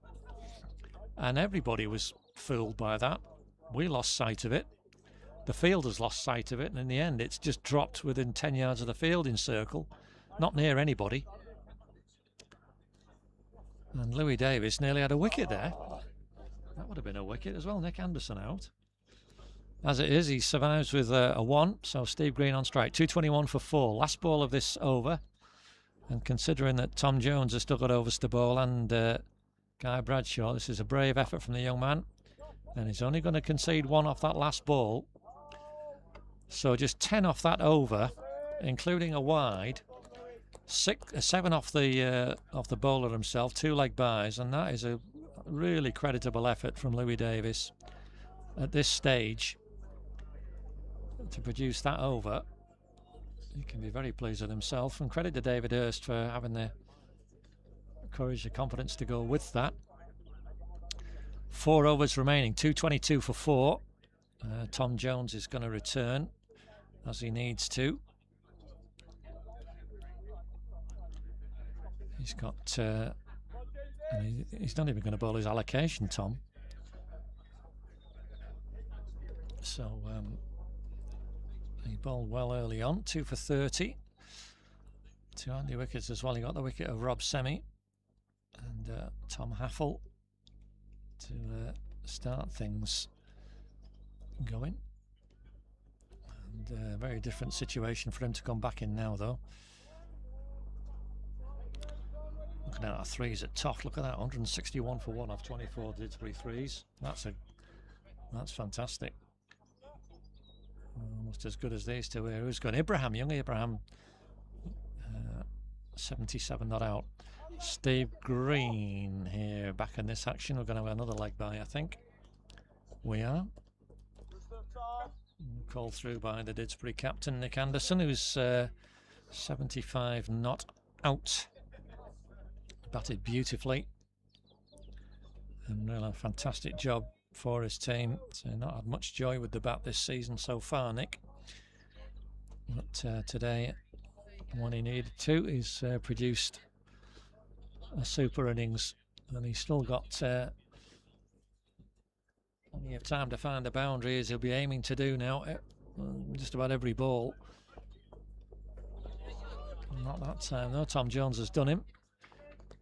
Speaker 1: and everybody was fooled by that. We lost sight of it. The fielders lost sight of it, and in the end, it's just dropped within 10 yards of the fielding circle, not near anybody. And Louis Davis nearly had a wicket there. That would have been a wicket as well. Nick Anderson out. As it is, he survives with a 1. So Steve Green on strike. 221 for 4. Last ball of this over. And considering that Tom Jones has still got overs to bowl and Guy Bradshaw, this is a brave effort from the young man. And he's only going to concede 1 off that last ball. So just 10 off that over, including a wide. 7 off the bowler himself, 2 leg byes, and that is a really creditable effort from Louis Davis at this stage to produce that over. He can be very pleased with himself, and credit to David Hurst for having the courage and confidence to go with that. 4 overs remaining, 222 for 4. Tom Jones is going to return as he needs to. He's got, he's not even going to bowl his allocation, Tom. So he bowled well early on, 2 for 30. 2 handy wickets as well. He got the wicket of Rob Sehmi and Tom Haffel to start things going. And a very different situation for him to come back in now, though. Looking at our 3s at Toft, look at that, 161 for 1 off 24 Didsbury 3s. That's fantastic. Almost as good as these two here. Who's gone? Ibrahim, young Ibrahim, 77 not out. Steve Green here back in this action. We're going to have another leg by, I think. We are. Called through by the Didsbury captain, Nick Anderson, who's 75 not out. Batted beautifully and really a fantastic job for his team. So not had much joy with the bat this season so far, Nick, but today when he needed to, he's produced a super innings, and he's still got plenty of time to find the boundary, as he'll be aiming to do now just about every ball. Not that time though. Tom Jones has done him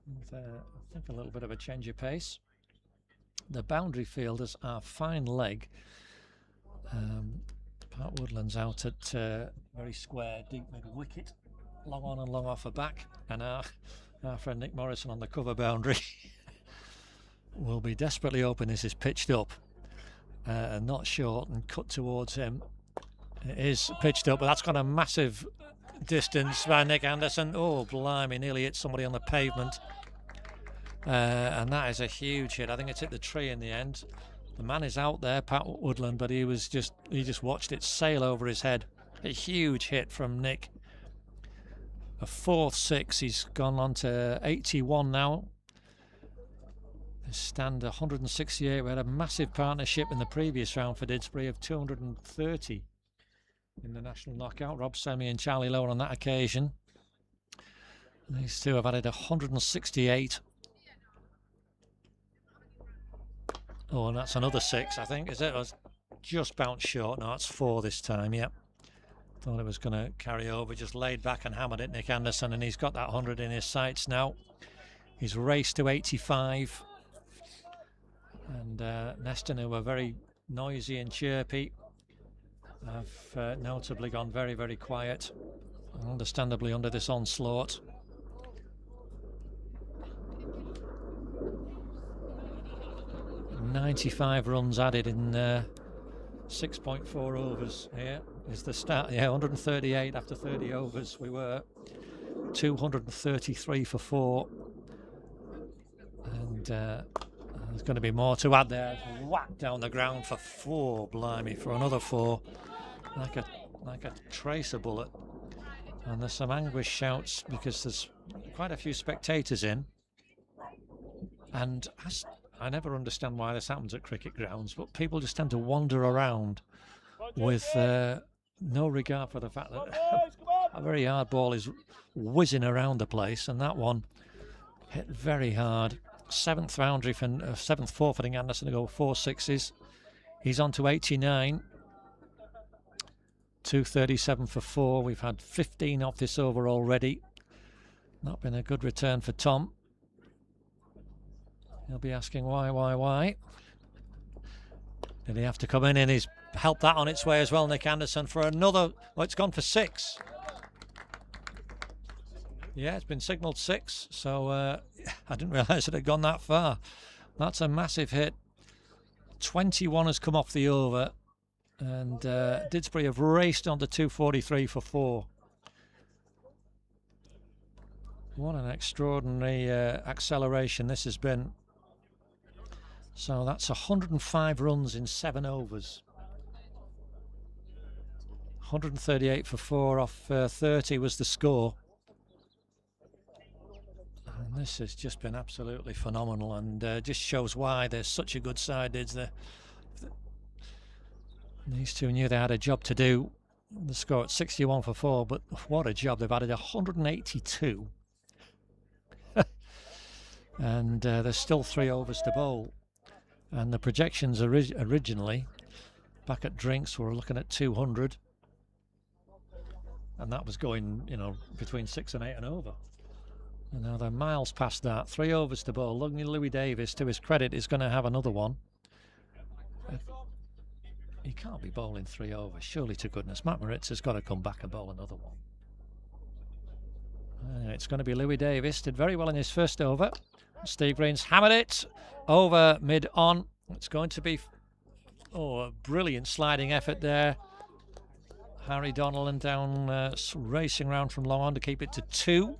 Speaker 1: with, I think, a little bit of a change of pace. The boundary fielders are fine leg. Pat Woodland's out at very square, deep mid wicket, long on and long off a back, and our friend Nick Morrison on the cover boundary will be desperately hoping this is pitched up and not short and cut towards him. It is pitched up, but that's got a massive distance by Nick Anderson. Oh blimey, nearly hit somebody on the pavement, and that is a huge hit. I think it's hit the tree in the end. The man is out there, Pat Woodland, but he just watched it sail over his head. A huge hit from Nick. A 4th 6. He's gone on to 81 now. His stand 168. We had a massive partnership in the previous round for Didsbury of 230 in the national knockout. Rob Sehmi and Charlie Lowen on that occasion. These two have added 168. Oh, and that's another 6, I think, is it? It was just bounced short. No, it's 4 this time, yep. Thought it was going to carry over, just laid back and hammered it, Nick Anderson, and he's got that 100 in his sights now. He's raced to 85. And Neston, who were very noisy and chirpy, have notably gone very, very quiet, understandably under this onslaught. 95 runs added in 6.4 overs here is the start. Yeah, 138 after 30 overs we were. 233 for 4. And there's going to be more to add there. Whack down the ground for 4, blimey, for another 4. Like a tracer bullet. And there's some anguish shouts because there's quite a few spectators in. And I never understand why this happens at cricket grounds, but people just tend to wander around with no regard for the fact that a very hard ball is whizzing around the place, and that one hit very hard. 7th boundary for 7th forfeiting Anderson to go 4 sixes. He's on to 89. 237 for 4. We've had 15 off this over already. Not been a good return for Tom. He'll be asking why. Did he have to come in? And he's helped that on its way as well, Nick Anderson, for another. Well, it's gone for 6. Yeah, it's been signalled 6. So I didn't realise it had gone that far. That's a massive hit. 21 has come off the over. And Didsbury have raced on to 243 for 4. What an extraordinary acceleration this has been. So that's 105 runs in 7 overs. 138 for 4 off 30 was the score. And this has just been absolutely phenomenal, and just shows why there's such a good side. These two knew they had a job to do. The score at 61 for 4, but what a job. They've added 182. And there's still 3 overs to bowl. And the projections originally, back at Drinks, were looking at 200. And that was going, between 6 and 8 and over. And now they're miles past that. 3 overs to bowl. Louis Davis, to his credit, is going to have another one. He can't be bowling 3 overs, surely to goodness. Matt Moritz has got to come back and bowl another one. It's going to be Louis Davis. Did very well in his first over. Steve Green's hammered it over mid-on. It's going to be a brilliant sliding effort there. Harry Donnellan down, racing round from Lowen to keep it to 2.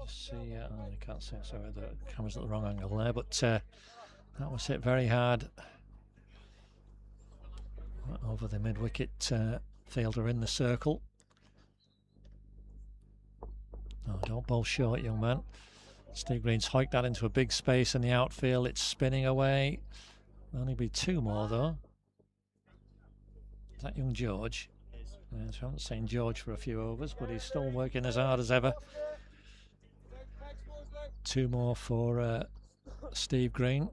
Speaker 1: See, I can't see, sorry, the camera's at the wrong angle there, but that was hit very hard over the mid-wicket fielder in the circle. Oh, don't bowl short, young man. Steve Green's hiked that into a big space in the outfield. It's spinning away. Only be 2 more though. Is that young George? Yes, I haven't seen George for a few overs, but he's still working as hard as ever. 2 more for Steve Green.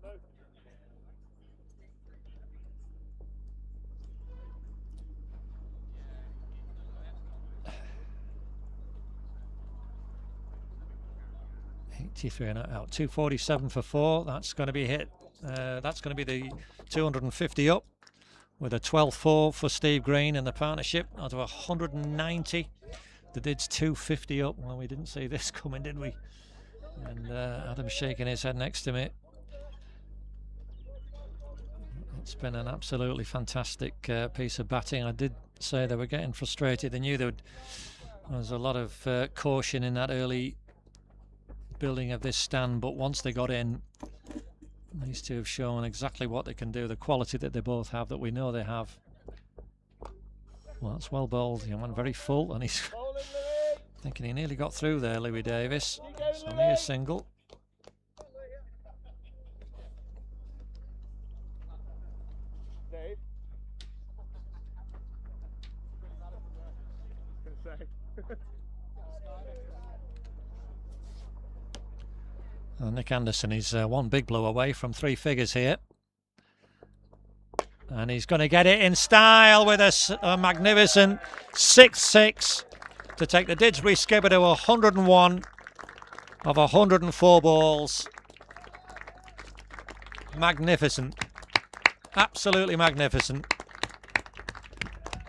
Speaker 1: Out 247 for 4. That's going to be hit. That's going to be the 250 up with a 12-4 for Steve Green in the partnership out of 190. The Dids 250 up. Well, we didn't see this coming, did we? And Adam's shaking his head next to me. It's been an absolutely fantastic piece of batting. I did say they were getting frustrated. They knew there was a lot of caution in that early building of this stand, but once they got in, these two have shown exactly what they can do, the quality that they both have, that we know they have. Well, that's well bowled. Young man, very full, and he's thinking he nearly got through there, Louis Davis. It's only a single. Nick Anderson is 1 big blow away from 3 figures here. And he's going to get it in style with a magnificent 6-6 to take the Didsbury skipper to 101 of 104 balls. Magnificent. Absolutely magnificent.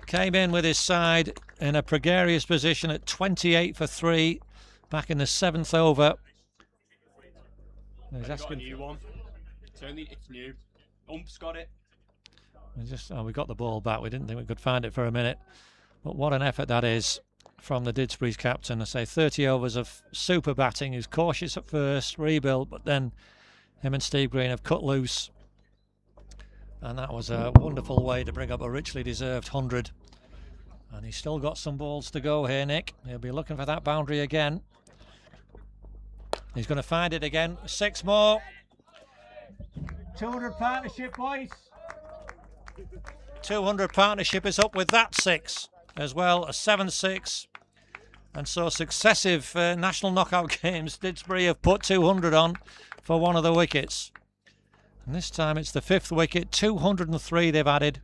Speaker 1: Came in with his side in a precarious position at 28 for 3 back in the 7th over. He's
Speaker 2: Got a
Speaker 1: asking.
Speaker 2: new one. It's new. Ump's got it.
Speaker 1: We got the ball back. We didn't think we could find it for a minute. But what an effort that is from the Didsbury's captain. I say 30 overs of super batting. He was cautious at first, rebuilt, but then him and Steve Green have cut loose. And that was a wonderful way to bring up a richly deserved 100. And he's still got some balls to go here, Nick. He'll be looking for that boundary again. He's going to find it again. 6 more. 200 partnership, boys. 200 partnership is up with that 6 as well, a 7-6. And so successive national knockout games, Didsbury have put 200 on for one of the wickets. And this time it's the 5th wicket, 203 they've added.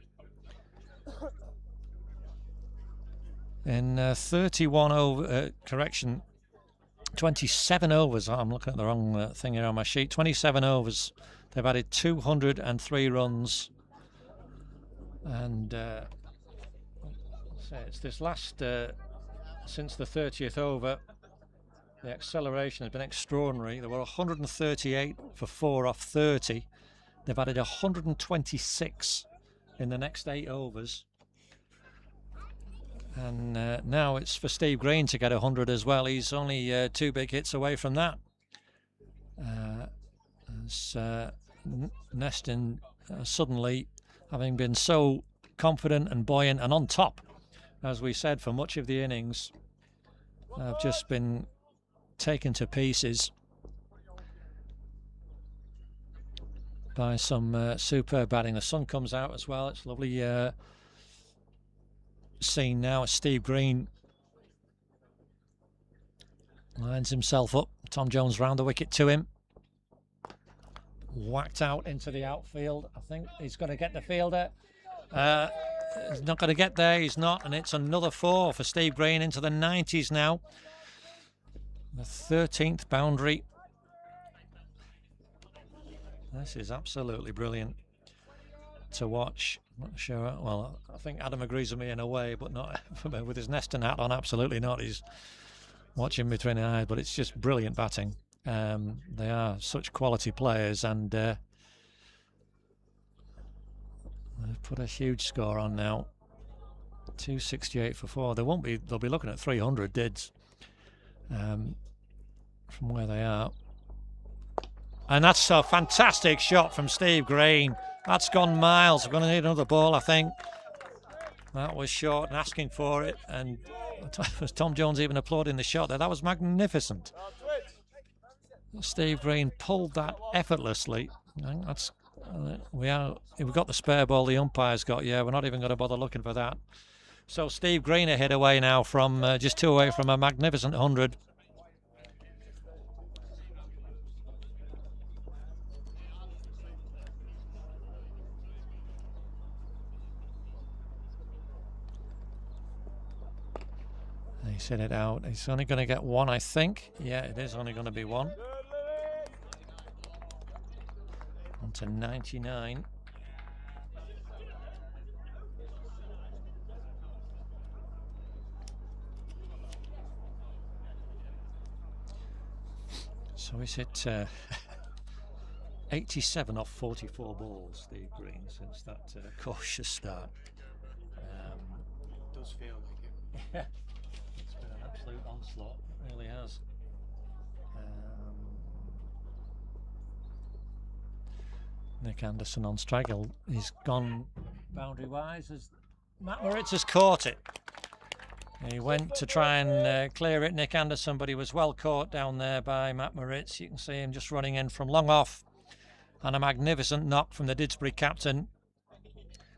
Speaker 1: In 31 over, 27 overs. I'm looking at the wrong thing here on my sheet. 27 overs. They've added 203 runs. And it's this last, since the 30th over, the acceleration has been extraordinary. There were 138 for 4 off 30. They've added 126 in the next 8 overs. And now it's for Steve Green to get 100 as well. He's only 2 big hits away from that. Neston suddenly, having been so confident and buoyant and on top, as we said, for much of the innings, have just been taken to pieces by some superb batting. The sun comes out as well. It's lovely scene now as Steve Green lines himself up. Tom Jones round the wicket to him. Whacked out into the outfield. I think he's going to get the fielder. He's not going to get there. He's not. And it's another 4 for Steve Green into the 90s now. The 13th boundary. This is absolutely brilliant to watch. Not sure. Well, I think Adam agrees with me in a way, but not with his Neston hat on. Absolutely not. He's watching between the eyes, but it's just brilliant batting. They are such quality players, and they've put a huge score on now. 268 for 4. They'll be looking at 300 Dids from where they are. And that's a fantastic shot from Steve Green. That's gone miles. We're going to need another ball, I think. That was short and asking for it. And Tom Jones even applauding the shot there. That was magnificent. Steve Green pulled that effortlessly. I think that's we've got the spare ball the umpire's got. Yeah, we're not even going to bother looking for that. So Steve Green a hit away now from just 2 away from a magnificent 100. He sent it out. He's only going to get 1, I think. Yeah, it is only going to be 1. On to 99. So he's hit 87 off 44 balls, Steve Green, since that cautious start.
Speaker 2: It does feel like it.
Speaker 1: Yeah. It's been an absolute onslaught, it really has. Nick Anderson on strike. He's gone boundary wise as Matt Moritz has caught it. He went to try and clear it, Nick Anderson, but he was well caught down there by Matt Moritz. You can see him just running in from long off, and a magnificent knock from the Didsbury captain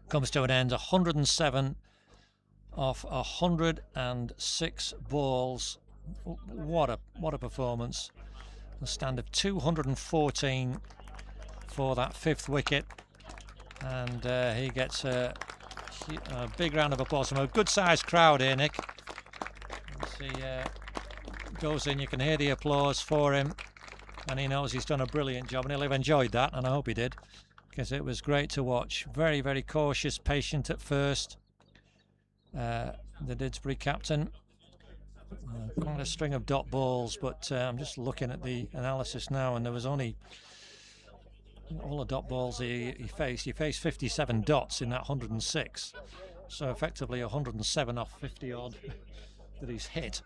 Speaker 1: comes to an end. 107 off 106 balls. What a performance. A stand of 214 for that 5th wicket, and he gets a big round of applause from a good sized crowd here, Nick. As he goes in, you can hear the applause for him, and he knows he's done a brilliant job, and he'll have enjoyed that, and I hope he did, because it was great to watch. Very, very cautious, patient at first. The Didsbury captain Quite a string of dot balls, but I'm just looking at the analysis now, and there was only all the dot balls he faced. He faced 57 dots in that 106, so effectively 107 off 50 odd that he's hit.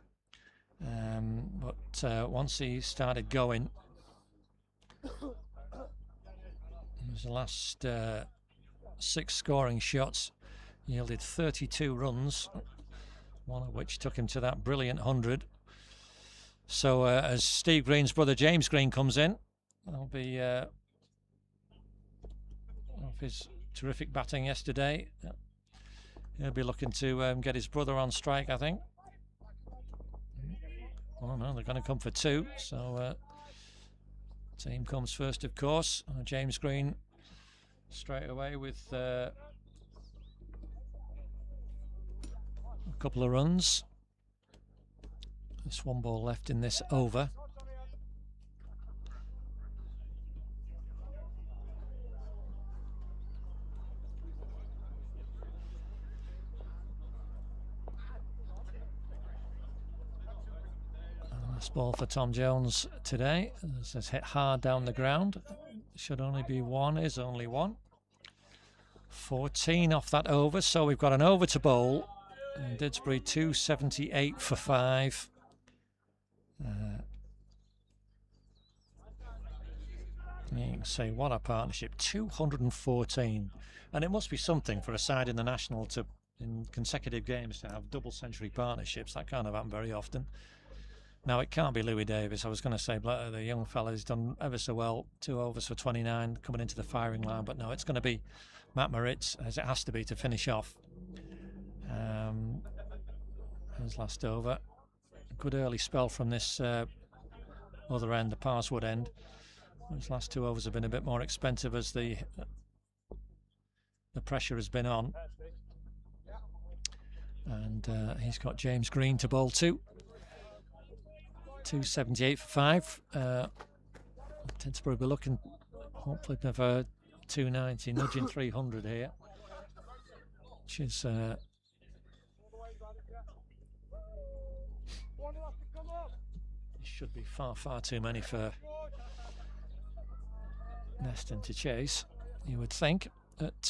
Speaker 1: But once he started going, it was the last 6 scoring shots yielded 32 runs, one of which took him to that brilliant 100. So as Steve Green's brother James Green comes in, that'll be of his terrific batting yesterday. He'll be looking to get his brother on strike, I think. Oh no, they're going to come for 2. So team comes first, of course. James Green straight away with a couple of runs. There's 1 ball left in this over. Last ball for Tom Jones today. This has hit hard down the ground. Should only be 1, is only 1. 14 off that over, so we've got an over to bowl. And Didsbury 278 for 5. You can say what a partnership, 214, and it must be something for a side in the National to, in consecutive games, to have double century partnerships. That can't have happened very often. Now it can't be Louis Davis. I was going to say the young fella's done ever so well, 2 overs for 29 coming into the firing line, but no, it's going to be Matt Moritz, as it has to be, to finish off. His last over. A good early spell from this other end, the Parswood end. His last 2 overs have been a bit more expensive as the pressure has been on. And he's got James Green to bowl to. 278 for 5. Didsbury will be looking hopefully for 290, nudging 300 here, which is should be far too many for Neston to chase, you would think. But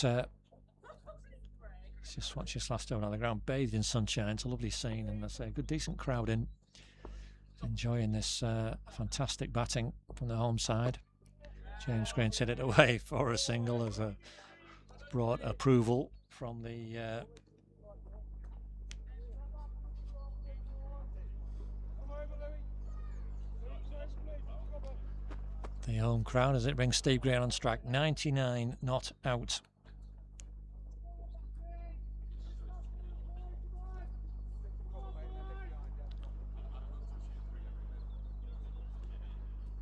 Speaker 1: just watch this last over on the ground, bathed in sunshine. It's a lovely scene, and there's a good decent crowd in, enjoying this fantastic batting from the home side. James Green hit it away for a single, as brought approval from the home crowd, as it brings Steve Green on strike. 99 not out.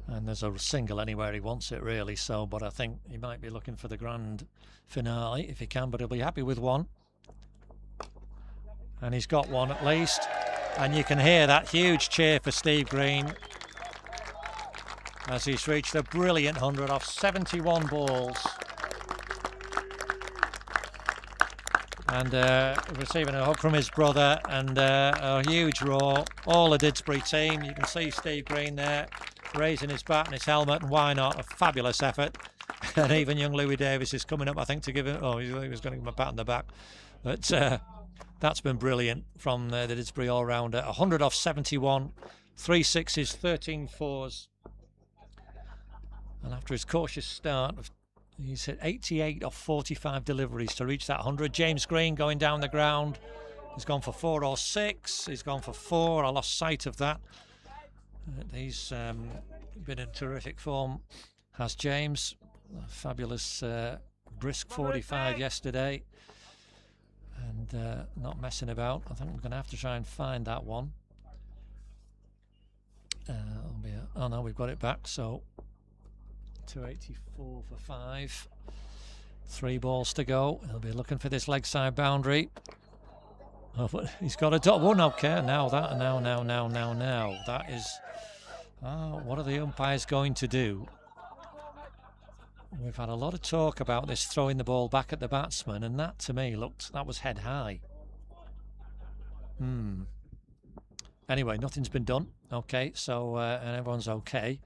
Speaker 1: And there's a single anywhere he wants it, really, so, but I think he might be looking for the grand finale if he can, but he'll be happy with 1. And he's got 1 at least, and you can hear that huge cheer for Steve Green as he's reached a brilliant 100 off 71 balls. And receiving a hug from his brother, and a huge roar. All the Didsbury team, you can see Steve Green there raising his bat and his helmet, and why not? A fabulous effort. And even young Louis Davis is coming up, I think, to give him, he was going to give him a pat on the back. But that's been brilliant from the Didsbury all-rounder. 100 off 71, 3 sixes, 13 fours. And after his cautious start, he's hit 88 off 45 deliveries to reach that 100. James Green going down the ground. He's gone for 4 or 6. He's gone for 4. I lost sight of that. He's been in terrific form, has James. A fabulous brisk 45 yesterday. And not messing about. I think we're going to have to try and find that one. Oh no, we've got it back. So 284 for 5. 3 balls to go. He'll be looking for this leg side boundary. Oh, but he's got a dot. Won't care now. Now. That is. What are the umpires going to do? We've had a lot of talk about this throwing the ball back at the batsman, and that to me that was head high. Anyway, nothing's been done. Okay, so and everyone's okay.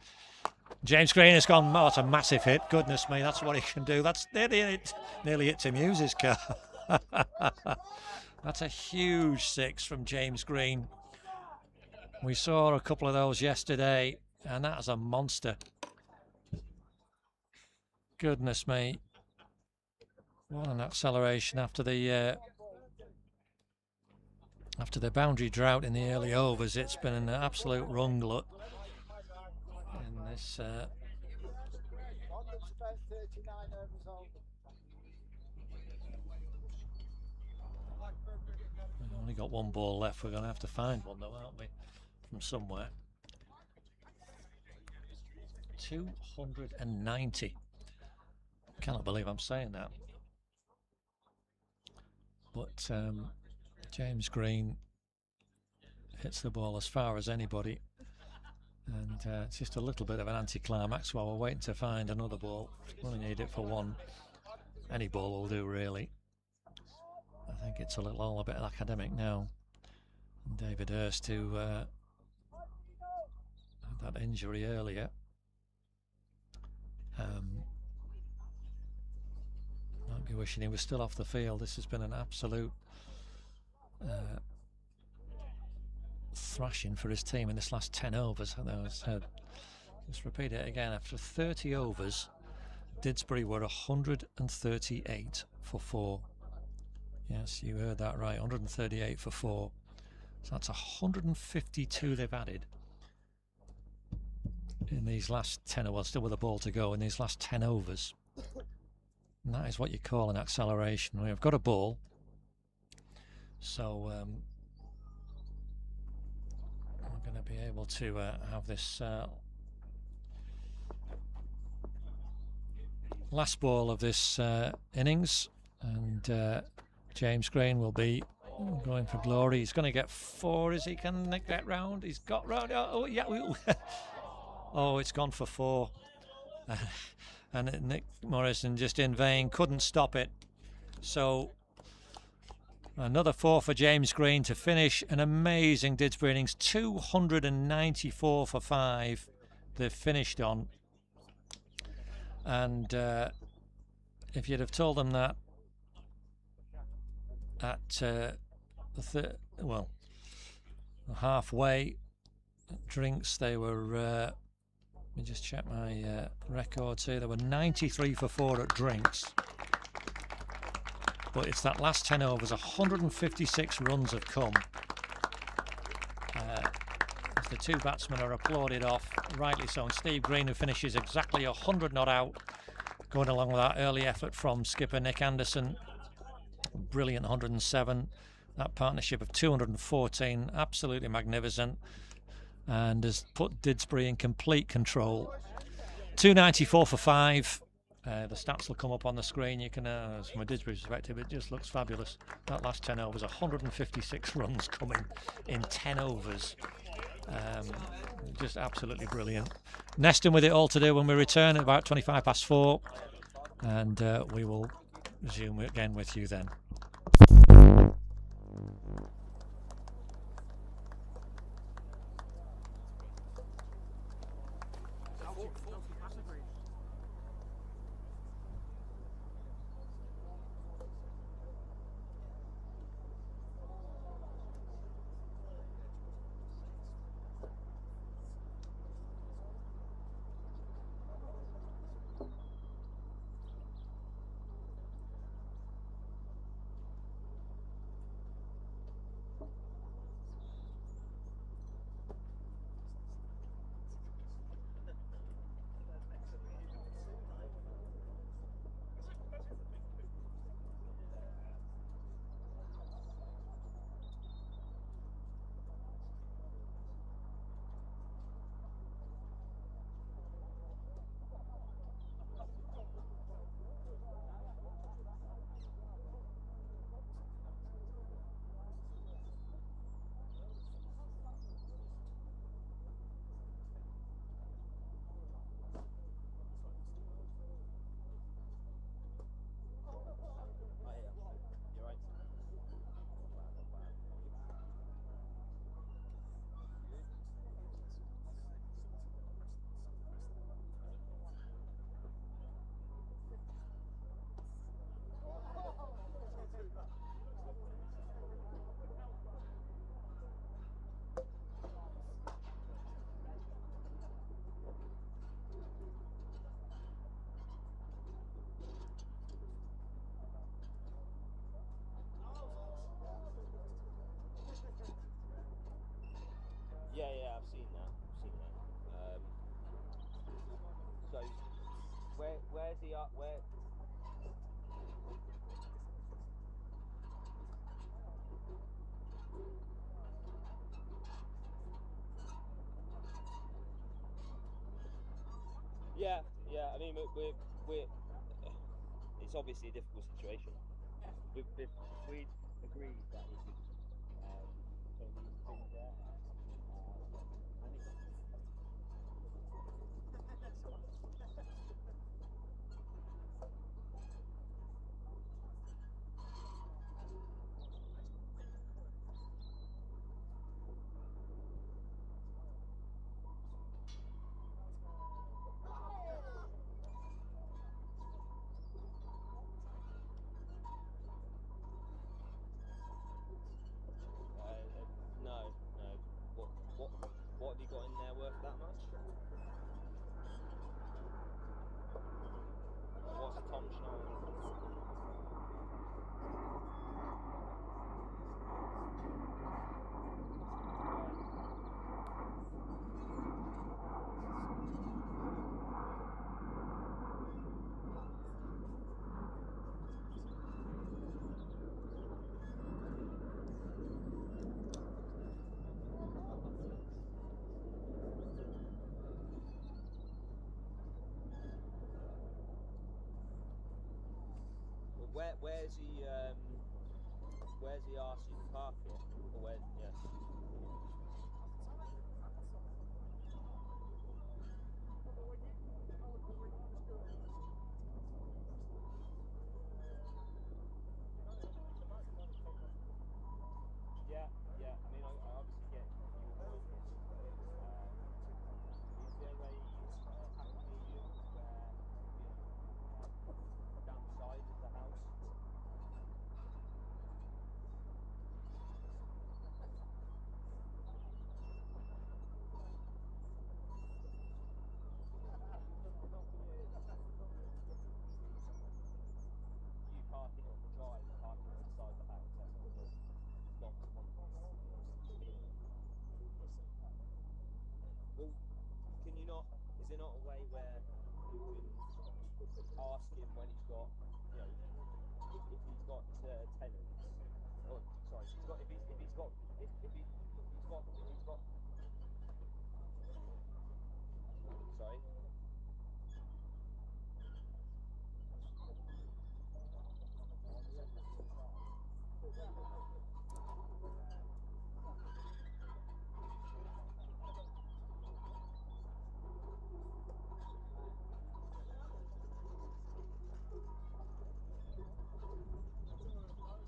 Speaker 1: James Green has gone. Oh, it's a massive hit. Goodness me, that's what he can do. That's nearly hit Tim Hughes' car. That's a huge 6 from James Green. We saw a couple of those yesterday, and that is a monster. Goodness me. What an acceleration after the boundary drought in the early overs. It's been an absolute runglet in this. We've only got one ball left. We're going to have to find one though, aren't we? From somewhere. 290. Cannot believe I'm saying that. But James Green hits the ball as far as anybody, and it's just a little bit of an anticlimax while we're waiting to find another ball. We only need it for one. Any ball will do, really. I think it's all a bit academic now. And David Hurst, who had that injury earlier, might be wishing he was still off the field. This has been an absolute thrashing for his team in this last 10 overs. Just repeat it again. After 30 overs, Didsbury were 138 for 4. Yes, you heard that right. 138 for 4. So that's 152 they've added in these last 10 overs. Still with a ball to go in these last 10 overs. And that is what you call an acceleration. We've got a ball, so we're going to be able to have this last ball of this innings, and James Green will be going for glory. He's going to get 4. Is he? Can Nick get round? He's got round. Oh yeah. Oh, it's gone for 4. And Nick Morrison just in vain couldn't stop it. So another 4 for James Green to finish an amazing Didsbury innings. 294 for 5 they've finished on. And if you'd have told them that at halfway drinks, they were let me just check my records here. They were 93 for 4 at drinks. But it's that last 10 overs, 156 runs have come. As the two batsmen are applauded off, rightly so. And Steve Green, who finishes exactly 100 not out, going along with that early effort from skipper Nick Anderson. Brilliant 107. That partnership of 214, absolutely magnificent, and has put Didsbury in complete control. 294 for 5. The stats will come up on the screen. You can, from a Didsbury perspective, it just looks fabulous. That last 10 overs, 156 runs coming in 10 overs. Just absolutely brilliant. Neston with it all to do when we return at about 25 past 4, and we will resume again with you then.
Speaker 3: where? Yeah, I mean, we're it's obviously a difficult situation. If we'd agreed that he could change the spin there, no. What have you got in there worth that much? What's Tom Schneider? Where's he asked you to park it? Or where? Yeah. Yeah. I mean, I obviously get you avoid this. Is there a happy medium where down the side of the house? You parking on the drive, parking on the side of the house. That's what it is. Not well, can you not? Is there not a way where you can ask him when he's got, if he's got tenants? Or sorry, if he's got sorry.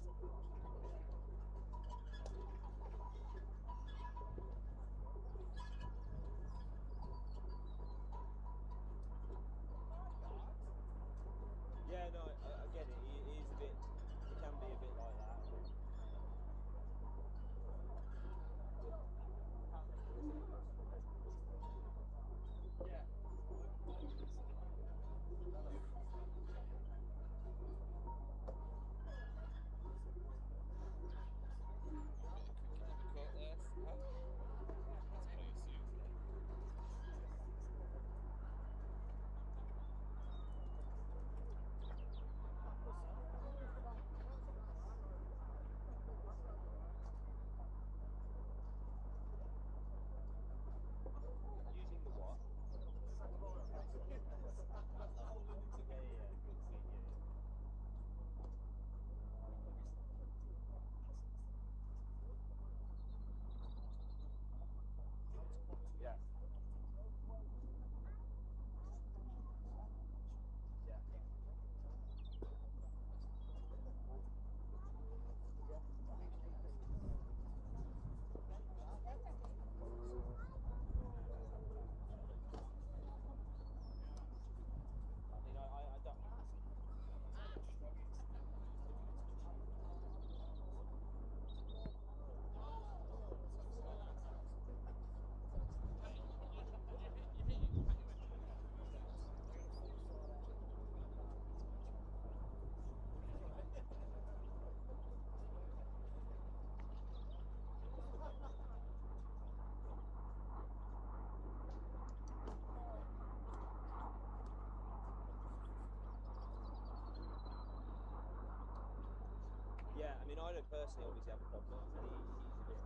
Speaker 3: personally obviously have a problem. He's a bit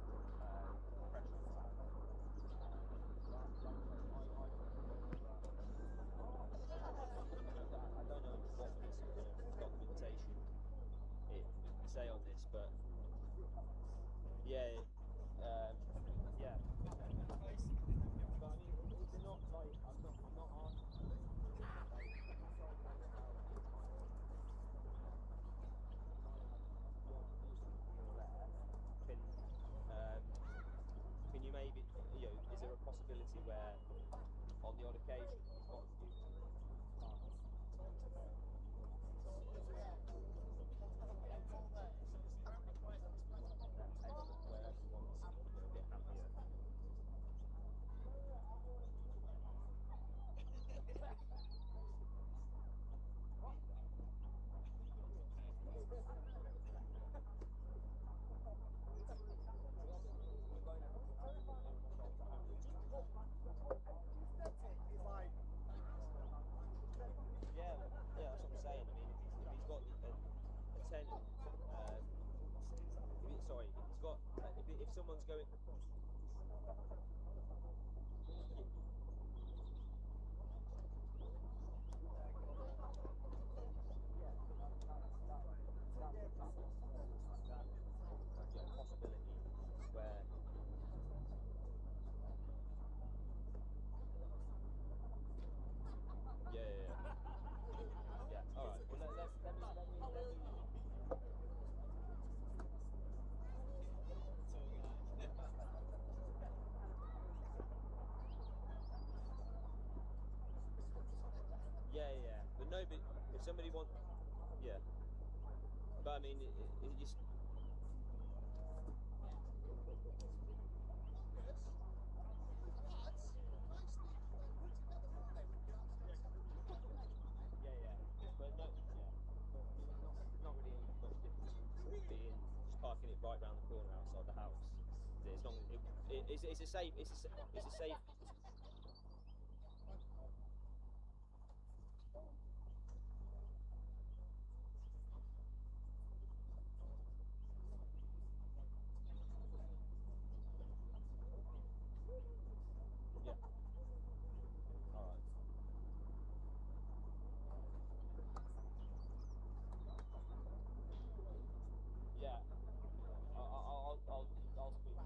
Speaker 3: pressure. I don't know what piece of kind of documentation it would say on this, but yeah, yeah. But I mean, is it not like I'm not asking. Can you maybe, is there a possibility where on the odd occasion he's got where everyone's a bit happier? Yeah, that's what I'm saying. I mean, if he's got a tenant, sorry, if he's got, if someone's going. Possibility where. Yeah. All right. Well, let me. Yeah. But no, but if somebody wants, yeah. But I mean, it just. Yeah. But no, yeah. But I mean, there's not really much difference being just parking it right round the corner outside the house. It's not. It's a safe. It's a safe. Yeah. All right. Yeah. I'll speak.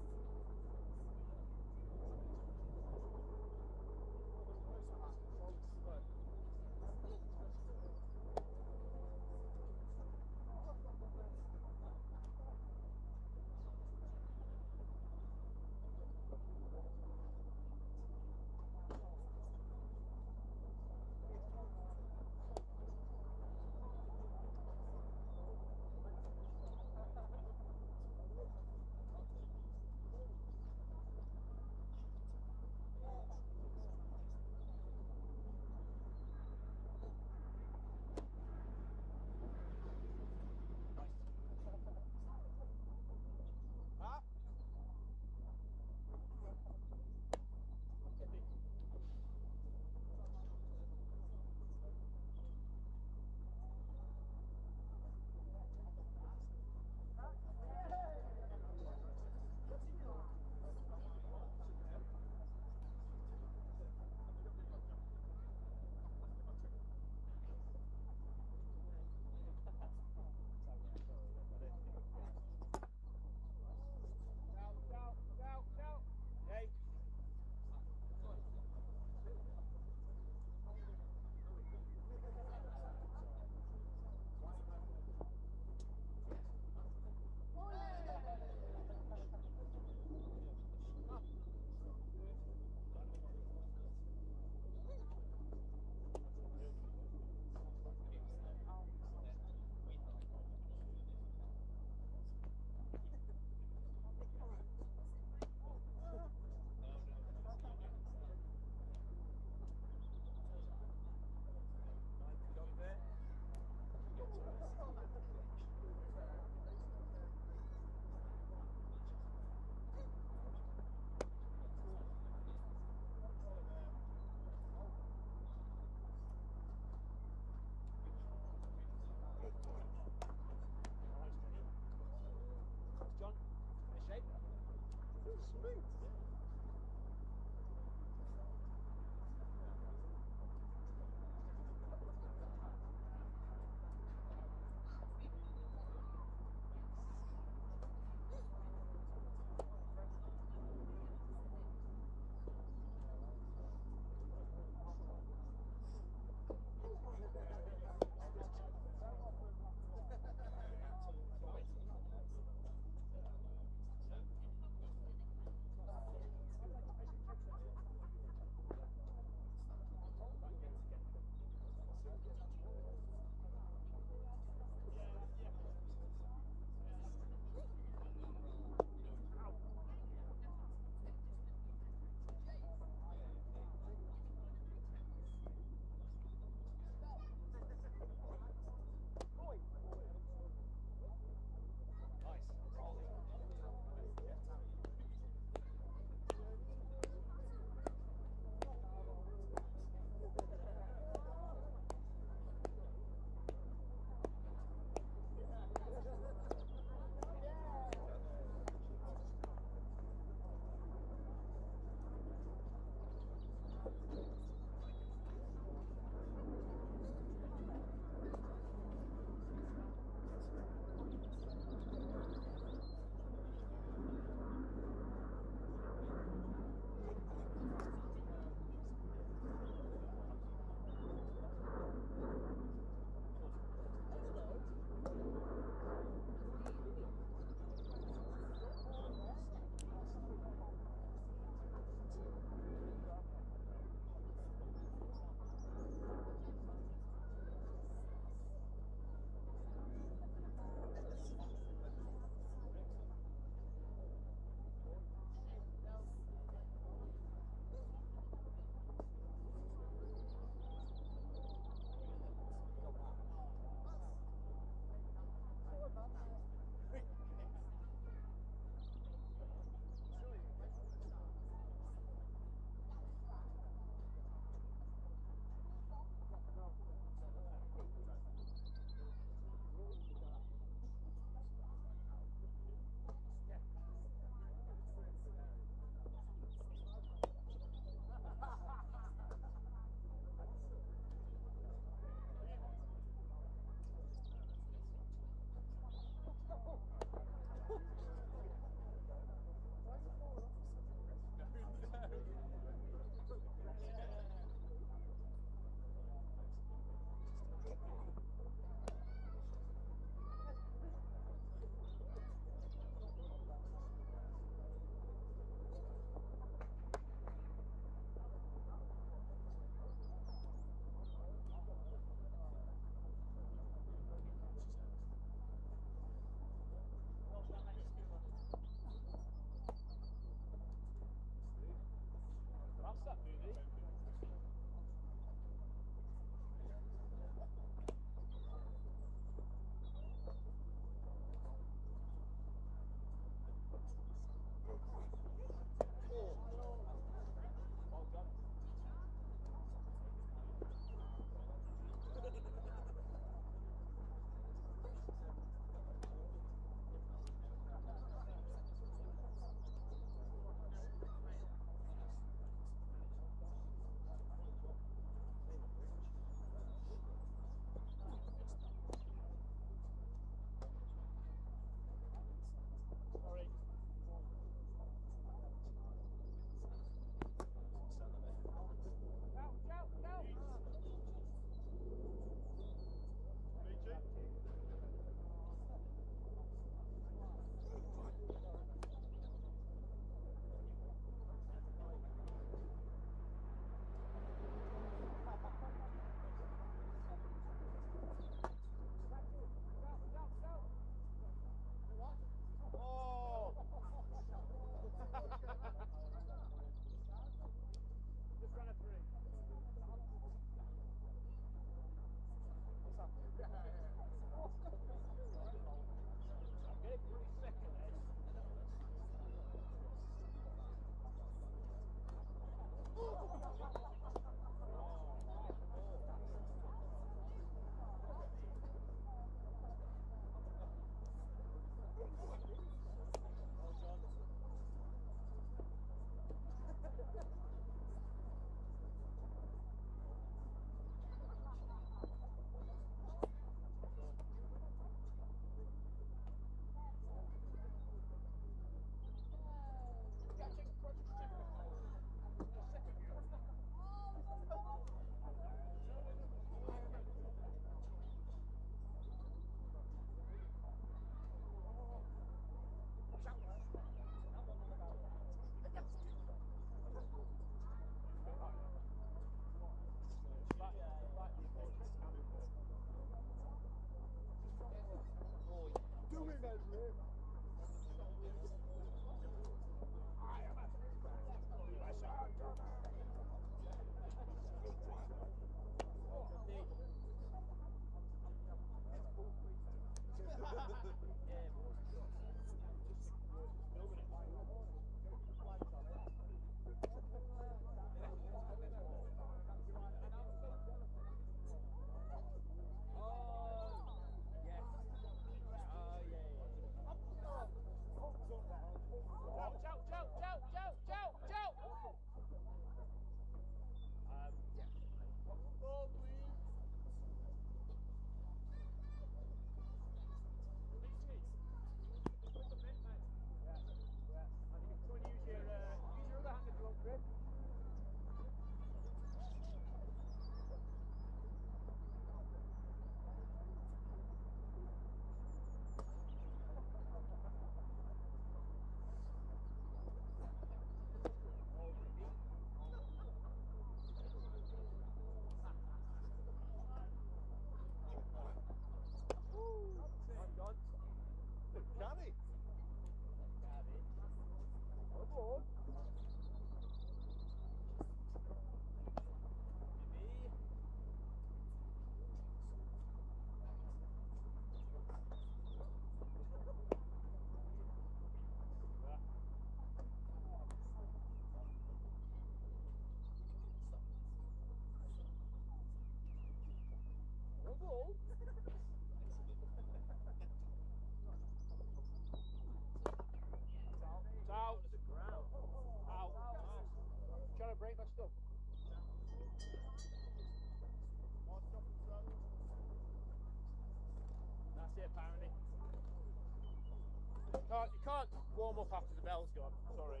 Speaker 4: warm up after the bell's gone. Sorry.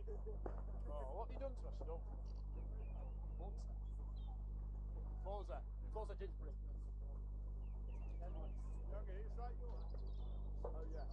Speaker 4: Oh, what have you done to us, Stubb? What? Forza Didsbury. Okay, it's right yours. Oh yeah.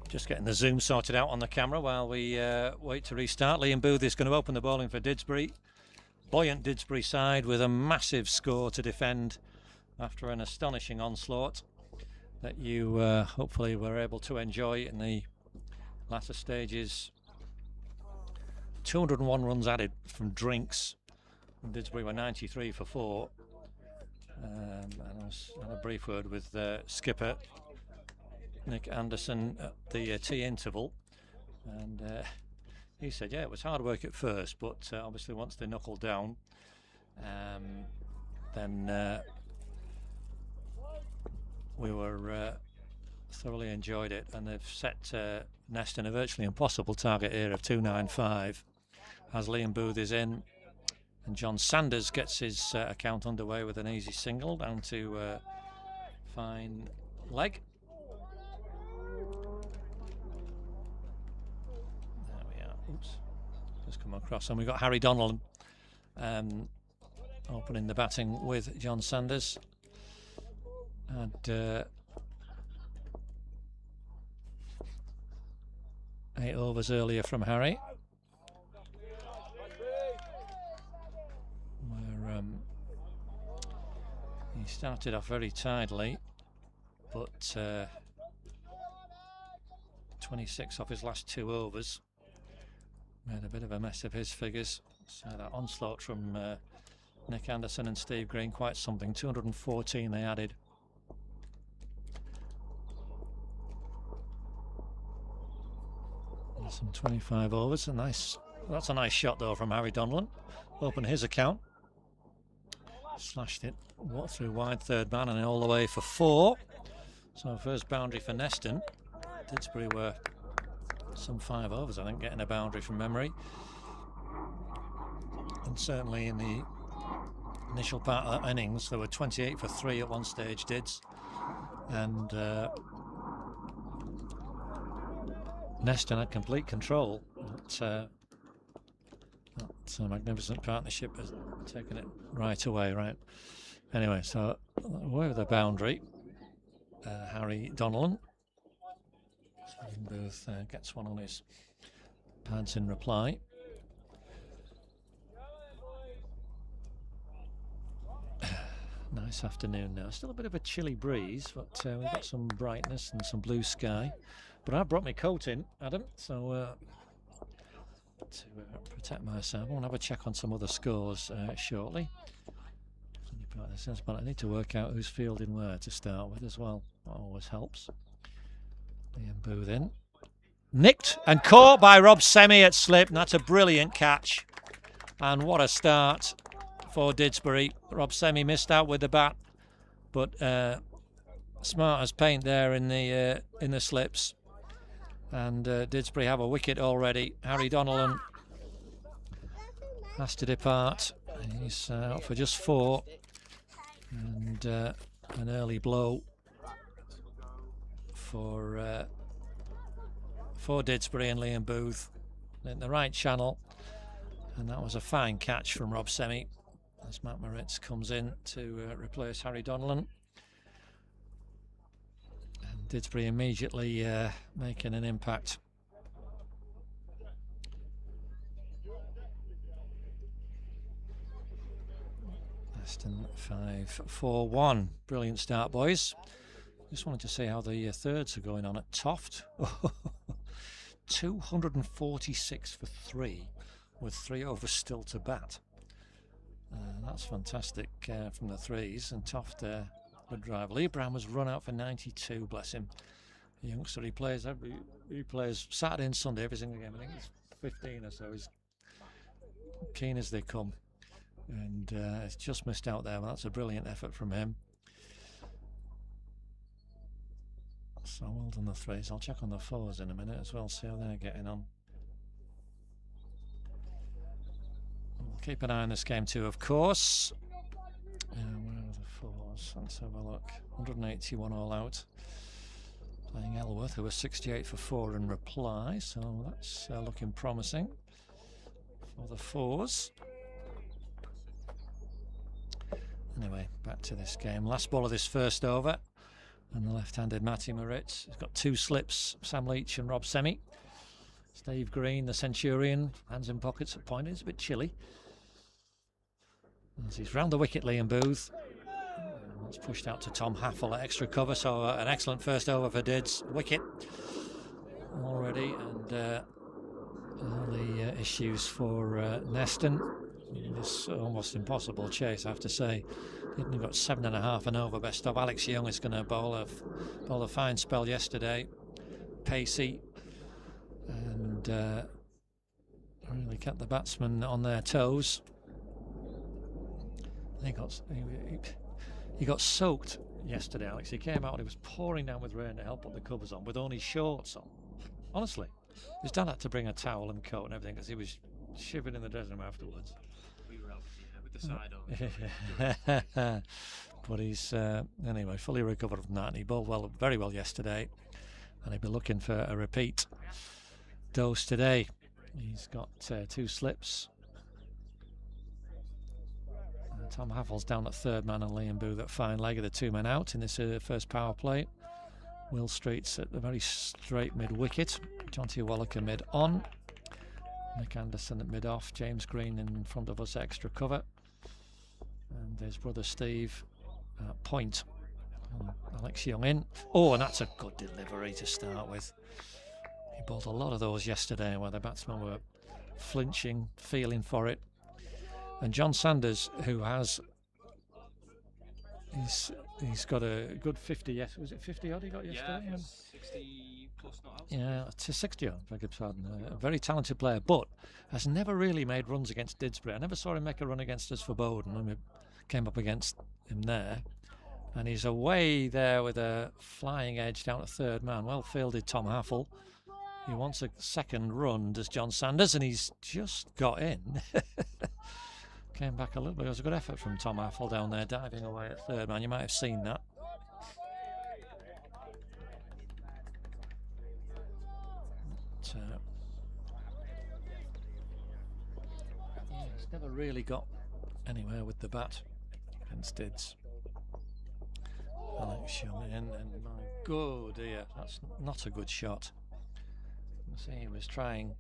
Speaker 1: Just getting the zoom sorted out on the camera while we wait to restart. Liam Booth is going to open the bowling for Didsbury. Buoyant Didsbury side with a massive score to defend after an astonishing onslaught that you hopefully were able to enjoy in the latter stages. 201 runs added from drinks. And Didsbury were 93 for 4. And a brief word with skipper Nick Anderson at the tea interval, and he said, yeah, it was hard work at first, but obviously once they knuckled down, then we were thoroughly enjoyed it, and they've set Neston a virtually impossible target here of 295 as Liam Booth is in, and John Sanders gets his account underway with an easy single down to fine leg. Oops, just come across, and we've got Harry Donald opening the batting with John Sanders. And 8 overs earlier from Harry, where he started off very tidily, but 26 off his last 2 overs. Made a bit of a mess of his figures. So that onslaught from Nick Anderson and Steve Green, quite something. 214 they added. And some 25 overs. That's a nice shot though from Harry Donlan. Open his account. Slashed it through wide third man and all the way for 4. So first boundary for Neston. Didsbury were some 5 overs, I think, getting a boundary from memory, and certainly in the initial part of that innings there were 28 for 3 at one stage, Dids, and Neston had complete control, but That magnificent partnership has taken it right away, right? Anyway, so away with the boundary. Harry Donnellan. Booth gets one on his pads in reply. Nice afternoon now. Still a bit of a chilly breeze, but we've got some brightness and some blue sky. But I brought my coat in, Adam, so to protect myself. I want to have a check on some other scores shortly. But I need to work out who's fielding where to start with as well. That always helps. Liam Booth in. Nicked and caught by Rob Sehmi at slip, and that's a brilliant catch. And what a start for Didsbury. Rob Sehmi missed out with the bat, but smart as paint there in the slips. And Didsbury have a wicket already. Harry Donnellan has to depart. He's out for just 4, and an early blow for Didsbury and Liam Booth in the right channel, and that was a fine catch from Rob Sehmi as Matt Moritz comes in to replace Harry Donnellan. And Didsbury immediately making an impact. Neston 5-4-1. Brilliant start, boys. Just wanted to see how the thirds are going on at Toft. 246 for 3 with 3 overs still to bat. That's fantastic from the threes, and Toft good drive. Lee Brown was run out for 92, bless him. The youngster, he plays Saturday and Sunday every single game. I think he's 15 or so. He's keen as they come, and it's just missed out there. Well, that's a brilliant effort from him. So well done the threes. I'll check on the fours in a minute as well, see how they're getting on. We'll keep an eye on this game too, of course. Where are the fours? Let's have a look. 181 all out. Playing Elworth, who was 68 for 4 in reply, so that's looking promising for the fours. Anyway, back to this game. Last ball of this first over. And the left-handed Matty Moritz. He's got 2 slips, Sam Leech and Rob Sehmi. Steve Green, the Centurion, hands in pockets at point. It's a bit chilly. As he's round the wicket, Liam Booth. It's pushed out to Tom Haffel at extra cover, so an excellent first over for Dids. Wicket already, and early issues for Neston. This almost impossible chase, I have to say. He'd got 7.5 and over best of. Alex Young is going to bowl a fine spell yesterday. Pacey, and really kept the batsmen on their toes. He got soaked yesterday, Alex. He came out and it was pouring down with rain to help put the covers on with only shorts on. Honestly, his dad had to bring a towel and coat and everything because he was shivering in the dressing room afterwards.
Speaker 2: We were out with the side on.
Speaker 1: But he's anyway fully recovered from that, and he bowled very well yesterday, and he'll be looking for a repeat dose today. He's got 2 slips. Tom Haffle's down at third man and Liam Booth at fine leg of the 2 men out in this first power play. Will Street's at the very straight mid wicket. Jonty Wallaker mid on. Nick Anderson at mid off. James Green in front of us, extra cover. And his brother Steve at point. And Alex Young in. Oh, and that's a good delivery to start with. He bowled a lot of those yesterday where the batsmen were flinching, feeling for it. And John Sanders, who has, he's got a good 50. Yes, was it 50 odd he got yesterday?
Speaker 2: Yeah, 60 plus not out.
Speaker 1: Yeah, to 60 odd. Beg your pardon. A very talented player, but has never really made runs against Didsbury. I never saw him make a run against us for Bowden when we came up against him there. And he's away there with a flying edge down at third man. Well fielded, Tom Haffel. He wants a second run, does John Sanders, and he's just got in. Came back a little bit. It was a good effort from Tom Haffel down there, diving away at third man. You might have seen that. But, He's never really got anywhere with the bat against Dids. Alex Young in, and my good dear, that's not a good shot. See, he was trying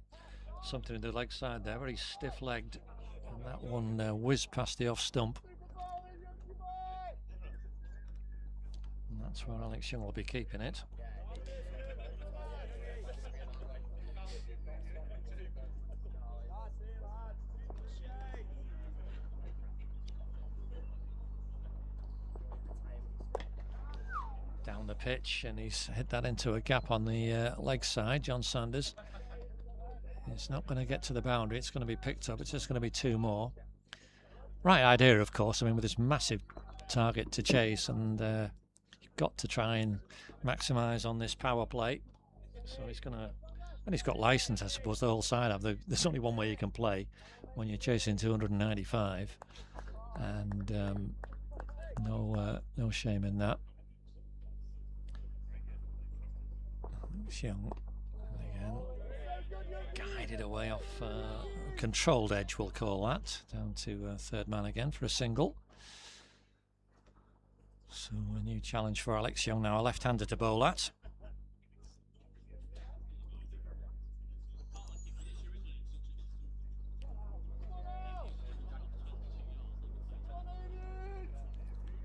Speaker 1: something in the leg side there, very stiff-legged, and that one whizzed past the off stump. And that's where Alex Young will be keeping it. Down the pitch, and he's hit that into a gap on the leg side. John Sanders. It's not going to get to the boundary. It's going to be picked up. It's just going to be 2 more. Right idea, of course. I mean, with this massive target to chase, and you've got to try and maximise on this power play. So he's going to, and he's got licence, I suppose. The whole side have. There's only one way you can play when you're chasing 295, and no shame in that. Young again, guided away off controlled edge, we'll call that, down to third man again for a single. So a new challenge for Alex Young now, a left-hander to bowl at.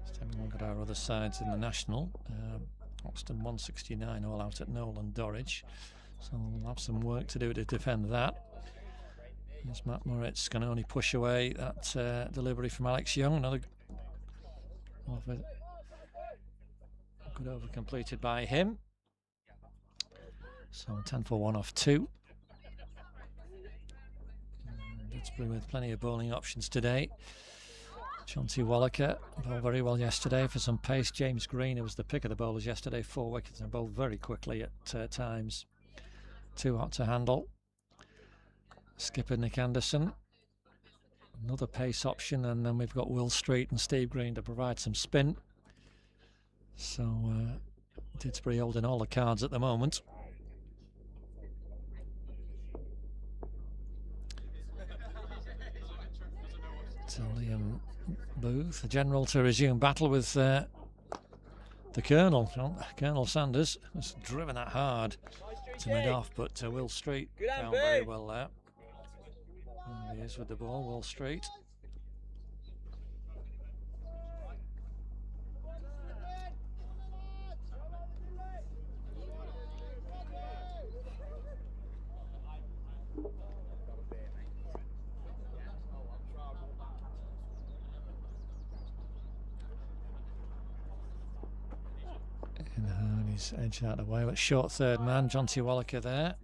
Speaker 1: Just having a look at our other sides in the National. Oxton 169 all out at Nolan Dorridge, so we'll have some work to do to defend that. As Matt Moritz can only push away that delivery from Alex Young. Another good over completed by him. So 10 for 1 off 2. Didsbury with plenty of bowling options today. Jonty Wallaker bowled very well yesterday for some pace. James Green, who was the pick of the bowlers yesterday, 4 wickets and bowled very quickly at times. Too hot to handle. Skipper Nick Anderson, another pace option, and then we've got Will Street and Steve Green to provide some spin. So Didsbury holding all the cards at the moment. So Liam Booth, the general, to resume battle with the Colonel. Colonel Sanders has driven that hard to mid off, but Will Street found very well there. There he is with the ball, Will Street. And he's edged out of the way, but short third man, Jonty Wallaker there.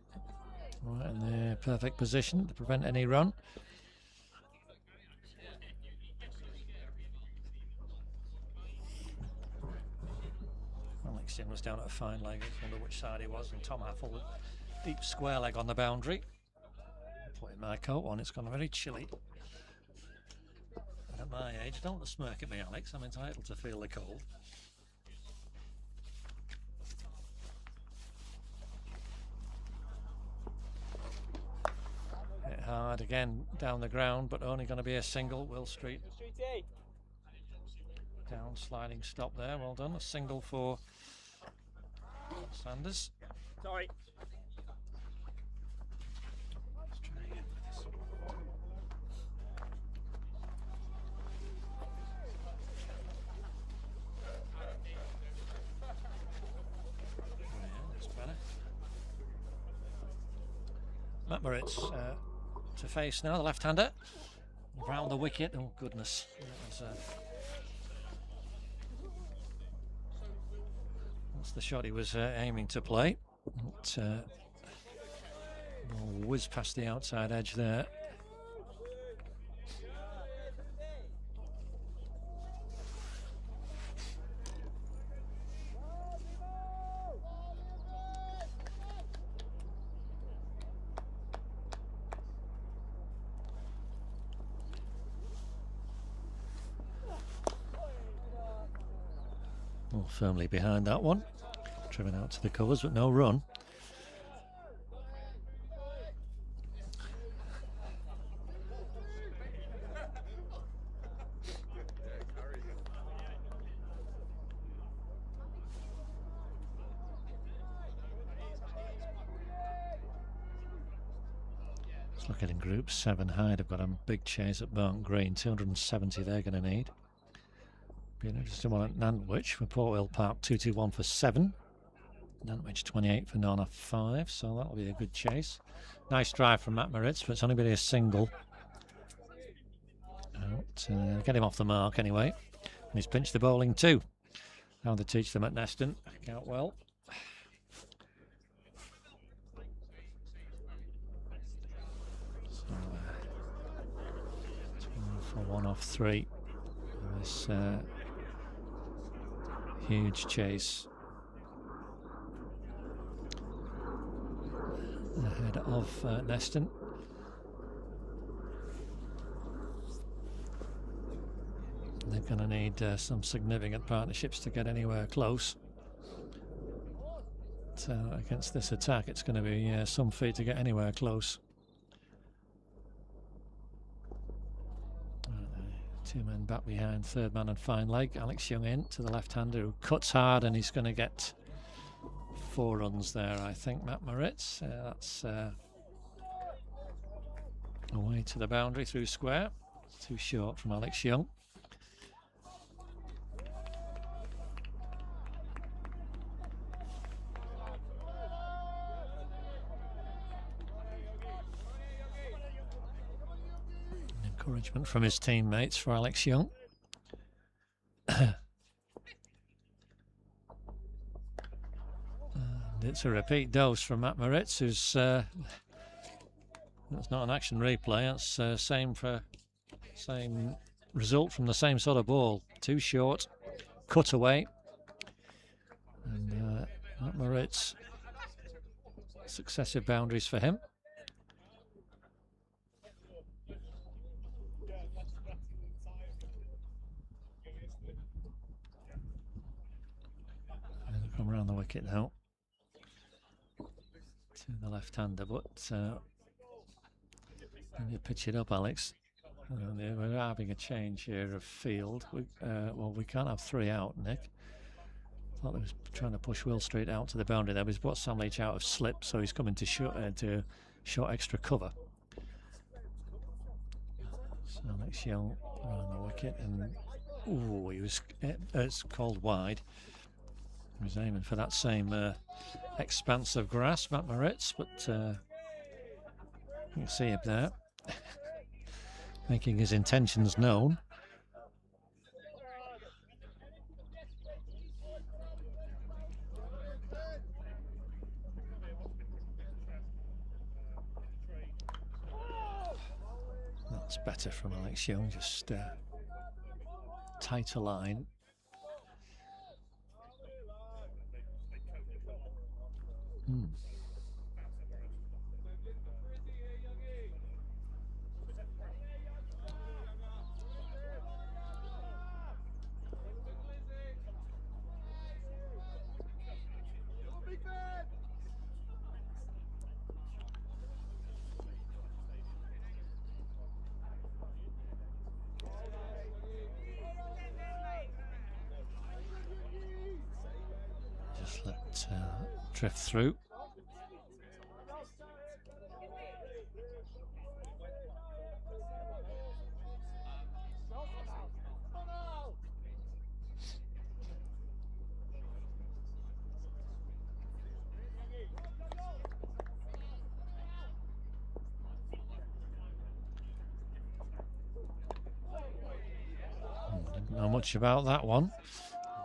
Speaker 1: Right in the perfect position to prevent any run. Alex Young was down at a fine leg. I wonder which side he was, and Tom Haffel, deep square leg on the boundary. Putting my coat on, it's gone very chilly. At my age, don't smirk at me, Alex. I'm entitled to feel the cold. Hit hard again down the ground, but only going to be a single. Will Street down, sliding stop there. Well done. A single for Sanders.
Speaker 3: Sorry.
Speaker 1: Let's try again with this. Yeah, that's better. Matt Moritz to face now, the left-hander. Round the wicket. Oh, goodness. That was, that's the shot he was aiming to play. Ball whizzed past the outside edge there. Well, firmly behind that one. Driven out to the covers, but no run. Looking in Group 7 high, they've got a big chase at Burnt Green, 270 they're going to need. Be an interesting one at Nantwich for Port Vale Park, 221 for 7. Nantwich 28 for Nona 5, so that'll be a good chase. Nice drive from Matt Moritz, but it's only been a single. Get him off the mark anyway. And he's pinched the bowling too. How they teach them at Neston. Out well. So, 2 for 1 off 3. This huge chase ahead of Neston. They're going to need some significant partnerships to get anywhere close. So against this attack, it's going to be some feat to get anywhere close. 2 men back behind, third man and fine leg. Alex Young in to the left-hander who cuts hard, and he's going to get 4 runs there, I think, Matt Moritz. That's away to the boundary through square. Too short from Alex Young. Encouragement from his teammates for Alex Young. And it's a repeat dose from Matt Moritz, who's that's not an action replay. That's same result from the same sort of ball. Too short, cut away, and Matt Moritz, successive boundaries for him. Come around the wicket now to the left-hander, but you pitch it up, Alex. We're having a change here of field. Well, we can't have 3 out, Nick. Thought they was trying to push Will Street out to the boundary there, but he's brought Sam Leech out of slip, so he's coming to short extra cover. So Alex Young around the wicket, and it's called wide. He was aiming for that same expanse of grass, Matt Moritz, but you can see him there making his intentions known. That's better from Alex Young, just tighter line. Just let drift through. Didn't know much about that one.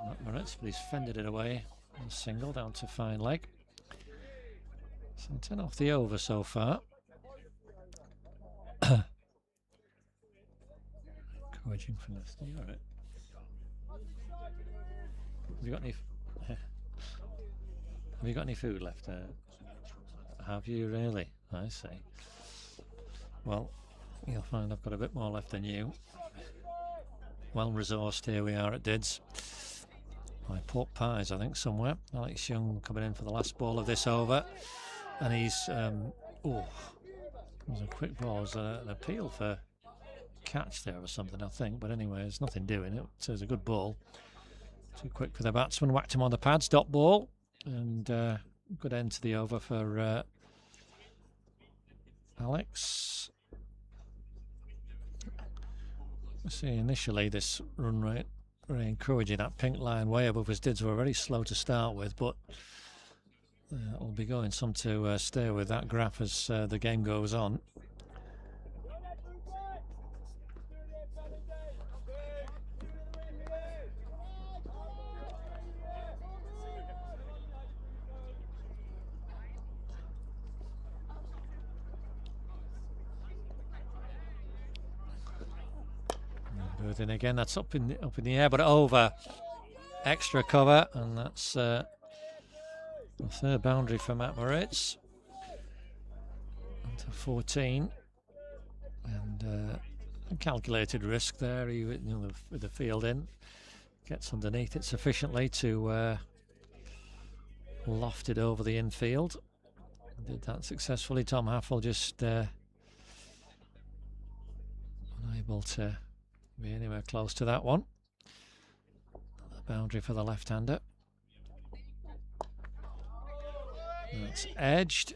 Speaker 1: Not Moritz, but he's fended it away. Single down to fine leg. So 10 off the over so far. Encouraging from Neston. All right. Have you got any? Have you got any food left? Have you really? I see. Well, you'll find I've got a bit more left than you. Well resourced here we are at Dids. By pork pies, I think, somewhere. Alex Young coming in for the last ball of this over, and he's it was a quick ball. It was an appeal for catch there or something, I think, but anyway, there's nothing doing it. So it's a good ball. Too quick for the batsman. Whacked him on the pads. Dot ball, and good end to the over for Alex. See, initially this run rate very encouraging. That pink line way above his Dids were very slow to start with, but we'll be going some to stay with that graph as the game goes on. Then again, that's up in the air, but over extra cover, and that's the third boundary for Matt Moritz. To 14, and calculated risk there. He, with the field in, gets underneath it sufficiently to loft it over the infield. Did that successfully. Tom Haffel just unable to be anywhere close to that one. The boundary for the left-hander. That's edged.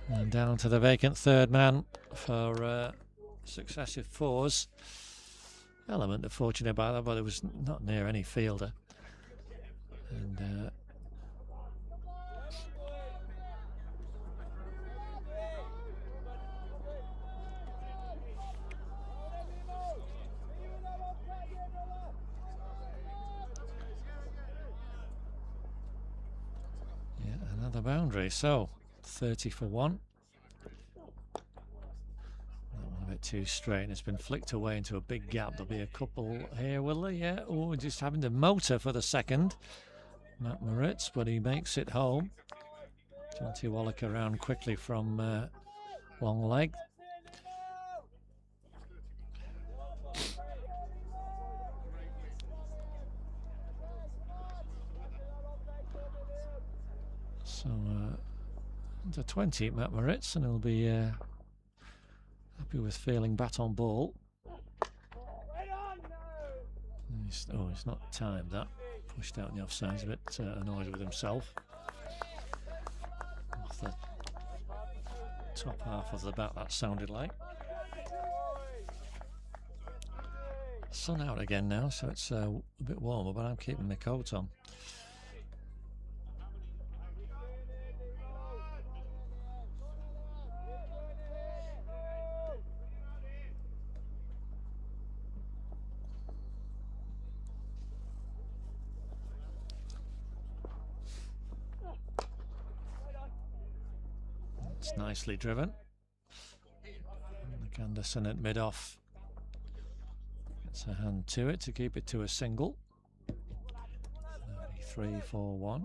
Speaker 1: And down to the vacant third man for successive fours. Element of fortune about that, but it was not near any fielder. And yeah, another boundary. So 30 for one. That one a bit too straight. It's been flicked away into a big gap. There'll be a couple here, will there? Yeah. Oh, just having to motor for the second. Matt Moritz, but he makes it home. Jonty Wallach around quickly from long leg. So to 20, Matt Moritz, and he'll be happy with failing bat on ball. He's not timed that. Pushed out in the offside. He's a bit annoyed with himself. Off the top half of the bat, that sounded like. Sun out again now, so it's a bit warmer, but I'm keeping my coat on. It's nicely driven. Nick Anderson at mid-off gets a hand to it to keep it to a single. 33-4-1.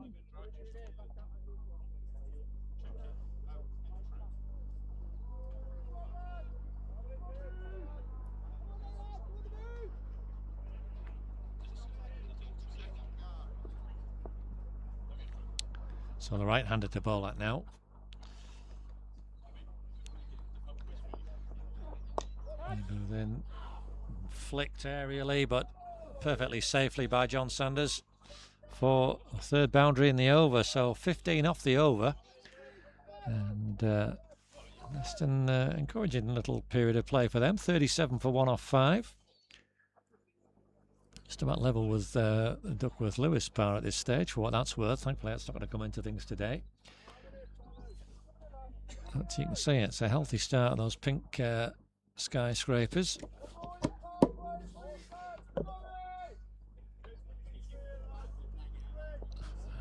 Speaker 1: So the right-hander to bowl at now. Then flicked aerially, but perfectly safely by John Sanders for a third boundary in the over. So 15 off the over, and Neston encouraging little period of play for them. 37 for 1 off 5. Just about level with the Duckworth-Lewis par at this stage, for what that's worth. Thankfully, that's not going to come into things today. But you can see it's a healthy start of those pink skyscrapers.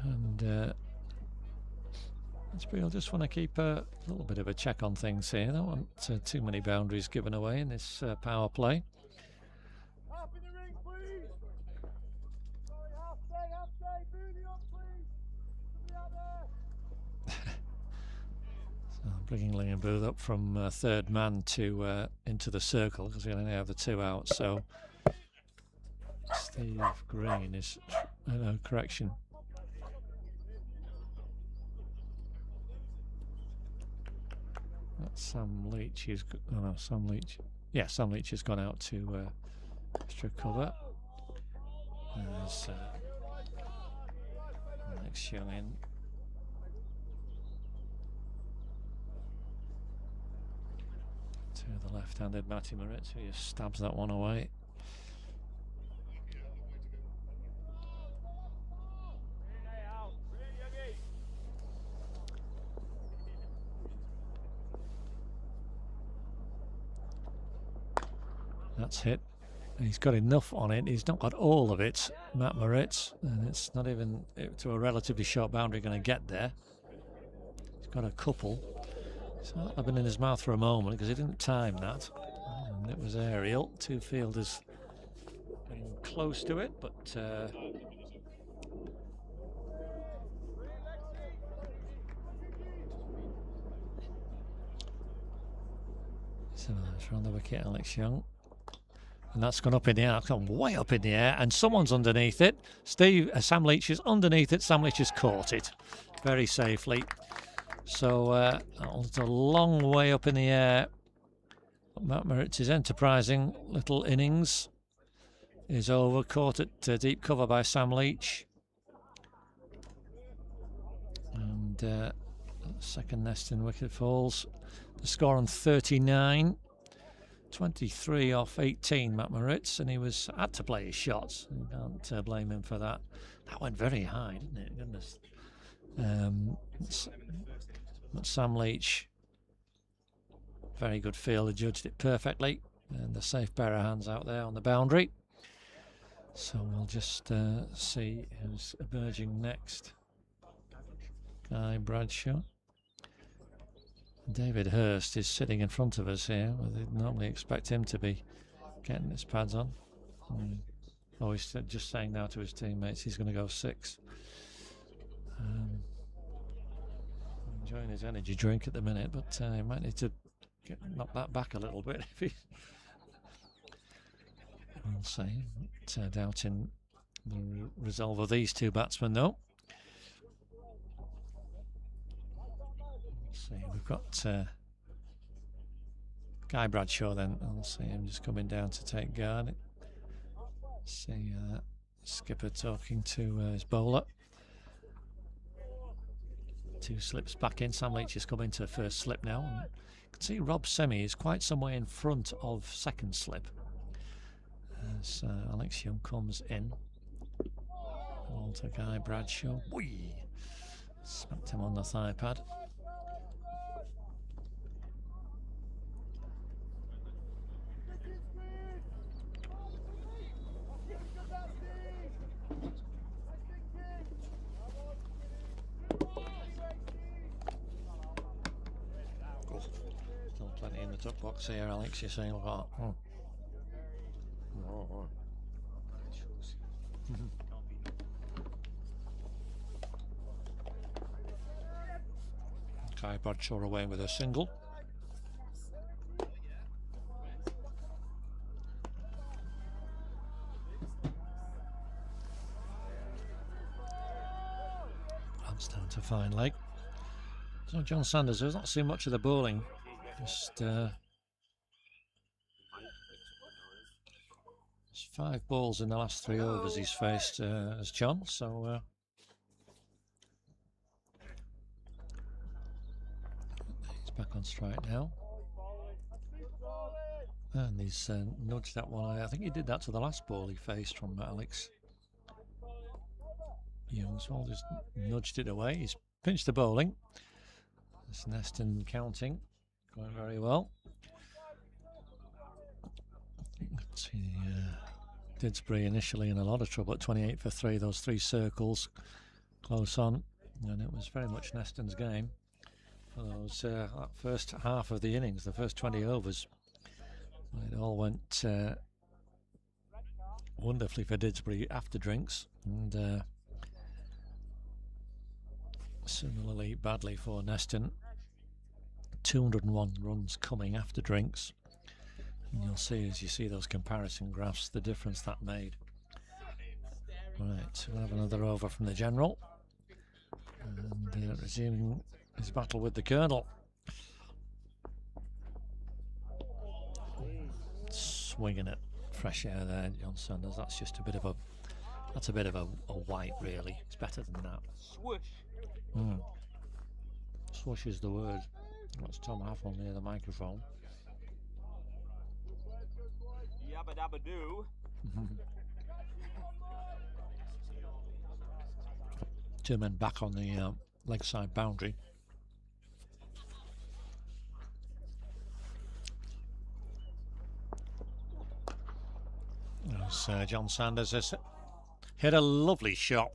Speaker 1: And Didsbury will just want to keep a little bit of a check on things here. Don't want too many boundaries given away in this power play. Bringing Liam Booth up from third man to into the circle, because we only have the two out. So Steve Green is correction. That's Sam Leech. Sam Leech. Yeah, Sam Leech has gone out to extra cover. There's next young in. To the left-handed Matty Moritz, who just stabs that one away. That's hit. He's got enough on it. He's not got all of it, Matt Moritz, and it's not even to a relatively short boundary going to get there. He's got a couple. I've been in his mouth for a moment because he didn't time that. And it was aerial. Two fielders getting close to it, but so it's on the wicket, Alex Young. And that's gone up in the air. It's gone way up in the air, and someone's underneath it. Sam Leech is underneath it. Sam Leech has caught it very safely. So it's a long way up in the air. Matt Moritz's enterprising little innings is over. Caught at deep cover by Sam Leech. And second Neston wicket falls. The score on 39. 23 off 18, Matt Moritz, and he had to play his shots. You can't blame him for that. That went very high, didn't it? Goodness. But Sam Leech, very good fielder, judged it perfectly, and the safe pair of hands out there on the boundary. So we'll just see who's emerging next. Guy Bradshaw. David Hurst is sitting in front of us here. They'd normally expect him to be getting his pads on. Oh, he's just saying now to his teammates he's going to go 6. Enjoying his energy drink at the minute, but he might need to knock that back a little bit. If we'll see. But, doubting the resolve of these two batsmen, though. See, we've got Guy Bradshaw then. I'll see him just coming down to take guard. See skipper talking to his bowler. 2 slips back in. Sam Leech is coming to first slip now. And you can see Rob Sehmi is quite some way in front of second slip as Alex Young comes in. Ball to Guy Bradshaw. Whee! Smacked him on the thigh pad. Still plenty in the top box here, Alex. You're saying, look at Guy Bradshaw away with a single. That's down to fine leg. So John Sanders has not seen much of the bowling. Just 5 balls in the last 3 overs he's faced as John. So he's back on strike now. And he's nudged that one. I think he did that to the last ball he faced from Alex Young. So just nudged it away. He's pinched the bowling. It's Neston counting, going very well. Let's see, Didsbury initially in a lot of trouble at 28 for 3. Those 3 circles close on, and it was very much Neston's game for those that first half of the innings, the first 20 overs. It all went wonderfully for Didsbury after drinks, and similarly badly for Neston. 201 runs coming after drinks, and you'll see as you see those comparison graphs the difference that made. Right, we'll have another over from the general, and resuming his battle with the Colonel. Swinging at fresh air there, John Sanders. That's just a bit of a white, really. It's better than that. Swoosh. Swoosh is the word. That's Tom Haffel near the microphone.
Speaker 3: Abadoo.
Speaker 1: Two men back on the leg side boundary. As John Sanders has hit a lovely shot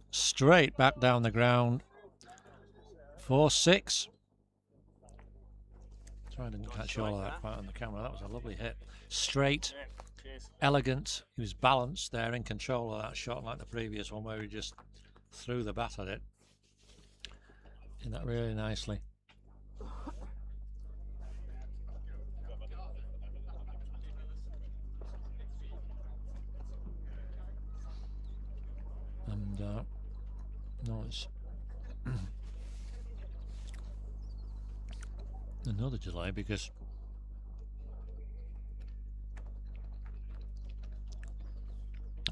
Speaker 1: straight back down the ground. 4-6. Sorry I didn't catch all of that quite on the camera. That was a lovely hit. Straight, elegant. He was balanced there, in control of that shot, like the previous one where he just threw the bat at it. Did that really nicely. And no, it's another delay because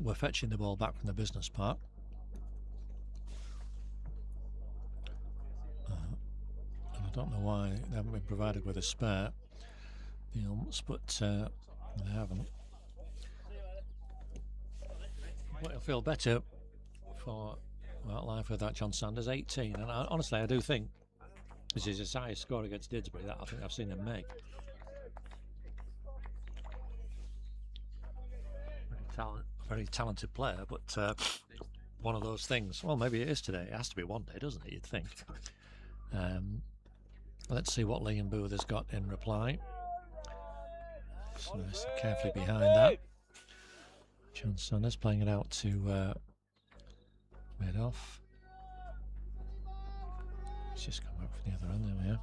Speaker 1: we're fetching the ball back from the business park. And I don't know why they haven't been provided with a spare, the umps, but they haven't. But it'll feel better for life with that John Sanders. 18, and honestly I do think this is his highest score against Didsbury that I think I've seen him make. Very talented player, but one of those things. Well, maybe it is today. It has to be one day, doesn't it? You'd think. Let's see what Liam Booth has got in reply. So nice and carefully behind that. John Sanders playing it out to mid off. Let's just come back from the other end. There we are.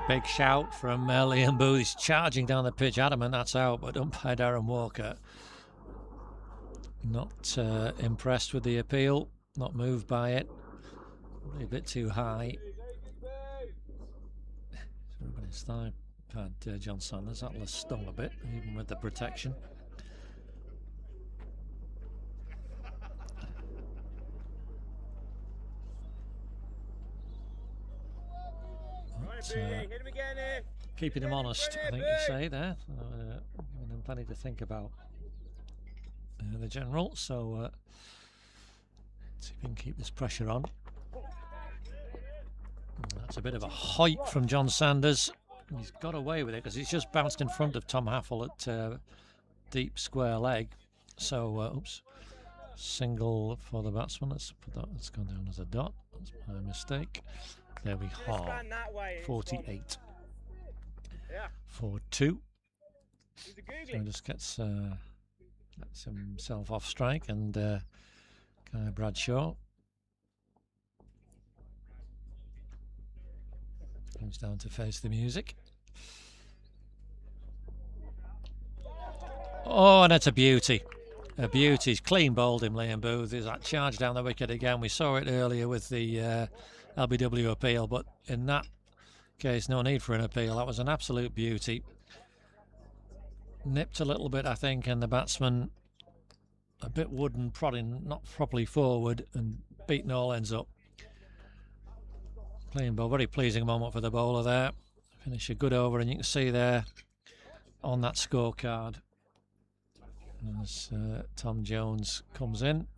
Speaker 1: Big shout from Liam Booth. He's charging down the pitch, adamant that's out, but umpire Darren Walker not impressed with the appeal, not moved by it, probably a bit too high. Everybody's thigh pad, John Sanders, that was stung a bit, even with the protection. Keeping him honest, I think you say there. Giving them plenty to think about, the general. So see if we can keep this pressure on. That's a bit of a height from John Sanders. He's got away with it because he's just bounced in front of Tom Haffel at deep square leg. So, oops, single for the batsman. Let's put that. Let's go down as a dot. That's my mistake. There we are. 48. 4-2. So just gets himself off strike, and Guy Bradshaw comes down to face the music. Oh, and it's a beauty. A beauty. He's clean bowled him, Liam Booth. Is that charge down the wicket again? We saw it earlier with the LBW appeal, but in that case, no need for an appeal. That was an absolute beauty. Nipped a little bit, I think, and the batsman a bit wooden, prodding not properly forward and beating all ends up. Clean ball, very pleasing moment for the bowler there. Finish a good over, and you can see there on that scorecard as Tom Jones comes in.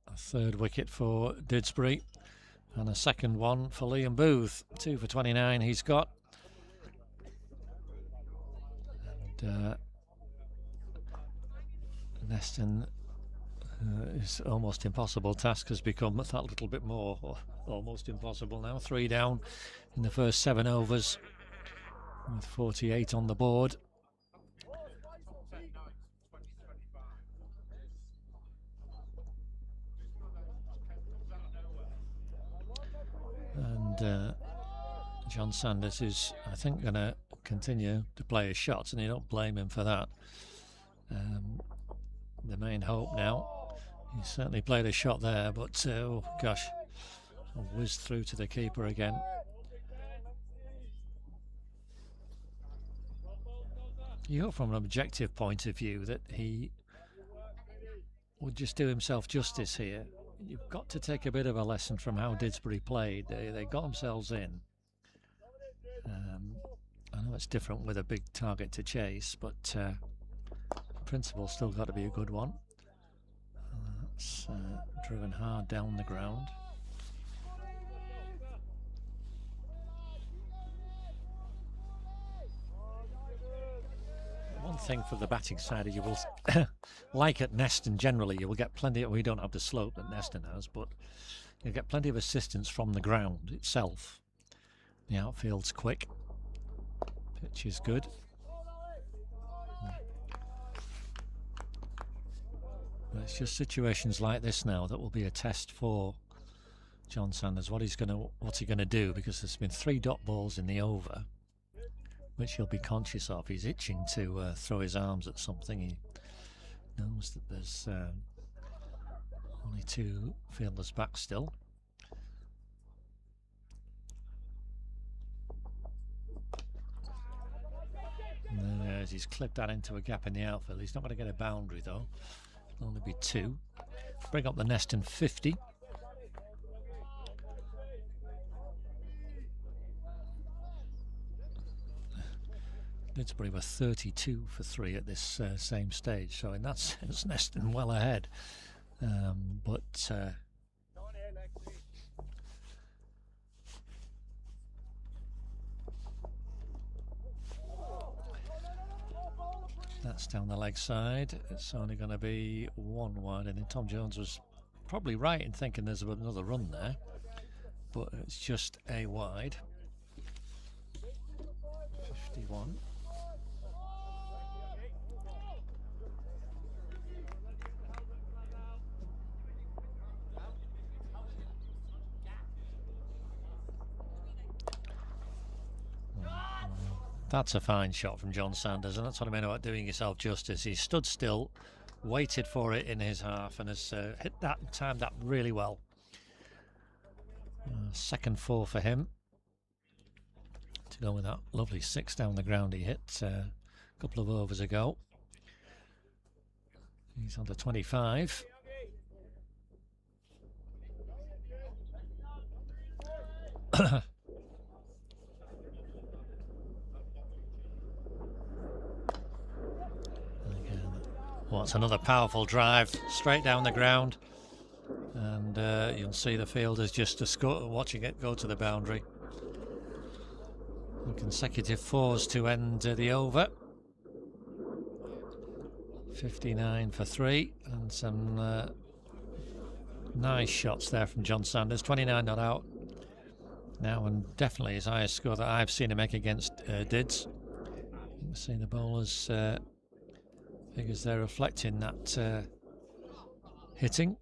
Speaker 1: A third wicket for Didsbury and a second one for Liam Booth. 2 for 29 he's got. And Neston is almost impossible task has become that little bit more, or almost impossible now. 3 down in the first 7 overs with 48 on the board. And John Sanders is, I think, going to continue to play his shots, and you don't blame him for that. The main hope now, he certainly played a shot there, but oh gosh, Whizzed through to the keeper again. You hope from an objective point of view that he would just do himself justice here. You've got to take a bit of a lesson from how Didsbury played. They got themselves in. I know it's different with a big target to chase, but the principle's still got to be a good one. That's driven hard down the ground. One thing for the batting side, you will, like at Neston generally, you will get plenty of, we don't have the slope that Neston has, but you'll get plenty of assistance from the ground itself. The outfield's quick. Pitch is good. But it's just situations like this now that will be a test for John Sanders. What's he gonna do? Because there's been 3 dot balls in the over, which he'll be conscious of. He's itching to throw his arms at something. He knows that there's only 2 fielders back still. As he's clipped that into a gap in the outfield. He's not going to get a boundary though. It'll only be 2. Bring up the Neston 50. Didsbury were 32 for 3 at this same stage, so in that sense Neston well ahead. That's down the leg side. It's only going to be 1 wide, and then Tom Jones was probably right in thinking there's another run there, but it's just a wide. 51. That's a fine shot from John Sanders, and that's what I mean about doing yourself justice. He stood still, waited for it in his half, and has hit that and timed that really well. Second 4 for him. To go with that lovely 6 down the ground he hit a couple of overs ago. He's under 25. Well, it's another powerful drive straight down the ground, and you'll see the fielders just watching it go to the boundary. And consecutive 4s to end the over. 59 for 3, and some nice shots there from John Sanders. 29 not out now, and definitely his highest score that I've seen him make against Dids. You can see the bowlers figures there reflecting that hitting.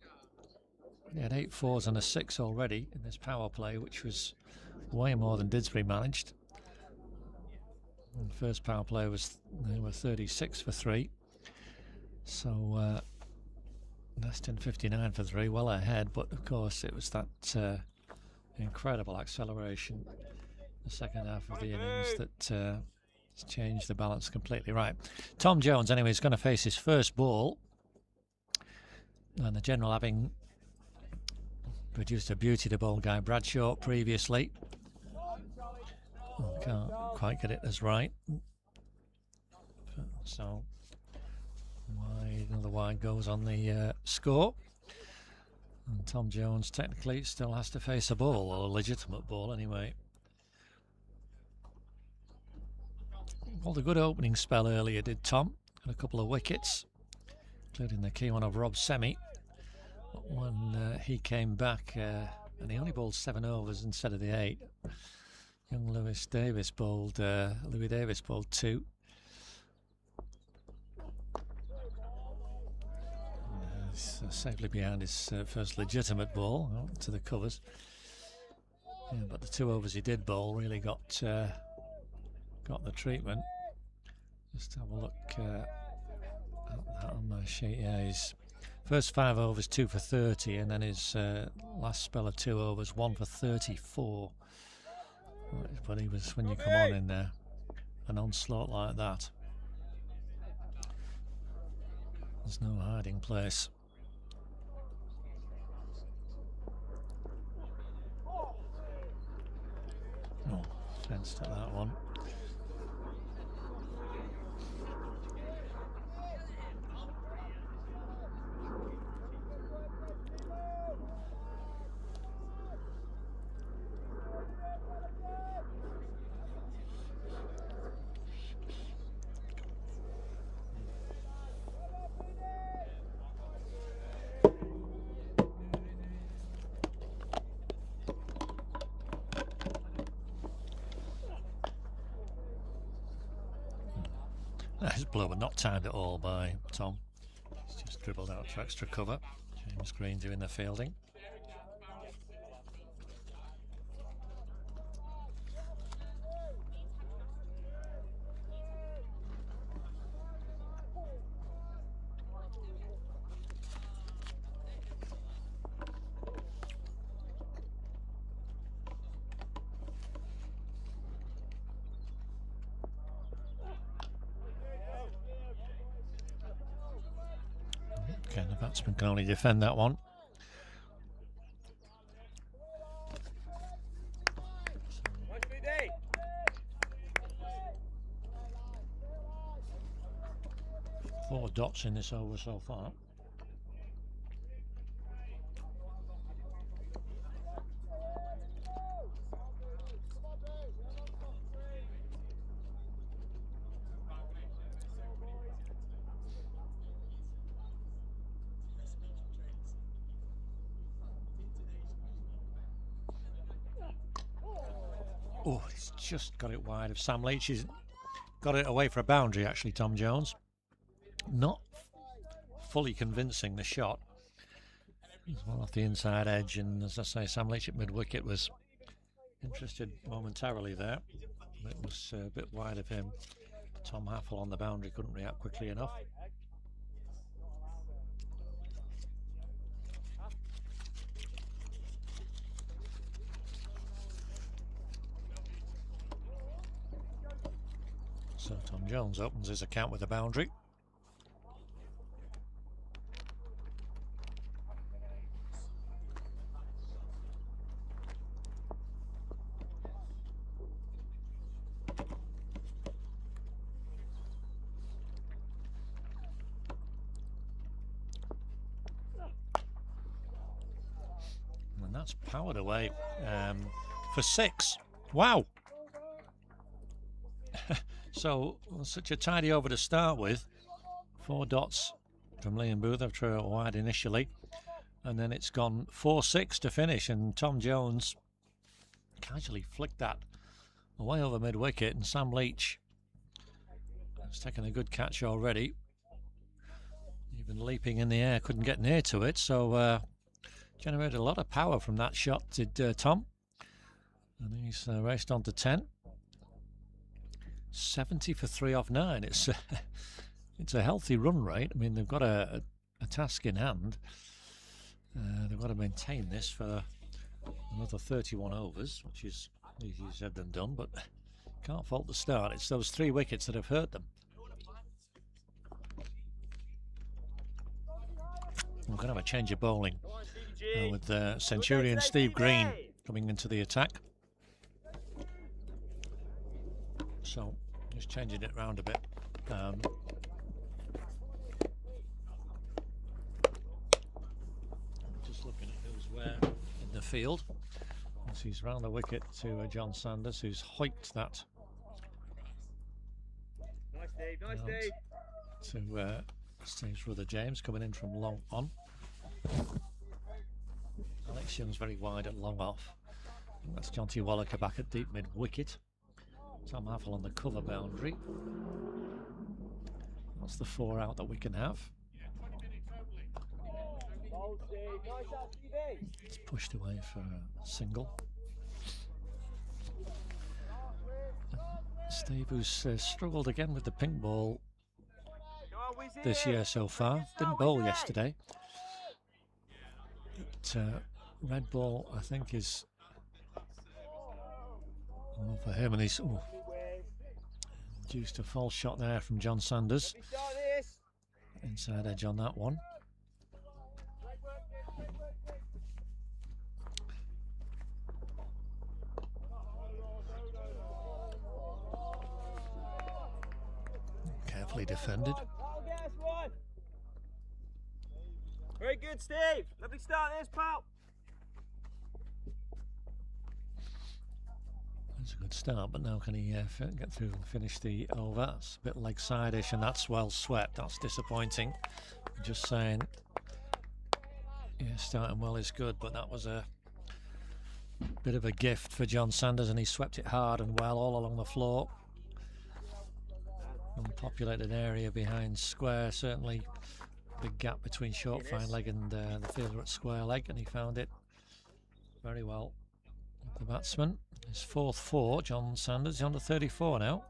Speaker 1: He had 8 4s and a 6 already in this power play, which was way more than Didsbury managed. And the first power play they were 36 for 3. So Neston 59 for 3, well ahead, but of course it was that incredible acceleration the second half of the innings that changed the balance completely. Right, Tom Jones anyway is going to face his first ball, and the general having produced a beauty to bowl Guy Bradshaw previously. Can't quite get it as right, so another wide goes on the score, and Tom Jones technically still has to face a ball, or a legitimate ball anyway. Well, the good opening spell earlier did Tom, had a couple of wickets, including the key one of Rob Sehmi. But when he came back, and he only bowled 7 overs instead of the 8. Young Louis Davis bowled 2. He's safely behind his first legitimate ball to the covers. Yeah, but the 2 overs he did bowl really got the treatment. Just have a look at that on my sheet. Yeah, he's First 5 overs, 2 for 30, and then his last spell of 2 overs, 1 for 34. But he was, when you come on in there, an onslaught like that, there's no hiding place. Oh, fenced at that one. Nice blow, but not timed at all by Tom. He's just dribbled out for extra cover. James Green doing the fielding. Okay, the batsman can only defend that one. Four dots in this over so far. Oh, he's just got it wide of Sam Leech. He's got it away for a boundary, actually, Tom Jones. Not fully convincing, the shot. He's well off the inside edge, and as I say, Sam Leech at mid-wicket was interested momentarily there. It was a bit wide of him. Tom Haffel on the boundary couldn't react quickly enough. So Tom Jones opens his account with a boundary. And that's powered away for 6. Wow. So, such a tidy over to start with. 4 dots from Liam Booth after a wide initially. And then it's gone 4-6 to finish. And Tom Jones casually flicked that away over mid-wicket. And Sam Leech has taken a good catch already. Even leaping in the air, couldn't get near to it. So, generated a lot of power from that shot, did Tom. And he's raced on to 10. 70 for 3 off 9. It's a healthy run rate. I mean, they've got a task in hand. They've got to maintain this for another 31 overs, which is easier said than done, but can't fault the start. It's those 3 wickets that have hurt them. We're going to have a change of bowling with Centurion Steve Green coming into the attack. So, just changing it around a bit. Just looking at who's where in the field. As he's round the wicket to John Sanders, who's hiked that.
Speaker 3: Nice, Steve. Nice, Steve.
Speaker 1: To Steve's brother James coming in from long on. Alex Young's very wide at long off. That's John T. Wallaker back at deep mid wicket. Tom Haffel on the cover boundary. That's the 4 out that we can have. It's pushed away for a single. Steve, who's struggled again with the pink ball, this year so far. Didn't bowl yesterday. But, red ball, I think, is for him, and he's induced a false shot there from John Sanders. Inside edge on that one. Carefully defended.
Speaker 3: Very good, Steve. Lovely start this, pal.
Speaker 1: That's a good start, but now can he get through and finish the over? It's a bit leg side-ish, and that's well swept. That's disappointing. Just saying, yeah, starting well is good, but that was a bit of a gift for John Sanders, and he swept it hard and well all along the floor. Unpopulated area behind square, certainly big gap between short fine leg and the fielder at square leg, and he found it very well. The batsman, his 4th 4, John Sanders, he's on to 34 now.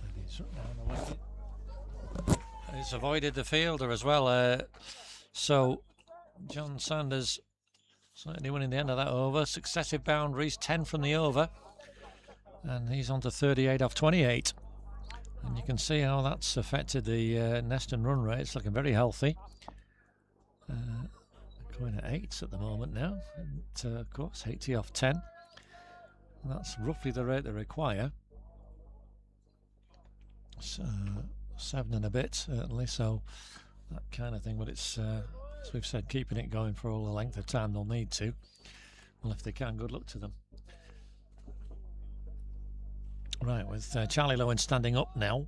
Speaker 1: And he's down the wicket. He's avoided the fielder as well, so John Sanders slightly winning the end of that over. Successive boundaries, 10 from the over, and he's on to 38 off 28. And you can see how that's affected the Neston run rate. It's looking very healthy. Going at 8s at the moment now. And, of course, 80 off 10. And that's roughly the rate they require. So 7 and a bit, certainly. So that kind of thing. But it's, as we've said, keeping it going for all the length of time they'll need to. Well, if they can, good luck to them. Right, with Charlie Lowen standing up now.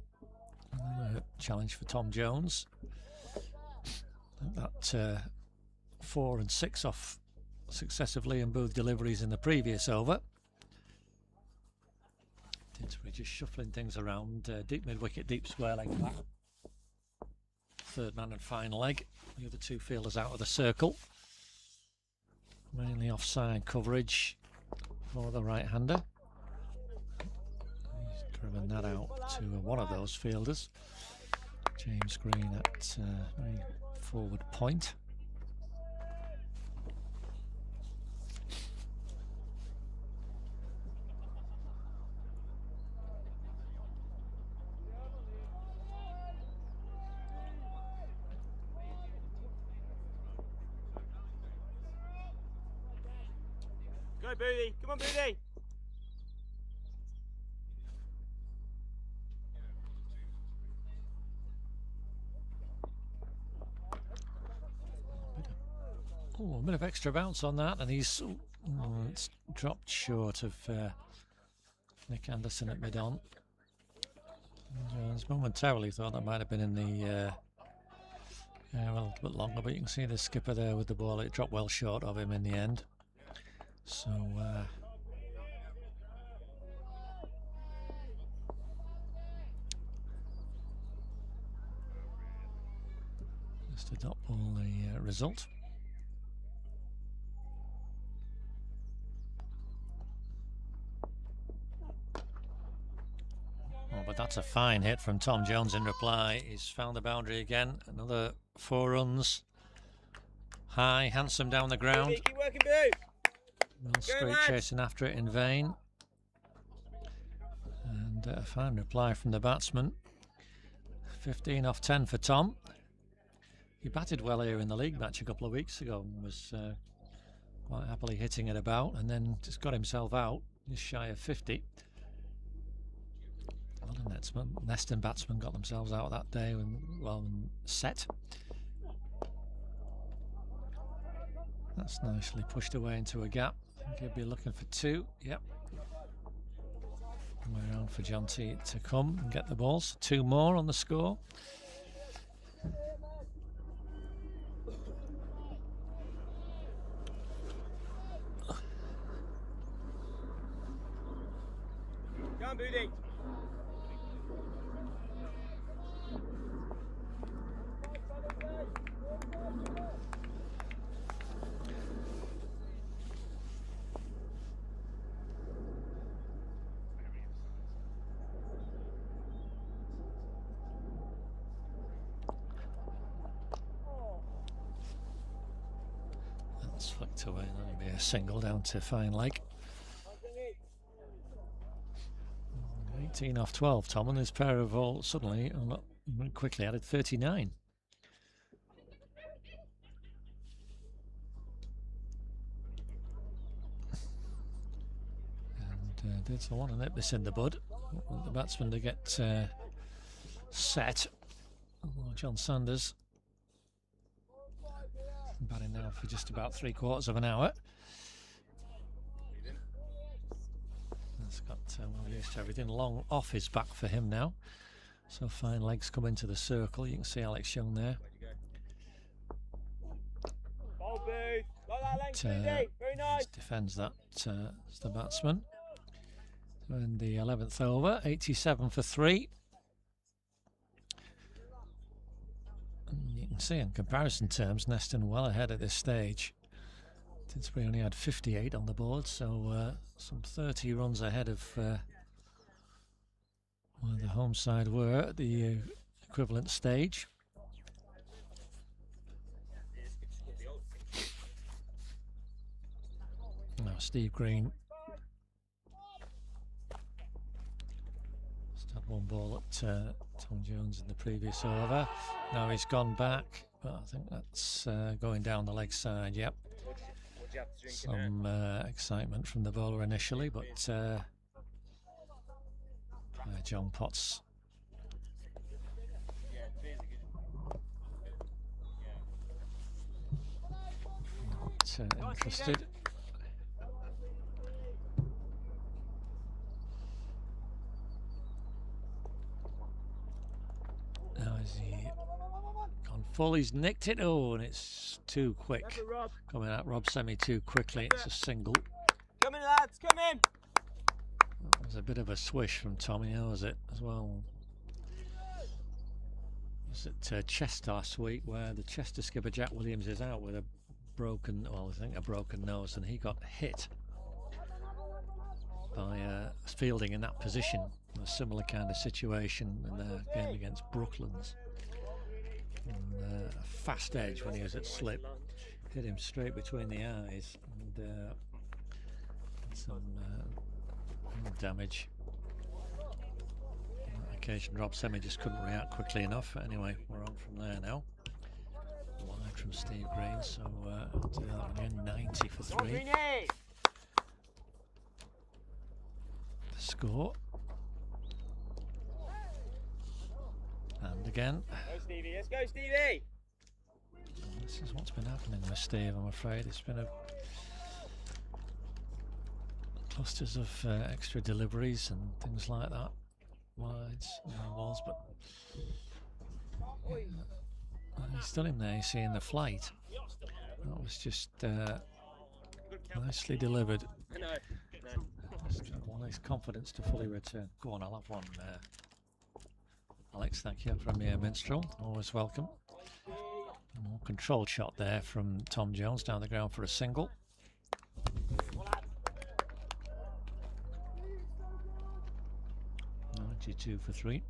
Speaker 1: Challenge for Tom Jones. That 4 and 6 off successively in both deliveries in the previous over. Didsbury just shuffling things around. Deep mid-wicket, deep square leg back. 3rd man and fine leg. The other 2 fielders out of the circle. Mainly offside coverage for the right-hander. Driven that out to one of those fielders. James Green at very forward point.
Speaker 3: Go, Booty. Come on, Booty.
Speaker 1: Oh, a bit of extra bounce on that, and he's it's dropped short of Nick Anderson at mid-on. Jones momentarily thought that might have been in the well, a bit longer, but you can see the skipper there with the ball. It dropped well short of him in the end. So just a dot ball the result. Oh, but that's a fine hit from Tom Jones in reply. He's found the boundary again. Another 4 runs. High, handsome down the ground.
Speaker 3: Keep working, Boo.
Speaker 1: Well, straight chasing after it in vain. And a fine reply from the batsman. 15 off 10 for Tom. He batted well here in the league match a couple of weeks ago and was quite happily hitting it about, and then just got himself out just shy of 50. Well, the Neston batsmen got themselves out that day and well set. That's nicely pushed away into a gap. I think he'll be looking for 2. Yep. Way around for John T to come and get the balls. 2 more on the score.
Speaker 3: Go on, Booty.
Speaker 1: flicked away. That'll be a single down to fine leg. 18 off 12, Tom, and this pair of all suddenly quickly added 39. And Dids want to nip this in the bud. Want the batsman to get set. John Sanders batting now for just about 3/4 of an hour. That's got well used to everything. Long off his back for him now. So fine legs come into the circle. You can see Alex shown there.
Speaker 3: Very nice.
Speaker 1: Defends that as the batsman. And the 11th over, 87 for 3. And you can see in comparison terms, Neston well ahead at this stage. Didsbury only had 58 on the board, so some 30 runs ahead of where the home side were at the equivalent stage. Now Steve Green just had one ball at Tom Jones in the previous over. Now he's gone back, but I think that's going down the leg side. Yep. Some excitement from the bowler initially, but John Potts not interested. Now is he gone full? He's nicked it. Oh, and it's too quick. Coming out Rob Sehmi too quickly. It's a single.
Speaker 3: Come in, lads, come in.
Speaker 1: There's a bit of a swish from Tommy, was it, as well? Was it Chester last week where the Chester skipper Jack Williams is out with a broken, well, I think a broken nose, and he got hit by fielding in that position. A similar kind of situation in the game against Brooklands. And, a fast edge when he was at slip hit him straight between the eyes, and some damage. On that occasion, Rob Sehmi just couldn't react quickly enough. But anyway, we're on from there now. Wide from Steve Green, so I'll do that again. 90 for 3. The score. And again.
Speaker 3: Go Stevie, let's go Stevie!
Speaker 1: This is what's been happening with Steve, I'm afraid. It's been a clusters of extra deliveries and things like that. Wides, walls, but he's done him there, you see, in the flight. That was just nicely delivered. Just want his confidence to fully return. Go on, I'll have one. Alex, thank you, from Mere Minstrel, always welcome. A more controlled shot there from Tom Jones down the ground for a single. $92 for 3.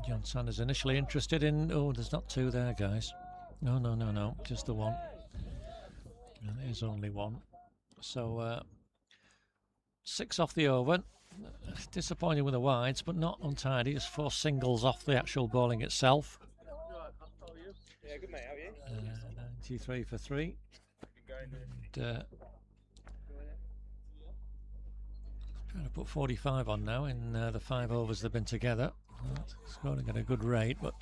Speaker 1: John Sanders initially interested in, oh, there's not 2 there, guys. No, just the 1. There is only 1. So 6 off the over. Disappointing with the wides, but not untidy. Just 4 singles off the actual bowling itself.
Speaker 3: Yeah, good mate, how are you?
Speaker 1: 93 for 3. And, trying to put 45 on now in the 5 overs they've been together. Scoring at a good rate, but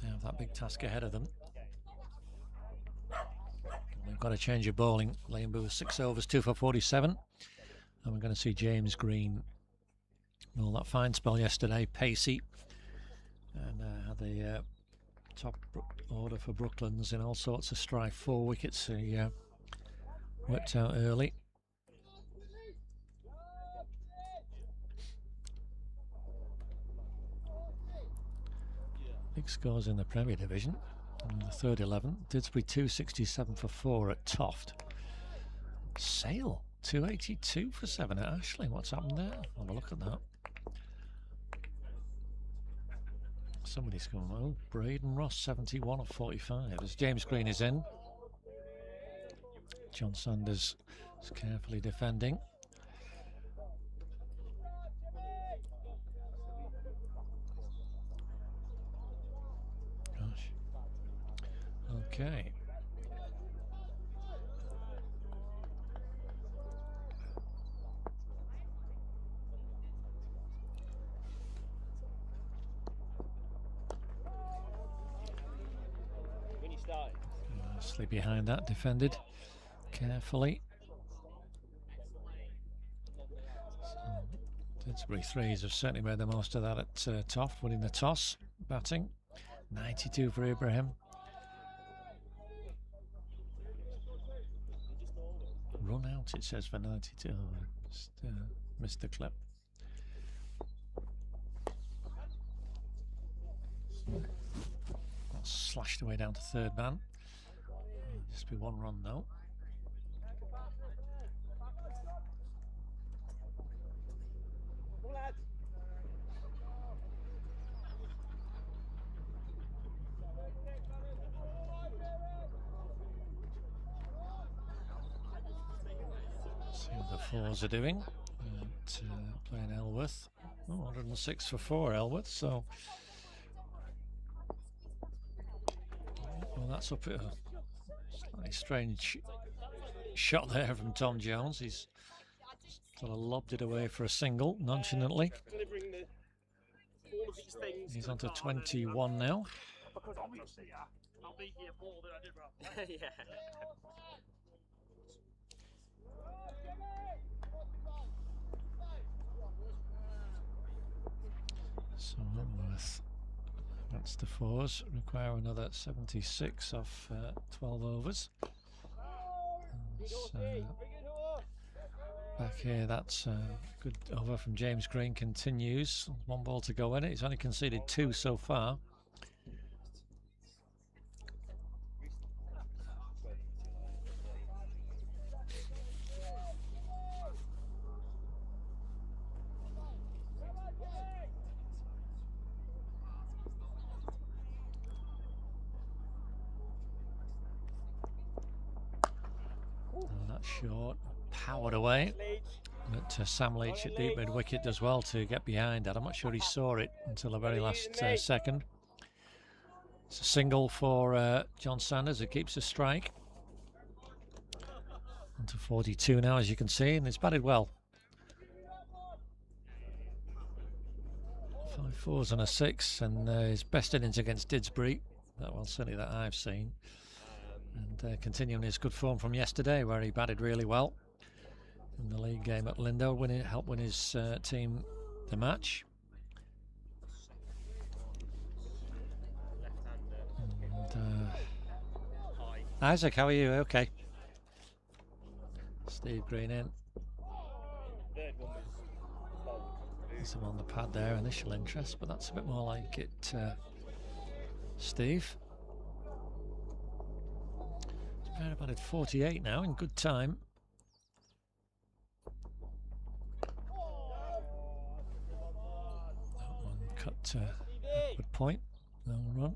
Speaker 1: they have that big task ahead of them. We've got to change of bowling. Lane Booth 6 overs, 2 for 47. And we're going to see James Green all that fine spell yesterday, pacey, and had the top order for Brooklands in all sorts of strife. 4 wickets, he worked out early. Big scores in the Premier Division. And the third 11, Didsbury 267 for 4 at Toft. Sale 282 for 7 at Ashley. What's happened there? Have a look at that. Somebody's going, oh, Braden Ross, 71 of 45. As James Green is in. John Sanders is carefully defending. Gosh. Okay.
Speaker 3: When you started.
Speaker 1: Nicely behind that, defended carefully. So, Didsbury threes have certainly made the most of that at Toft, winning the toss, batting. 92 for Ibrahim. Run out, it says, for 92. Oh, just missed the clip. That's slashed away down to third man. Just be one run though. See what the fours are doing. Playing Elworth. Oh, 106 for 4 Elworth, so well, that's up at a slightly strange shot there from Tom Jones. He's sort of lobbed it away for a single nonchalantly. He's on to 21 now.
Speaker 4: Because obviously, I'll be here more than I did last night.
Speaker 3: Yeah.
Speaker 1: So Elworth, that's the fours, require another 76 off 12 overs. Back here, that's a good over from James Green, continues. 1 ball to go in it. He's only conceded 2 so far. That's short, powered away. But Sam Leech at deep mid wicket does well to get behind that. I'm not sure he saw it until the very last second. It's a single for John Sanders, who keeps a strike. On to 42 now, as you can see, and it's batted well. 5 fours and a 6, and his best innings against Didsbury. Well, certainly that I've seen. And continuing his good form from yesterday, where he batted really well in the league game at Lindo, helped win his team the match. And, Isaac, how are you? Okay. Steve Green in. There's him on the pad there, initial interest, but that's a bit more like it, Steve. It's batted 48 now, in good time. That one cut to good point, no run.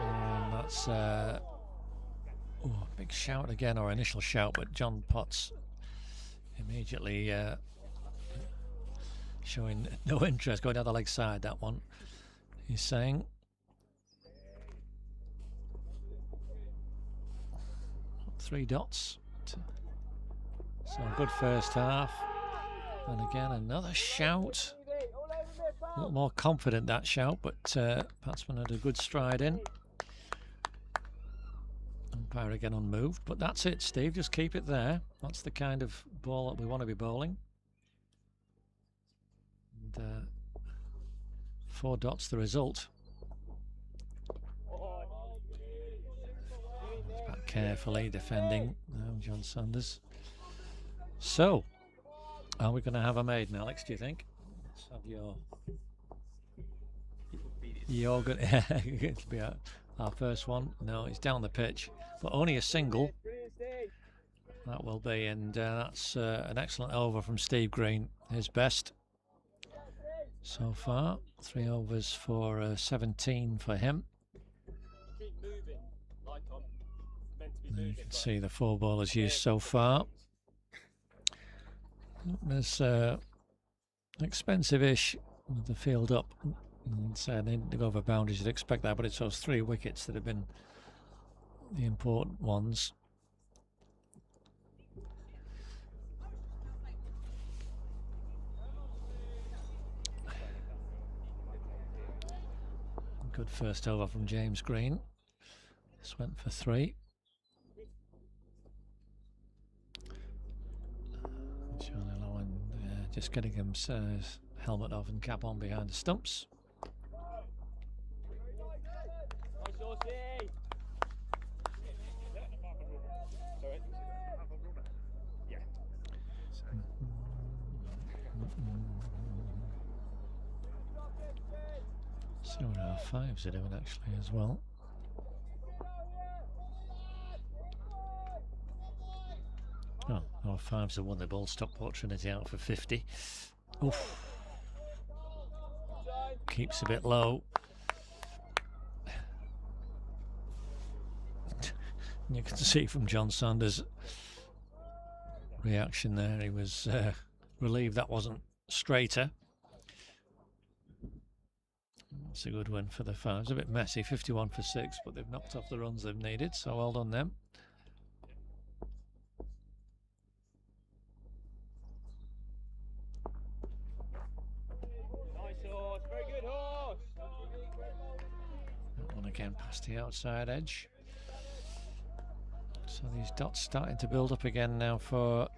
Speaker 1: And that's big shout again, or initial shout, but John Potts immediately showing no interest, going down the leg side, that one, he's saying. Three dots. So good first half. And again, another shout. A little more confident, that shout, but Batsman had a good stride in. Umpire again unmoved, but that's it, Steve. Just keep it there. That's the kind of ball that we want to be bowling. And 4 dots the result. Back carefully defending now, John Sanders. So Are we going to have a maiden, Alex, do you think? Let's have you're good. It'll be our first one. No, it's down the pitch, but only a single. That will be, and that's an excellent over from Steve Green, his best so far. 3 overs for 17 for him. You can see the 4 bowlers used so far. There's expensive-ish with the field up, and they didn't go over boundaries. You'd expect that, but it's those 3 wickets that have been the important ones. Good first over from James Green. This went for 3. Charlie Lowen just getting his helmet off and cap on behind the stumps. See what our 5s are doing actually as well. Oh, our 5s have won the ball. Stockport Trinity out for 50. Oof. Keeps a bit low. You can see from John Sanders' reaction there, he was relieved that wasn't straighter. That's a good win for the 5s. A bit messy, 51 for 6, but they've knocked off the runs they've needed, so well done them.
Speaker 3: Nice horse, very good horse.
Speaker 1: That one again past the outside edge. So these dots starting to build up again now for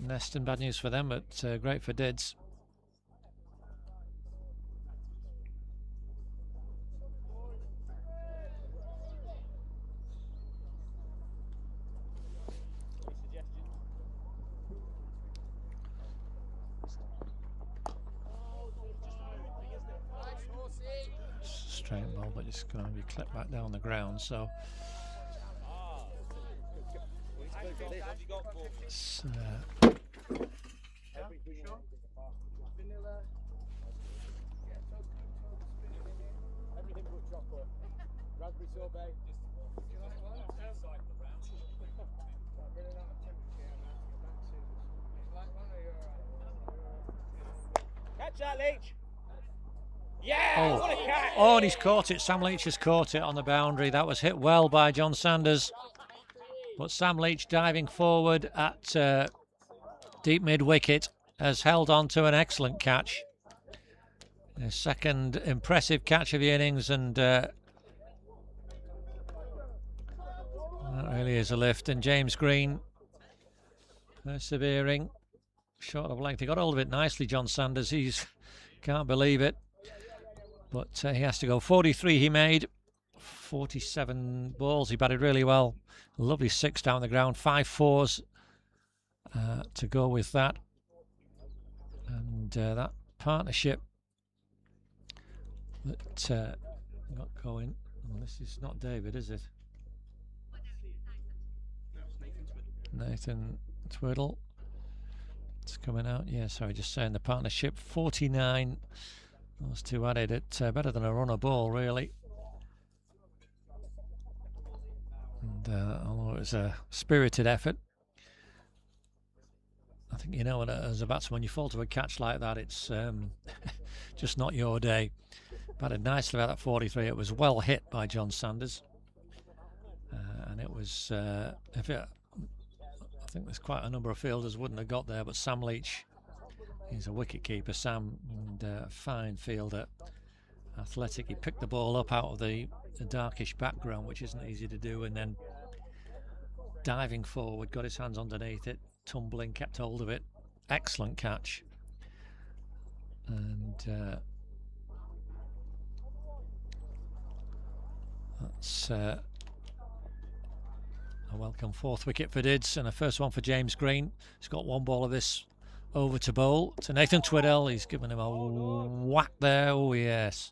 Speaker 1: Neston. Bad news for them, but great for Dids. Straight ball, but it's going to be clipped back down the ground. So it's,
Speaker 4: Everything but chocolate. Raspberry sorbet.
Speaker 3: Catch that, Leech. Yeah,
Speaker 1: oh,
Speaker 3: what a catch.
Speaker 1: Oh, and he's caught it. Sam Leech has caught it on the boundary. That was hit well by John Sanders. But Sam Leech diving forward at deep mid-wicket has held on to an excellent catch. His second impressive catch of the innings, and that really is a lift. And James Green persevering, short of length. He got hold of it nicely, John Sanders. He's can't believe it. But he has to go. 43 he made, 47 balls. He batted really well. Lovely 6 down the ground, 5 4s to go with that. And that partnership that got going. Well, this is not David, is it? Nathan Twiddle. It's coming out. Yeah, sorry, just saying the partnership. 49. Those two added it better than a runner ball, really. And although it was a spirited effort, I think, you know, as a batsman, you fall to a catch like that, it's just not your day. Batted nicely about that 43. It was well hit by John Sanders. And it was, I think there's quite a number of fielders wouldn't have got there, but Sam Leech, he's a wicket keeper, Sam, and a fine fielder, athletic. He picked the ball up out of the darkish background, which isn't easy to do, and then diving forward, got his hands underneath it, tumbling, kept hold of it. Excellent catch. And that's a welcome 4th wicket for Dids, and a first one for James Green. He's got 1 ball of this over to bowl to Nathan Twiddell. He's given him a whack there. Oh yes,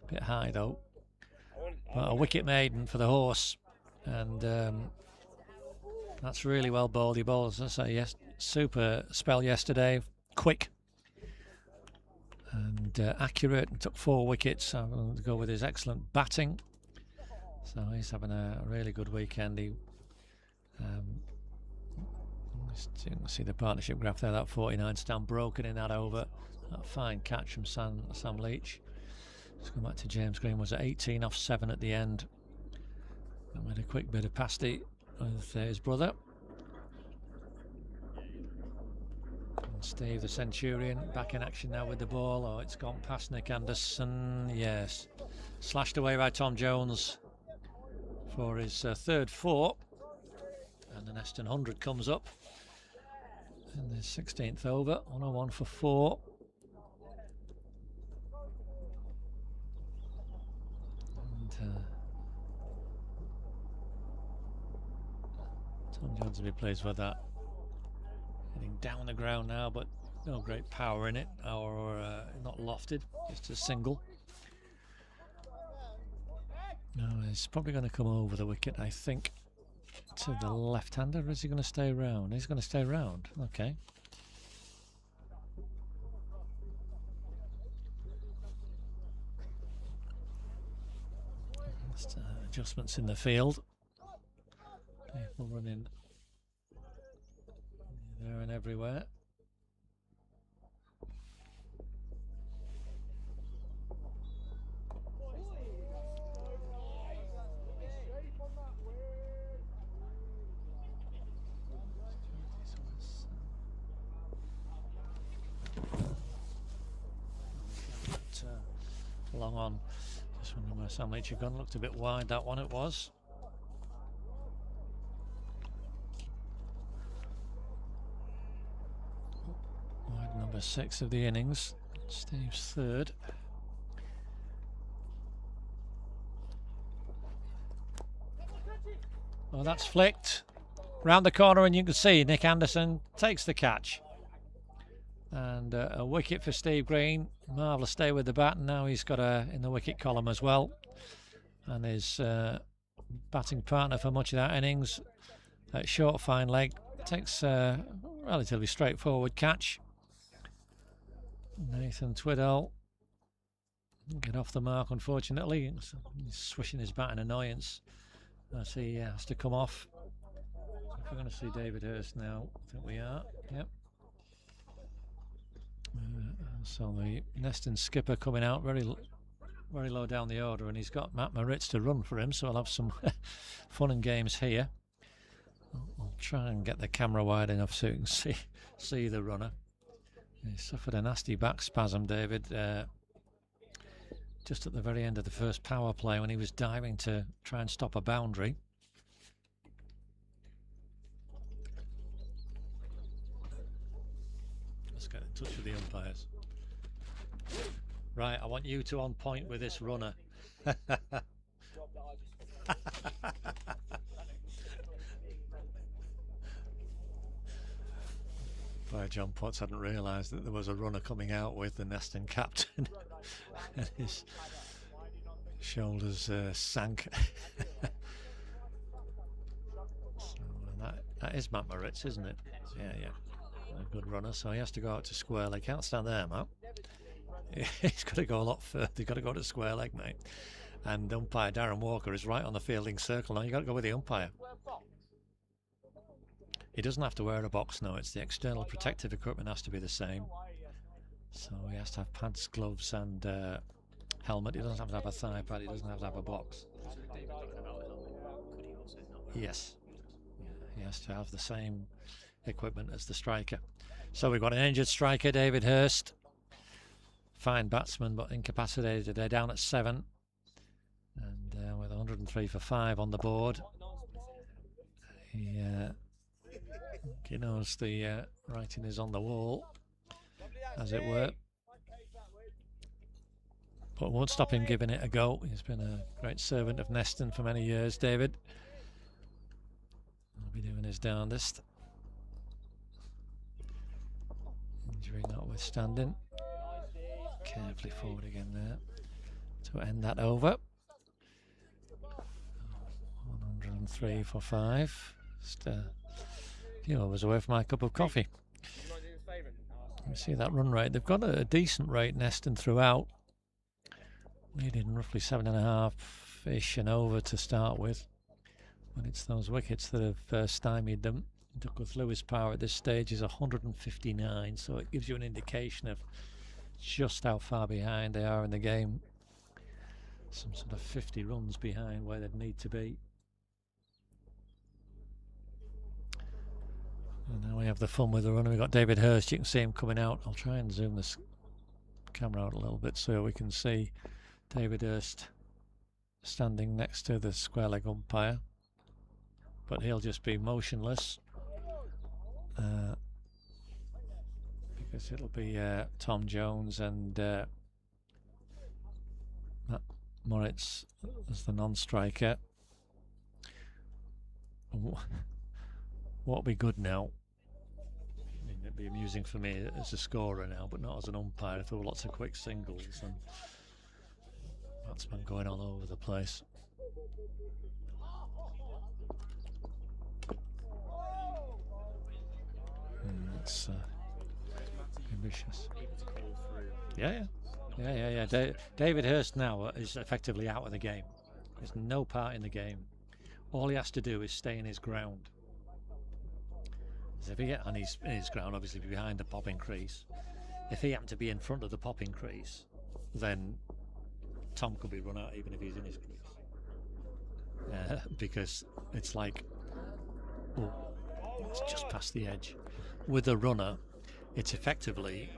Speaker 1: bit high though. But a wicket maiden for the horse, and that's really well bowled. He bowled, as I say, yes, super spell yesterday, quick and accurate, and took 4 wickets. I'm going to go with his excellent batting. So he's having a really good weekend. He, you can see the partnership graph there, that 49 stand broken in that over. That fine catch from Sam Leech. Let's go back to James Green, was at 18 off 7 at the end. And made a quick bit of pasty with his brother. And Steve the Centurion back in action now with the ball. Oh, it's gone past Nick Anderson. Yes. Slashed away by Tom Jones for his 3rd 4. And the Neston 100 comes up in the 16th over. 101 for 4. And Tom Jones will be pleased with that. Heading down the ground now, but no great power in it, or not lofted, just a single. No, he's probably going to come over the wicket, I think, to the left-hander. Or is he going to stay round? He's going to stay round. Okay. Just, adjustments in the field. People running there and everywhere. Long on. Just wondering where Sam Leech had gone. Looked a bit wide, that one it was. Wide number 6 of the innings. Steve's 3rd. Oh, that's flicked round the corner, and you can see Nick Anderson takes the catch. And a wicket for Steve Green. Marvellous stay with the bat, and now he's got a in the wicket column as well. And his batting partner for much of that innings, that short fine leg, takes a relatively straightforward catch. Nathan Twiddell didn't get off the mark, unfortunately. He's swishing his bat in annoyance as he has to come off. So if we're going to see David Hurst now, I think we are. Yep. So the Neston skipper coming out very low down the order, and he's got Matt Moritz to run for him, so I'll have some fun and games here. I'll try and get the camera wide enough so you can see the runner. He suffered a nasty back spasm, David, just at the very end of the first power play when he was diving to try and stop a boundary. Let's get in touch with the umpires. Right, I want you to on point with this runner. Boy, John Potts hadn't realised that there was a runner coming out with the Neston captain, and his shoulders sank. So that is Matt Moritz, isn't it? Yeah. A good runner, so he has to go out to square leg. Can't stand there, Matt. He's got to go a lot further. He's got to go to square leg, mate. And umpire Darren Walker is right on the fielding circle. Now you got to go with the umpire. He doesn't have to wear a box, no. It's the external protective equipment has to be the same. So he has to have pants, gloves, and helmet. He doesn't have to have a thigh pad. He doesn't have to have a box. Yes, he has to have the same equipment as the striker. So we've got an injured striker, David Hurst. Fine batsman, but incapacitated today, down at 7. And with 103 for 5 on the board. He knows the writing is on the wall, as it were. But won't stop him giving it a go. He's been a great servant of Neston for many years, David. He'll be doing his darndest. Injury notwithstanding. Carefully forward again there to end that over. 103 for 5. Just a few overs away from my cup of coffee. You see that run rate. They've got a decent rate, Neston, throughout. Leading roughly 7.5-ish and over to start with. But it's those wickets that have stymied them. Douglas Lewis power at this stage is 159, so it gives you an indication of just how far behind they are in the game. Some sort of 50 runs behind where they'd need to be. And now we have the fun with the runner. We've got David Hurst. You can see him coming out. I'll try and zoom this camera out a little bit so we can see David Hurst standing next to the square leg umpire. But he'll just be motionless because it'll be Tom Jones and Matt Moritz as the non-striker. What'll be good now? I mean, it'd be amusing for me as a scorer now, but not as an umpire. If there were lots of quick singles and batsmen going all over the place. It's ambitious. Yeah. David Hurst now is effectively out of the game. There's no part in the game. All he has to do is stay in his ground. If he, and he's in his ground, obviously behind the popping crease. If he happened to be in front of the popping crease, then Tom could be run out even if he's in his crease. Because it's like, oh, it's just past the edge. With a runner, it's effectively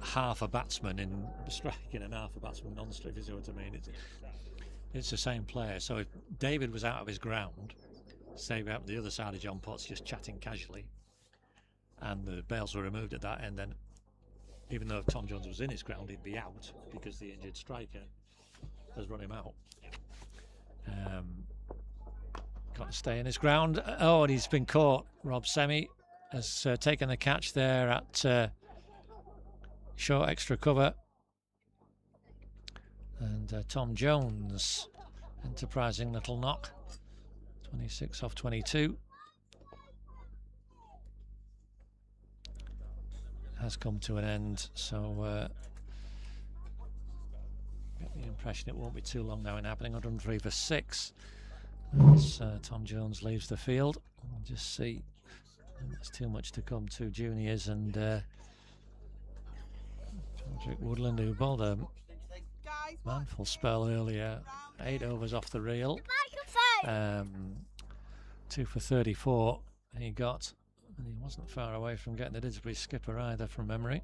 Speaker 1: half a batsman in striking and half a batsman non-strike, if you see what I mean. It's the same player. So if David was out of his ground, say we have the other side of John Potts just chatting casually, and the bails were removed at that end, then even though Tom Jones was in his ground, he'd be out because the injured striker has run him out. Got to stay in his ground. Oh, and he's been caught. Rob Sehmi has taken the catch there at short extra cover. And Tom Jones, enterprising little knock. 26 off 22. Has come to an end, so get the impression it won't be too long now in happening. 103 for 6 as Tom Jones leaves the field. We'll just see. There's too much to come to juniors and Patrick Woodland, who bowled a manful spell earlier. 8 overs off the reel. 2 for 34 he got, and he wasn't far away from getting the Didsbury skipper either from memory.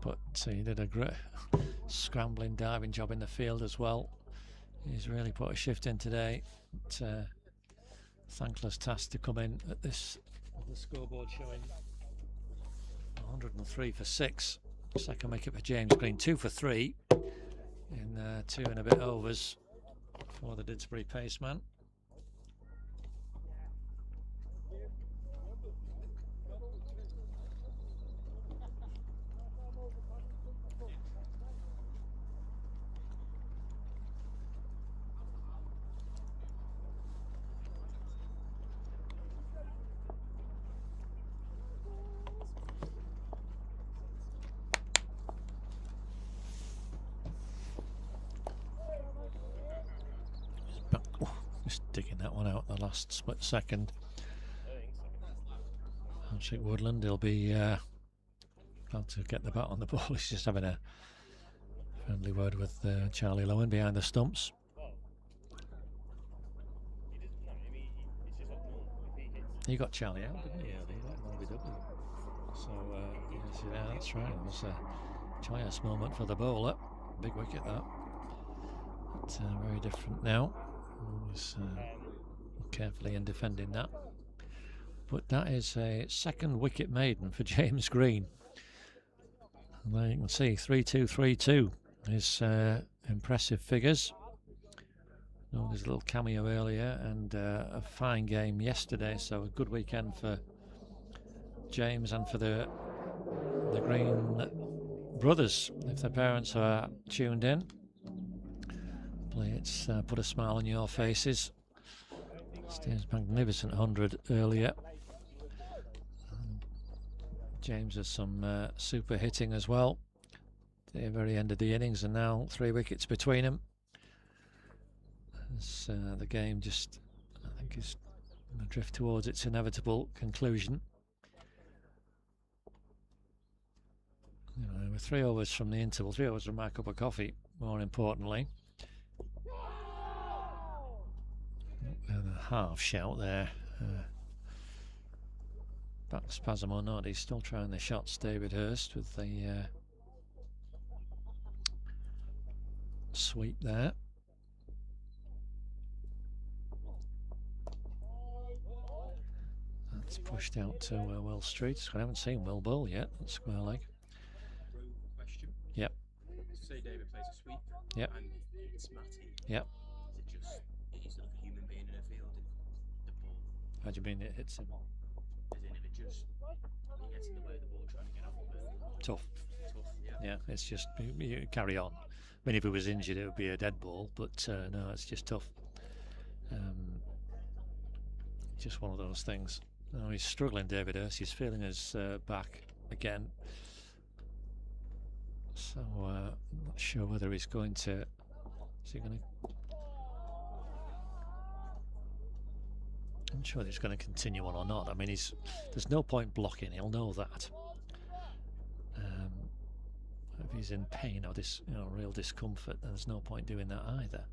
Speaker 1: But he did a great scrambling diving job in the field as well. He's really put a shift in today. It's a thankless task to come in at this, the scoreboard showing 103 for 6. Second wicket for James Green. 2 for 3 in 2 and a bit overs for the Didsbury paceman. Digging that one out the last split second. Patrick Woodland, he'll be glad to get the bat on the ball. He's just having a friendly word with Charlie Lowen behind the stumps. He got Charlie out, didn't he? So yes, yeah, that's right. It was a joyous moment for the bowler. Big wicket that. But very different now. Always carefully in defending that. But that is a second wicket maiden for James Green. And there you can see 3-2, 3-2 is impressive figures. No, there's a little cameo earlier and a fine game yesterday, so a good weekend for James and for the Green brothers, if their parents are tuned in. It's put a smile on your faces. Steve's magnificent 100 earlier. James has some super hitting as well. The very end of the innings, and now 3 wickets between them. As the game just, I think, is going to drift towards its inevitable conclusion. You know, we're 3 overs from the interval, 3 overs from my cup of coffee, more importantly. And a half shout there. Back spasm or not, he's still trying the shots, David Hurst, with the sweep there. That's pushed out to Will Street. I haven't seen Will bowl yet at square leg.
Speaker 2: Question.
Speaker 1: Yep.
Speaker 2: Say David plays a sweep.
Speaker 1: Yep.
Speaker 2: And it's Matty.
Speaker 1: Yep.
Speaker 2: Is it just he's like a human being in a field? The ball.
Speaker 1: How do you mean it hits him?
Speaker 2: As in if it just he gets in the way of the ball trying to get off of it.
Speaker 1: Tough.
Speaker 2: Yeah.
Speaker 1: Yeah, it's just you carry on. I mean, if he was injured, it would be a dead ball, but no, it's just tough. Just one of those things. No, he's struggling, David Hurst. He's feeling his back again. So I'm not sure whether he's going to. Is he going to? I'm not sure he's going to continue on or not. I mean, there's no point blocking. He'll know that. If he's in pain or real discomfort, there's no point doing that either.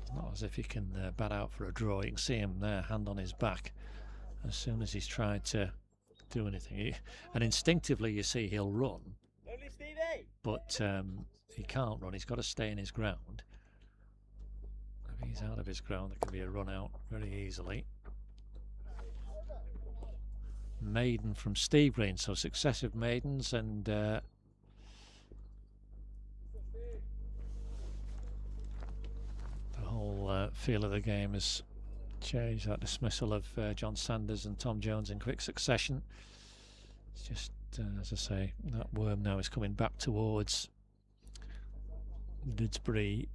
Speaker 1: It's not as if he can bat out for a draw. You can see him there, hand on his back, as soon as he's tried to do anything. And instinctively, you see he'll run, but he can't run. He's got to stay in his ground. If he's out of his ground, there can be a run out very easily. Maiden from Steve Green, so successive maidens, and the whole feel of the game has changed. That dismissal of John Sanders and Tom Jones in quick succession. It's just, as I say, that worm now is coming back towards Didsbury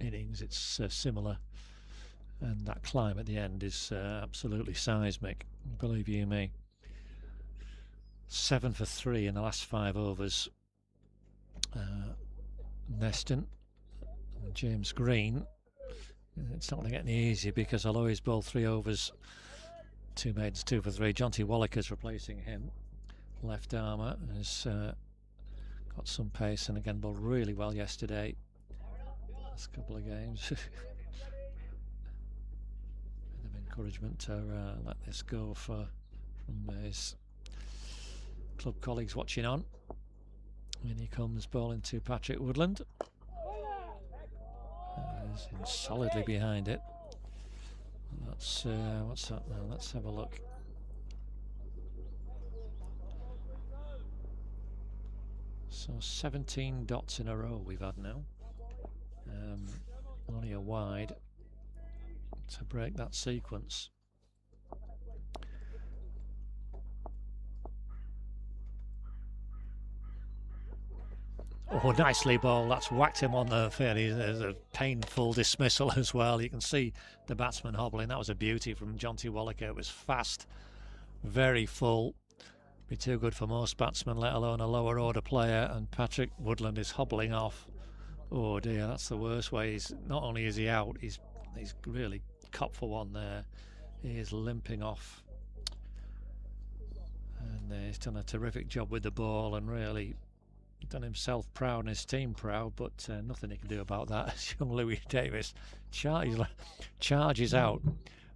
Speaker 1: innings. It's similar, and that climb at the end is absolutely seismic, believe you me. 7 for 3 in the last 5 overs. Neston and James Green. It's not going to get any easier, because although he's bowled 3 overs, 2 maidens, 2 for 3, Jonty Walliker's replacing him. Left armour has got some pace, and again bowled really well yesterday. Last couple of games. Encouragement to let this go from his club colleagues watching on. And he comes bowling to Patrick Woodland. He's in solidly behind it. That's what's that now? Let's have a look. So 17 dots in a row we've had now. Only a wide to break that sequence. Oh, nicely bowled. That's whacked him on the fairly. There's a painful dismissal as well. You can see the batsman hobbling. That was a beauty from Jonty Walliker. It was fast, very full. Be too good for most batsmen, let alone a lower order player. And Patrick Woodland is hobbling off. Oh dear, that's the worst way. He's not only is he out, he's really cop for one there. He is limping off, and he's done a terrific job with the ball and really done himself proud and his team proud, but nothing he can do about that. Young Louis Davis charges out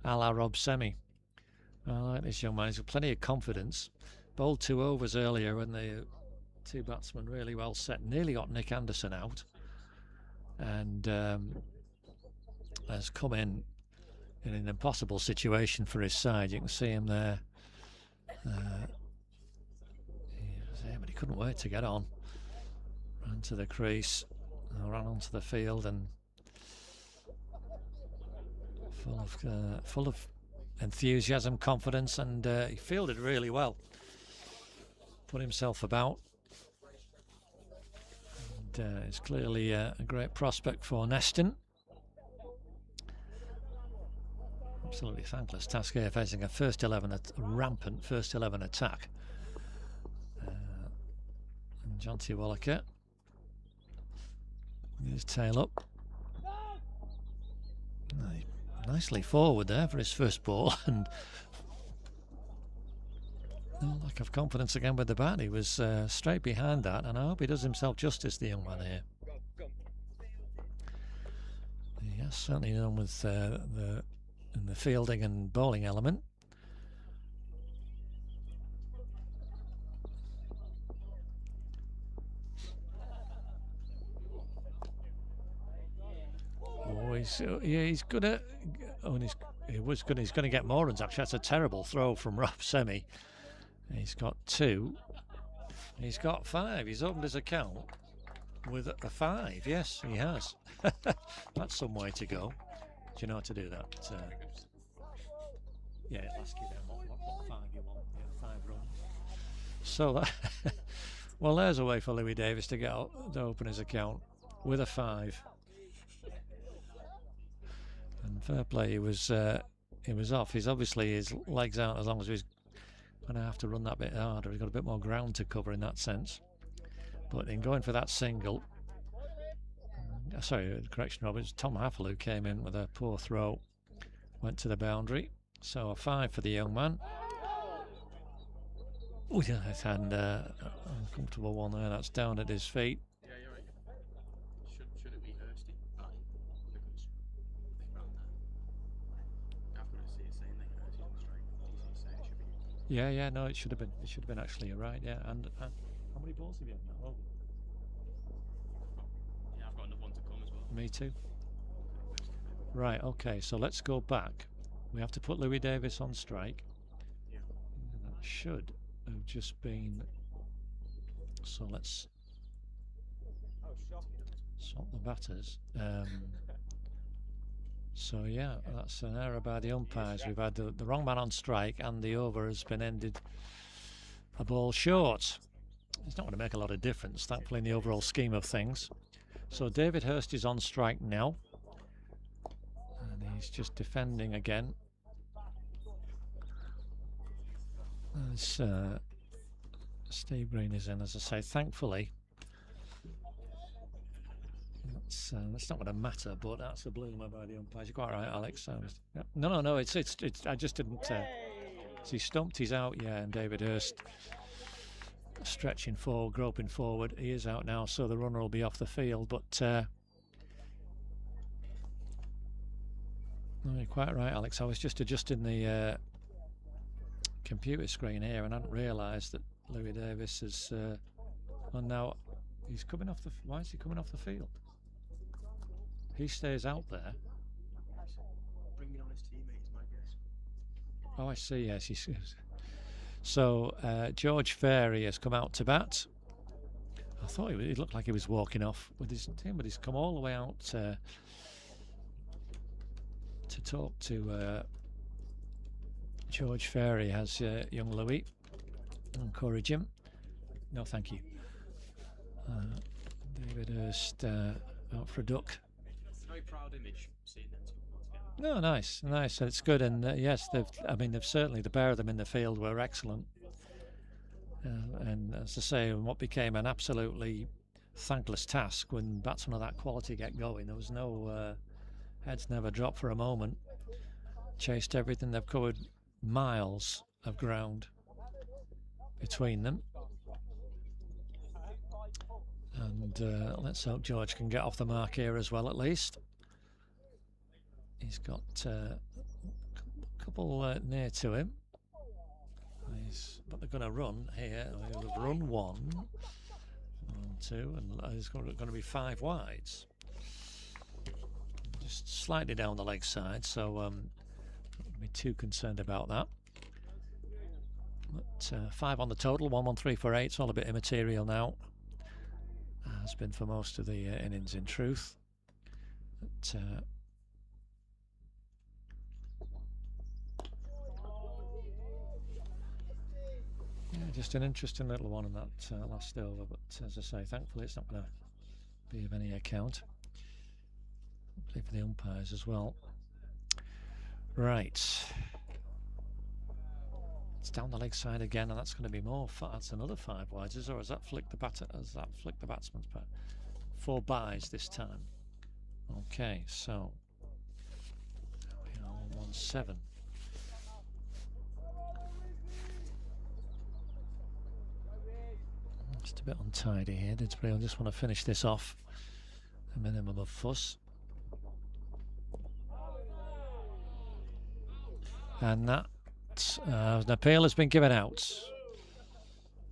Speaker 1: a la Rob Sehmi. I like this young man. He's got plenty of confidence. Bowled 2 overs earlier when the 2 batsmen really well set, nearly got Nick Anderson out, and has come in an impossible situation for his side. You can see him there. He was there, but he couldn't wait to get on. Ran to the crease, ran onto the field and full of enthusiasm, confidence, and he fielded really well. Put himself about. And it's clearly a great prospect for Neston. Absolutely thankless task here, facing a rampant first 11 attack. And Jonty Wallaker, his tail up. Nicely forward there for his first ball, and no lack of confidence again with the bat. He was straight behind that, and I hope he does himself justice, the young man here. He has certainly done with the fielding and bowling element. Oh, he's good at. Oh, and he was good. He's going to get more runs. Actually, that's a terrible throw from Rob Sehmi. He's got 2. He's got 5. He's opened his account with a 5. Yes, he has. That's some way to go. Do you know how to do that? Yeah, it'll ask you then what 5 you want. Yeah, 5 runs. So, well, there's a way for Louis Davis to open his account with a 5. And fair play, he was off. He's obviously his legs out as long as he's going to have to run that bit harder. He's got a bit more ground to cover in that sense. But in going for that single, sorry, correction, Roberts. Tom Haffel, who came in with a poor throw, went to the boundary. So a 5 for the young man. Oh yeah, and uncomfortable one there. That's down at his feet.
Speaker 2: Yeah, you're right. Should it be Hursty? Because I've got to see it saying that Hursty's on strike. He's saying it should be.
Speaker 1: Yeah, no, it should have been. It should have been actually. You're right. Yeah, and how many balls have you had now? Oh.
Speaker 2: Yeah, I've got another one to come as well.
Speaker 1: Me too. Right. Okay. So let's go back. We have to put Louis Davis on strike.
Speaker 2: Yeah.
Speaker 1: That should have just been. So let's swap the batters. So yeah, that's an error by the umpires. We've had the wrong man on strike, and the over has been ended a ball short. It's not going to make a lot of difference, thankfully, in the overall scheme of things. So David Hurst is on strike now, and he's just defending again. As Steve Green is in, as I say, thankfully. That's not going to matter, but that's a bloomer by the umpires. You're quite right, Alex. Yeah. No. It's. I just didn't. He stumped. He's out. Yeah, and David Hurst stretching forward, groping forward. He is out now, so the runner will be off the field. But no, you're quite right, Alex. I was just adjusting the computer screen here, and I hadn't realised that Louis Davis is. And now he's coming off the. Why is he coming off the field? He stays out there.
Speaker 2: Bringing on his teammate is my guess.
Speaker 1: Oh, I see. Yes, he says. So George Ferry has come out to bat. I thought he looked like he was walking off with his team, but he's come all the way out to talk to George Ferry. Has young Louis encourage him? No, thank you. David Hurst out for a duck.
Speaker 2: Very proud image seeing them two together.
Speaker 1: No, nice. It's good, and yes, they've certainly, the pair of them in the field were excellent. And as I say, what became an absolutely thankless task when batsmen of that quality get going, there was no heads never dropped for a moment. Chased everything. They've covered miles of ground between them. And let's hope George can get off the mark here as well, at least. He's got a couple near to him. But they're going to run here. They've run 1, 2, and there's going to be 5 wides. Just slightly down the leg side, so don't be too concerned about that. But 5 on the total, 1, 1, 3 for 8. It's all a bit immaterial now. Has been for most of the innings, in truth. But, yeah, just an interesting little one in that last over. But as I say, thankfully it's not going to be of any account. Hopefully for the umpires as well. Right. It's down the leg side again, and that's going to be more. That's another 5 wides, or has that flicked the batter? Has that flicked the batsman's bat? 4 byes this time. Okay, so we are on 1-7. Just a bit untidy here, Didsbury. I just want to finish this off. A minimum of fuss. And that an appeal has been given out.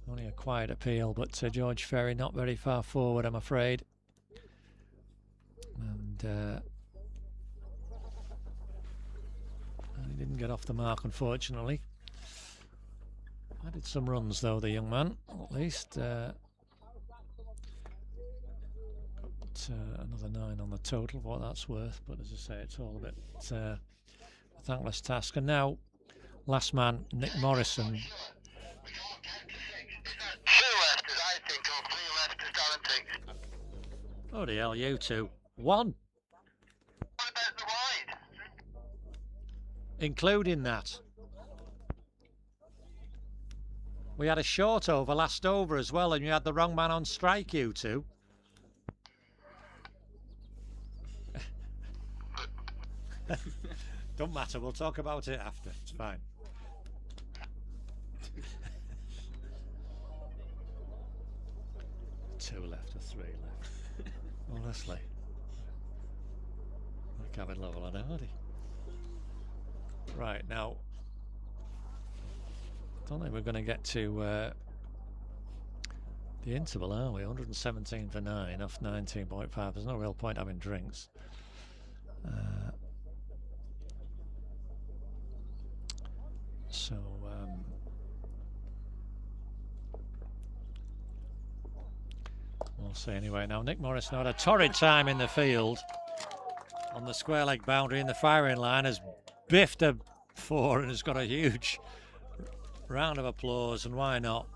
Speaker 1: Only a quiet appeal, but George Ferry not very far forward, I'm afraid. And he didn't get off the mark, unfortunately. Added some runs, though, the young man, at least. Got another 9 on the total, for what that's worth. But as I say, it's all a bit a thankless task. And now, last man, Nick Morrison.
Speaker 5: 2 lefters, I think, or 3 lefters, Darren thinks.
Speaker 1: Oh, the hell, you two. 1.
Speaker 5: What about the wide?
Speaker 1: Including that. We had a short over last over as well, and you had the wrong man on strike, you two. Don't matter, we'll talk about it after. It's fine. Two left or 3 left. Honestly. I can't be level on Hardy. Right, now. Don't think we're going to get to the interval, are we? 117 for 9 off 19.5. There's no real point having drinks. So we'll see anyway. Now Nick Morrison had a torrid time in the field on the square leg boundary in the firing line, has biffed a 4 and has got a huge round of applause, and why not?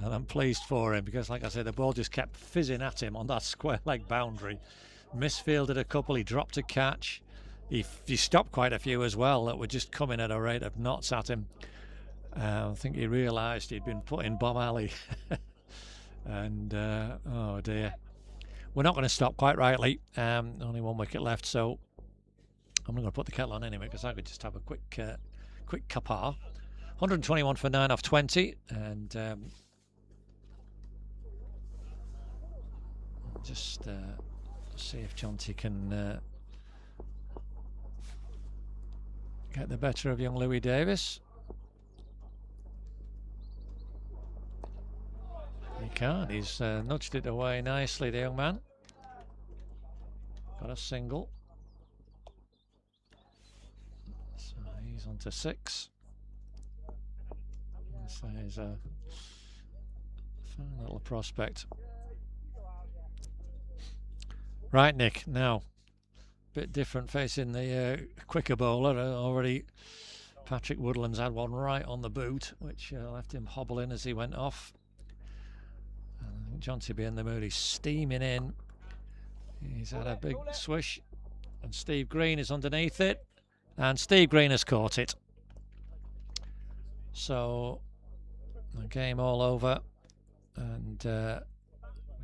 Speaker 1: And I'm pleased for him, because like I said, the ball just kept fizzing at him on that square leg boundary. Misfielded a couple, he dropped a catch, he stopped quite a few as well that were just coming at a rate of knots at him. I think he realised he'd been put in bomb alley. And oh dear, we're not going to stop, quite rightly. Only 1 wicket left, so I'm not going to put the kettle on anyway, because I could just have a quick cuppa. 121 for 9 off 20, and just see if Jonty can get the better of young Louis Davis. He can't. He's nudged it away nicely, the young man. Got a single. So he's on to 6. So he's a fine little prospect. Right, Nick, now bit different facing the quicker bowler. Already Patrick Woodland's had one right on the boot, which left him hobbling as he went off. Jonty be in the mood, he's steaming in. He's had a big swish, and Steve Green is underneath it, and Steve Green has caught it. So the game all over, and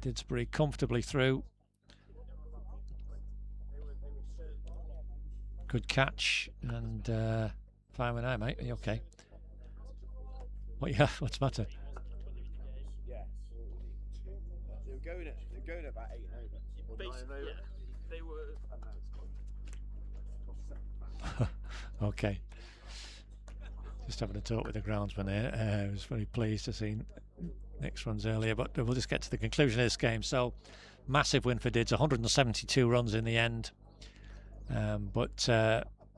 Speaker 1: Didsbury comfortably through. Good catch, and fine with that, mate. Are you okay? What? Yeah, what's the matter?
Speaker 3: Yeah. They're going at about 8 over.
Speaker 2: Yeah, they were.
Speaker 1: Okay. Just having a talk with the groundsman there. I was very pleased to see Nick's runs earlier, but we'll just get to the conclusion of this game. So, massive win for Dids, 172 runs in the end. But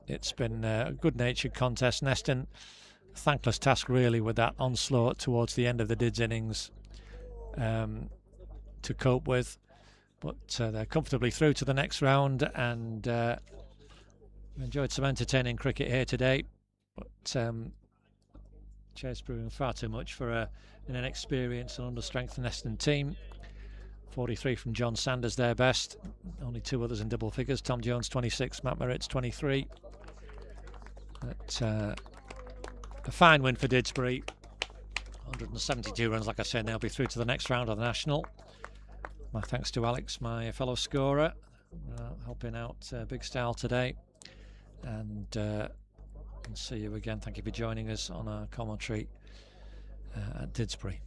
Speaker 1: it's been a good-natured contest. Neston, thankless task really with that onslaught towards the end of the Dids innings. to cope with, but they're comfortably through to the next round, and enjoyed some entertaining cricket here today, but chase proving far too much for an inexperienced and understrength Neston team. 43 from John Sanders, their best. Only 2 others in double figures. Tom Jones 26, Matt Merritt's 23. But a fine win for Didsbury. 172 runs, like I said, they'll be through to the next round of the National. My thanks to Alex, my fellow scorer, helping out Big Style today. And see you again. Thank you for joining us on our commentary at Didsbury.